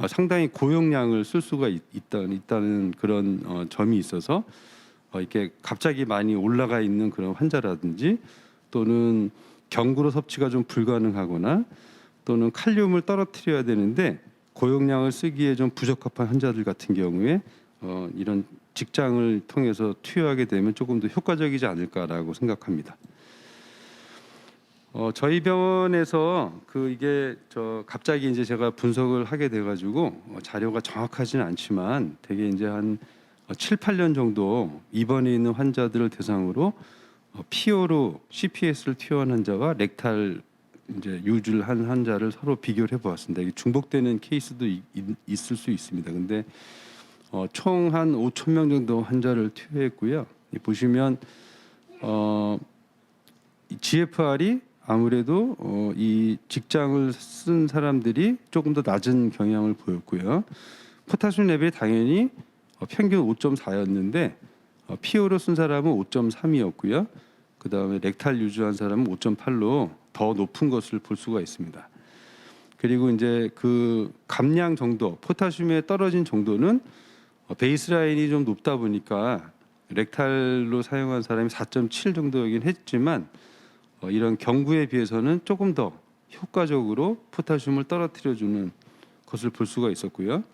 C: 상당히 고용량을 쓸 수가 있다는 그런 점이 있어서 이렇게 갑자기 많이 올라가 있는 그런 환자라든지 또는 경구로 섭취가 좀 불가능하거나 또는 칼륨을 떨어뜨려야 되는데 고용량을 쓰기에 좀 부적합한 환자들 같은 경우에 이런 직장을 통해서 투여하게 되면 조금 더 효과적이지 않을까라고 생각합니다. 저희 병원에서 이게 갑자기 이제 제가 분석을 하게 돼가지고 자료가 정확하지는 않지만 되게 이제 한 7, 8년 정도 입원해 있는 환자들을 대상으로 피오로 CPS를 투여한 환자와 렉탈 이제 유주를 한 환자를 서로 비교를 해보았습니다. 이게 중복되는 케이스도 있을 수 있습니다. 근데 총 한 5천 명 정도 환자를 투여했고요. 보시면 GFR이 아무래도 이 직장을 쓴 사람들이 조금 더 낮은 경향을 보였고요. 포타슘 레벨이 당연히 평균 5.4였는데 피오로 쓴 사람은 5.3이었고요. 그 다음에 렉탈 유주한 사람은 5.8로 더 높은 것을 볼 수가 있습니다. 그리고 이제 그 감량 정도, 포타슘에 떨어진 정도는 베이스라인이 좀 높다 보니까 렉탈로 사용한 사람이 4.7 정도이긴 했지만 이런 경구에 비해서는 조금 더 효과적으로 포타슘을 떨어뜨려주는 것을 볼 수가 있었고요.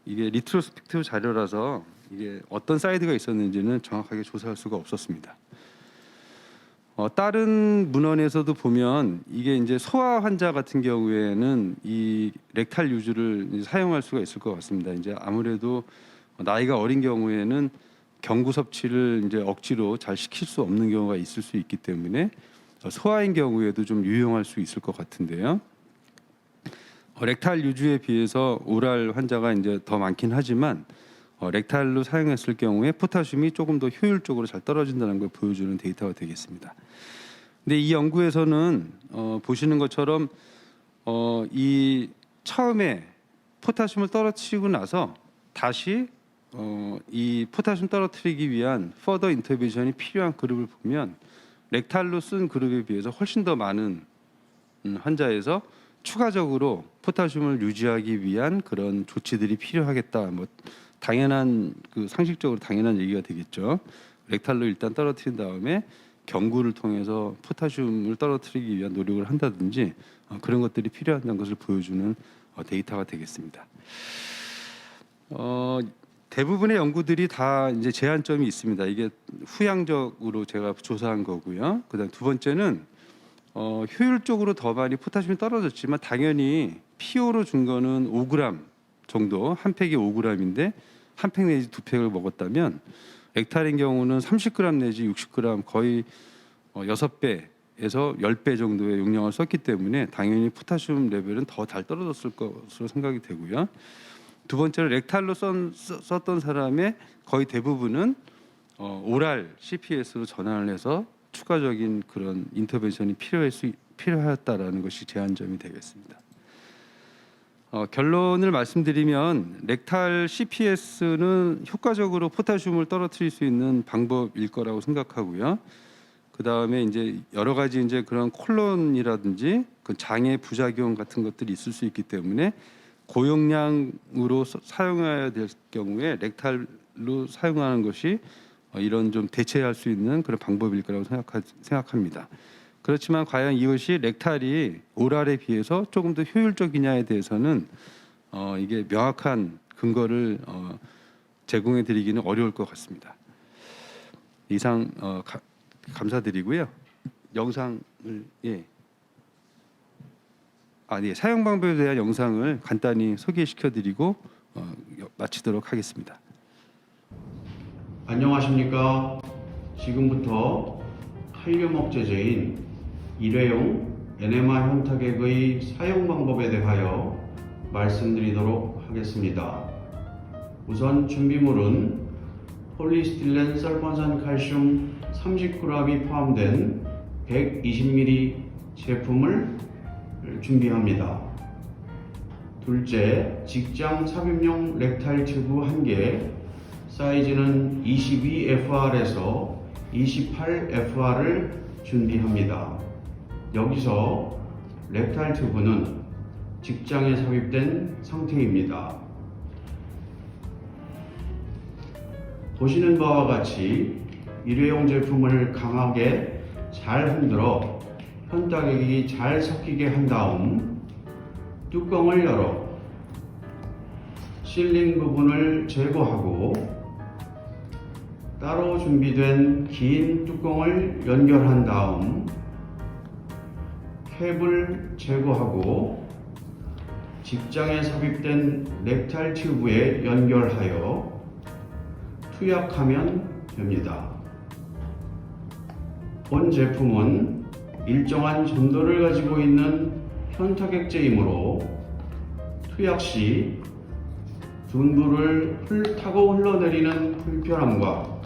C: 이게 리트로스펙티브 자료라서 이게 어떤 사이드가 있었는지는 정확하게 조사할 수가 없었습니다. 다른 문헌에서도 보면 이게 이제 소아 환자 같은 경우에는 이 렉탈 유주를 사용할 수가 있을 것 같습니다. 이제 아무래도 나이가 어린 경우에는 경구 섭취를 이제 억지로 잘 시킬 수 없는 경우가 있을 수 있기 때문에 소아인 경우에도 좀 유용할 수 있을 것 같은데요. 렉탈 유주에 비해서 오랄 환자가 이제 더 많긴 하지만 렉탈로 사용했을 경우에 포타슘이 조금 더 효율적으로 잘 떨어진다는 걸 보여주는 데이터가 되겠습니다. 근데 이 연구에서는 보시는 것처럼 이 처음에 포타슘을 떨어뜨리고 나서 다시 이 포타슘 떨어뜨리기 위한 퍼더 인터벤션이 필요한 그룹을 보면 렉탈로 쓴 그룹에 비해서 훨씬 더 많은 환자에서 추가적으로 포타슘을 유지하기 위한 그런 조치들이 필요하겠다. 뭐 당연한 상식적으로 당연한 얘기가 되겠죠. 렉탈로 일단 떨어뜨린 다음에 경구를 통해서 포타슘을 떨어뜨리기 위한 노력을 한다든지 그런 것들이 필요하다는 것을 보여주는 데이터가 되겠습니다. 대부분의 연구들이 다 이제 제한점이 있습니다. 이게 후향적으로 제가 조사한 거고요. 그다음 두 번째는 효율적으로 더 많이 포타슘이 떨어졌지만 당연히 PO로 준 거는 5g 정도, 한 팩이 5g인데 한 팩 내지 두 팩을 먹었다면 액탈인 경우는 30g 내지 60g 거의 6배에서 10배 정도의 용량을 썼기 때문에 당연히 포타슘 레벨은 더 잘 떨어졌을 것으로 생각이 되고요. 두 번째로 렉탈로 썼던 사람의 거의 대부분은 오랄 CPS로 전환을 해서 추가적인 그런 인터벤션이 필요하였다라는 것이 제한점이 되겠습니다. 결론을 말씀드리면 렉탈 CPS는 효과적으로 포타슘을 떨어뜨릴 수 있는 방법일 거라고 생각하고요. 그 다음에 이제 여러 가지 이제 그런 콜론이라든지 그 장애 부작용 같은 것들이 있을 수 있기 때문에 고용량으로 사용해야 될 경우에 렉탈로 사용하는 것이 이런 좀 대체할 수 있는 그런 방법일 거라고 생각합니다. 그렇지만 과연 이것이 렉탈이 오랄에 비해서 조금 더 효율적이냐에 대해서는 이게 명확한 근거를 제공해 드리기는 어려울 것 같습니다. 이상 감사드리고요. 영상을 사용 방법에 대한 영상을 간단히 소개시켜 드리고 마치도록 하겠습니다.
E: 안녕하십니까. 지금부터 칼륨 억제제인 일회용 에네마 현타객의 사용 방법에 대하여 말씀드리도록 하겠습니다. 우선 준비물은 폴리스틸렌 설판산 칼슘 30g이 포함된 120ml 제품을 준비합니다. 둘째, 직장 삽입용 렉탈 튜브 1개, 사이즈는 22FR에서 28FR을 준비합니다. 여기서 렉탈 튜브는 직장에 삽입된 상태입니다. 보시는 바와 같이 일회용 제품을 강하게 잘 흔들어 현타객이 잘 섞이게 한 다음 뚜껑을 열어 실링 부분을 제거하고 따로 준비된 긴 뚜껑을 연결한 다음 캡을 제거하고 직장에 삽입된 렉탈 튜브에 연결하여 투약하면 됩니다. 본 제품은 일정한 점도를 가지고 있는 현타객제이므로 투약 시 둔부를 타고 흘러내리는 불편함과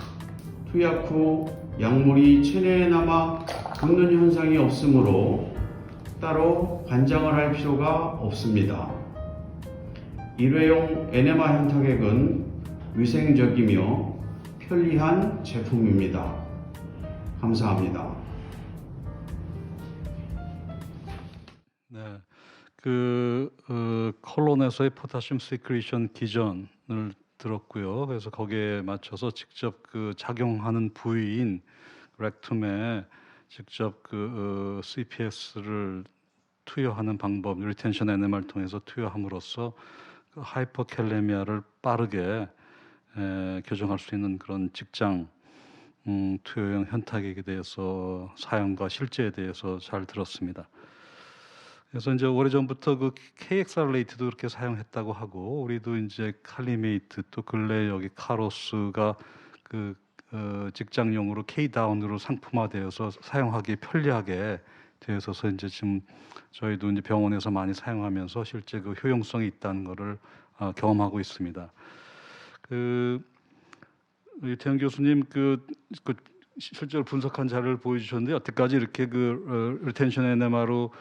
E: 투약 후 약물이 체내에 남아 굳는 현상이 없으므로 따로 관장을 할 필요가 없습니다. 일회용 에네마 현타객은 위생적이며 편리한 제품입니다. 감사합니다.
A: 네, 콜론에서의 포타슘 시크리션 기전을 들었고요. 그래서 거기에 맞춰서 직접 작용하는 부위인 렉툼에 직접 CPS를 투여하는 방법, 리텐션 NMR을 통해서 투여함으로써 하이퍼캘레미아를 빠르게 교정할 수 있는 그런 직장 투여용 현타객에 대해서 사용과 실제에 대해서 잘 들었습니다. 그래서 이제 오래전부터 KXR-레이트도 그렇게 사용했다고 하고, 우리도 이제 칼리메이트, 또 근래 여기 카로스가 직장용으로 K다운으로 상품화되어서 사용하기 편리하게 되어서 이제 지금 저희도 이제 병원에서 많이 사용하면서 실제 효용성이 있다는 것을 경험하고 있습니다. 유태영 교수님 실제로 분석한 자료를 보여주셨는데, 여태까지 이렇게 리텐션 NMR로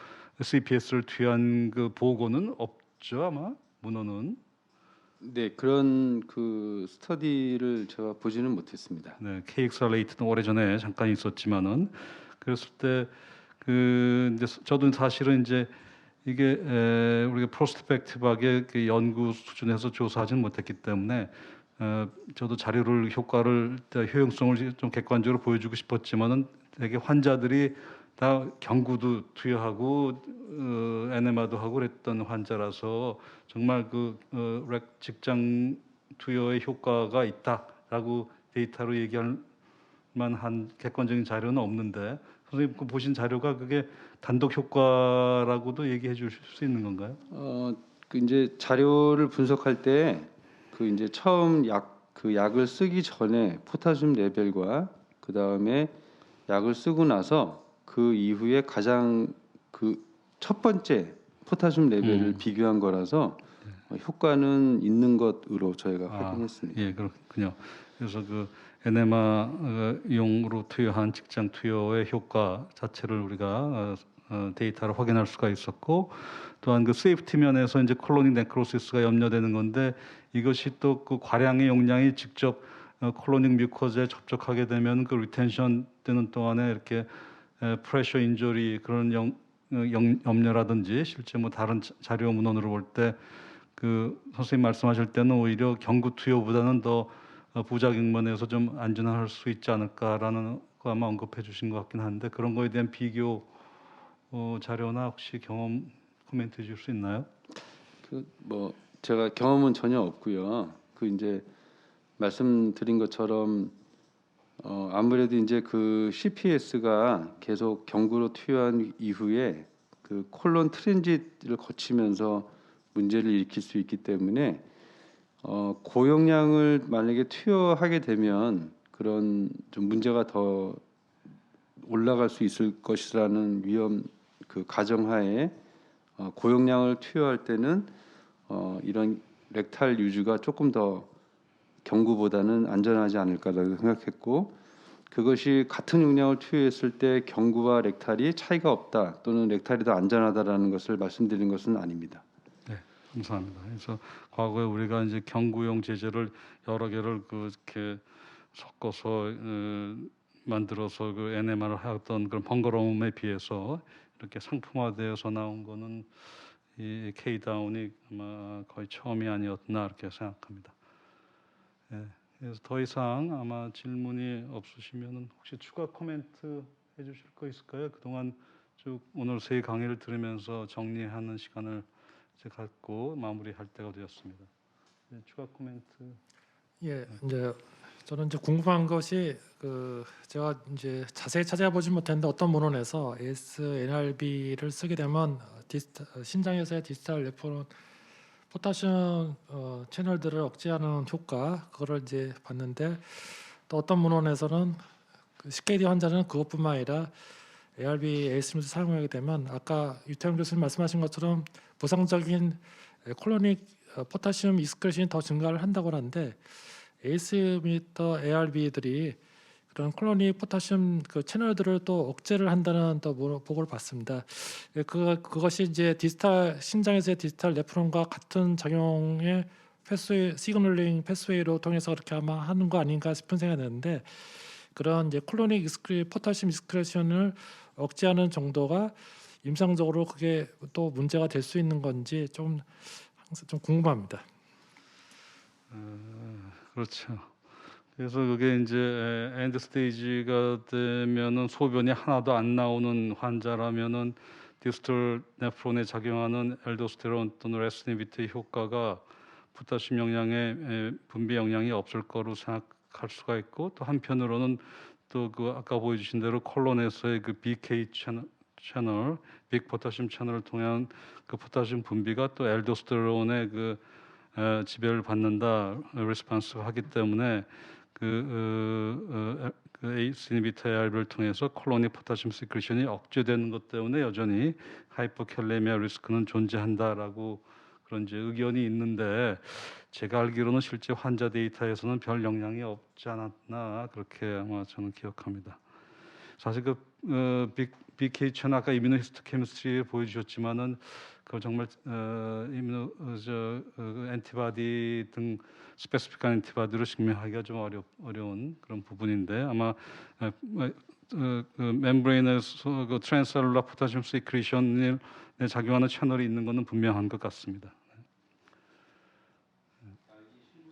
A: CPS를 투여한 보고는 없죠, 아마 문헌은.
C: 네, 그런 스터디를 제가 보지는 못했습니다.
A: 네, KXR-레이트는 오래전에 잠깐 있었지만은, 그랬을 때 근데 저도 사실은 이제 이게 우리가 프로스펙티브하게 연구 수준에서 조사하지는 못했기 때문에 저도 자료를 효용성을 좀 객관적으로 보여주고 싶었지만은 되게 환자들이 다 경구도 투여하고 에네마도 하고 그랬던 환자라서 정말 직장 투여의 효과가 있다라고 데이터로 얘기할 만한 객관적인 자료는 없는데 선생님 그 보신 자료가 그게 단독 효과라고도 얘기해 주실 수 있는 건가요?
C: 그 이제 자료를 분석할 때 그 이제 처음 약을 쓰기 전에 포타슘 레벨과 그 다음에 약을 쓰고 나서 그 이후에 가장 그 첫 번째 포타슘 레벨을 비교한 거라서 효과는 있는 것으로 저희가 확인했습니다.
A: 예, 그렇군요. 그래서 그 에네마용으로 투여한 직장 투여의 효과 자체를 우리가 데이터로 확인할 수가 있었고, 또한 그 세이프티 면에서 이제 콜로닉 네크로시스가 염려되는 건데 이것이 또 그 과량의 용량이 직접 콜로닉 뮤코즈에 접촉하게 되면 그 리텐션 되는 동안에 이렇게 프레셔 인저리 그런 염려라든지 실제 뭐 다른 자료 문헌으로 볼 때 그 선생님 말씀하실 때는 오히려 경구 투여보다는 더 부작용 면에서 좀 안전할 수 있지 않을까라는 거 아마 언급해 주신 것 같긴 한데 그런 거에 대한 비교 자료나 혹시 경험 코멘트 해 줄 수 있나요?
C: 그 뭐 제가 경험은 전혀 없고요. 그 이제 말씀드린 것처럼 아무래도 이제 그 CPS가 계속 경구로 투여한 이후에 그 콜론 트랜짓을 거치면서 문제를 일으킬 수 있기 때문에 고용량을 만약에 투여하게 되면 그런 좀 문제가 더 올라갈 수 있을 것이라는 위험 그 가정하에 고용량을 투여할 때는 이런 렉탈 유주가 조금 더 경구보다는 안전하지 않을까라고 생각했고 그것이 같은 용량을 투여했을 때 경구와 렉탈이 차이가 없다 또는 렉탈이 더 안전하다라는 것을 말씀드린 것은 아닙니다.
A: 네, 감사합니다. 그래서 과거에 우리가 이제 경구용 제제를 여러 개를 그렇게 섞어서 만들어서 그 NMR을 하던 그런 번거로움에 비해서 이렇게 상품화되어서 나온 거는 이 K다운이 아마 거의 처음이 아니었나 이렇게 생각합니다. 예, 그래서 더 이상 아마 질문이 없으시면 혹시 추가 코멘트 해주실 거 있을까요? 그동안 쭉 오늘 세 강의를 들으면서 정리하는 시간을 이제 갖고 마무리할 때가 되었습니다. 네, 추가 코멘트.
D: 예, 이제 저는 이제 궁금한 것이 제가 이제 자세히 찾아보지 못했는데 어떤 문헌에서 ASNRB를 쓰게 되면 신장에서의 디스탈 레퍼런 포타슘 채널들을 억제하는 효과 그거를 이제 봤는데 또 어떤 문헌에서는 그 CKD 환자는 그것뿐만 아니라 ARB, ASM을 사용하게 되면 아까 유태영 교수님 말씀하신 것처럼 부상적인 콜로닉 포타슘 익스크레션이 더 증가를 한다고 하는데 AS미터 ARB들이 그런 콜로닉 포타슘 그 채널들을 또 억제를 한다는 또 보고를 봤습니다. 그것이 이제 디지털 신장에서의 디지털 네프론과 같은 작용의 패스웨이 시그널링 패스웨이로 통해서 그렇게 아마 하는 거 아닌가 싶은 생각이 드는데 그런 이제 콜로닉 포타슘 익스크레션을 억제하는 정도가 임상적으로 그게 또 문제가 될 수 있는 건지 좀 항상 좀 궁금합니다.
A: 그렇죠. 그래서 그게 이제 엔드 스테이지가 되면은 소변이 하나도 안 나오는 환자라면은 디스털 네프론에 작용하는 엘도스테론 또는 레스니비트의 효과가 포타슘 영양의 분비 영향이 없을 거로 생각할 수가 있고 또 한편으로는 또 그 아까 보여주신 대로 콜론에서의 그 BK 채널, 빅 포타슘 채널을 통한 그 포타슘 분비가 또 엘도스테론의 그 지배를 받는다 리스폰스가 하기 때문에 그 ACE 이니비터 ARB를 통해서 콜로닉 포타슘 시크레션이 억제되는 것 때문에 여전히 하이퍼캘레미아 리스크는 존재한다라고 그런 이제 의견이 있는데 제가 알기로는 실제 환자 데이터에서는 별 영향이 없지 않았나 그렇게 아마 저는 기억합니다. 사실 BK 채널 아까 이뮤노히스토케미스트리 보여주셨지만은 그 정말 엔티바디 등 스페시픽한 엔티바디로 증명하기가 좀 어려운 그런 부분인데 아마 멤브레인에서 그 트랜스셀룰라 포타슘 시크레션에 작용하는 채널이 있는 것은 분명한 것 같습니다.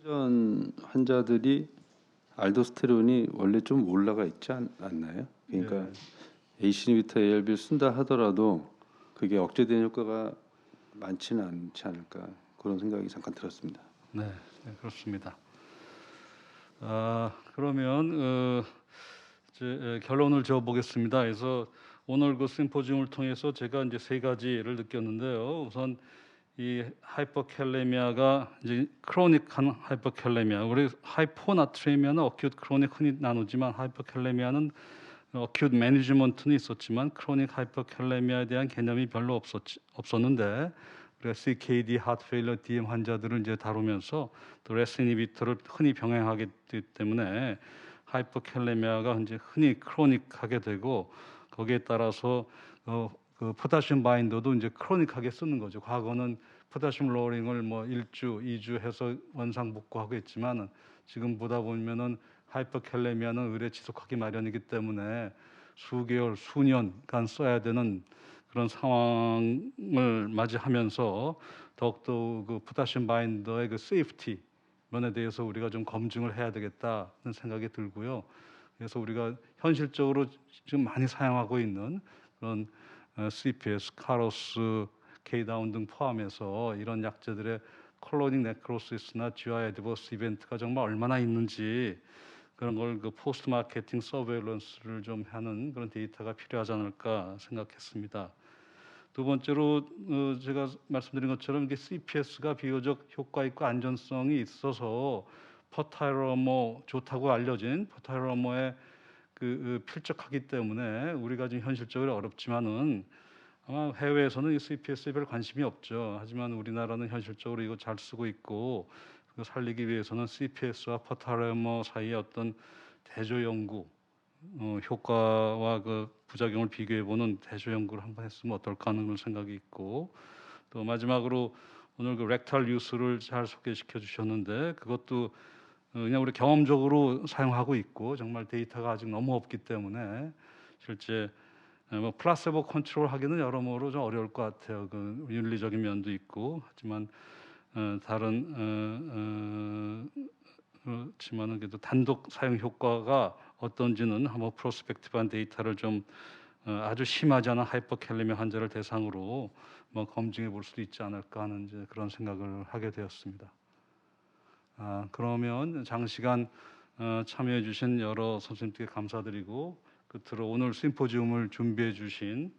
C: 전 환자들이 알도스테론이 원래 좀 올라가 있지 않나요? 그러니까 ACE 이니비터 ARB를 쓴다 하더라도 그게 억제되는 효과가 많지는 않지 않을까 그런 생각이 잠깐 들었습니다.
A: 네, 네, 그렇습니다. 그러면 이제 결론을 지어보겠습니다. 그래서 오늘 그 심포지움을 통해서 제가 이제 세 가지를 느꼈는데요. 우선 이 하이퍼캘레미아가 이제 크로닉한 하이퍼캘레미아, 우리 하이포나트리미아는 어큐트 크로닉 흔히 나누지만 하이퍼캘레미아는 어큐트 매니지먼트는 있었지만 크로닉 하이퍼캘레미아에 대한 개념이 별로 없었는데 우리가 CKD, 하트페일러, DM 환자들을 이제 다루면서 또 레스 이니비터를 흔히 병행하기 때문에 하이퍼캘레미아가 이제 흔히 크로닉하게 되고 거기에 따라서 그 포타슘 바인더도 이제 크로닉하게 쓰는 거죠. 과거는 포타슘 로어링을 뭐 1주, 2주 해서 원상복구하고 있지만 지금 보다 보면은 하이퍼캘레미아는 의례 지속하기 마련이기 때문에 수개월, 수년간 써야 되는 그런 상황을 맞이하면서 더욱더 그 포타슘 바인더의 그 세이프티 면에 대해서 우리가 좀 검증을 해야 되겠다는 생각이 들고요. 그래서 우리가 현실적으로 지금 많이 사용하고 있는 그런 CPS, 카로스, K다운 등 포함해서 이런 약제들의 콜로닉 네크로시스나 GI 애드버스 이벤트가 정말 얼마나 있는지 그런 걸 그 포스트 마케팅 서베일런스를 좀 하는 그런 데이터가 필요하지 않을까 생각했습니다. 두 번째로 제가 말씀드린 것처럼 이게 CPS가 비교적 효과 있고 안전성이 있어서 퍼타이러모 좋다고 알려진 퍼타이러모에 필적하기 때문에 우리가 지금 현실적으로 어렵지만은 아마 해외에서는 이 CPS에 별 관심이 없죠. 하지만 우리나라는 현실적으로 이거 잘 쓰고 있고 그거 살리기 위해서는 CPS와 퍼타이러모 사이의 어떤 대조 연구 효과와 그 부작용을 비교해 보는 대조 연구를 한번 했으면 어떨까 하는 그런 생각이 있고 또 마지막으로 오늘 그 렉탈 유스를 잘 소개시켜 주셨는데 그것도 그냥 우리 경험적으로 사용하고 있고 정말 데이터가 아직 너무 없기 때문에 실제 뭐 플라세보 컨트롤 하기는 여러모로 좀 어려울 것 같아요. 그 윤리적인 면도 있고 하지만 다른 그렇지만은 그래도 단독 사용 효과가 어떤지는 한번 프로스펙티브한 데이터를 좀 아주 심하지 않은 하이퍼캘레미아 환자를 대상으로 뭐 검증해 볼 수도 있지 않을까 하는 이제 그런 생각을 하게 되었습니다. 그러면 장시간 참여해 주신 여러 선생님께 감사드리고 끝으로 오늘 심포지움을 준비해 주신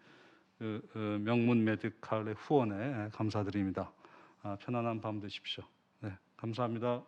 A: 명문 메디칼의 후원에 감사드립니다. 편안한 밤 되십시오. 네, 감사합니다.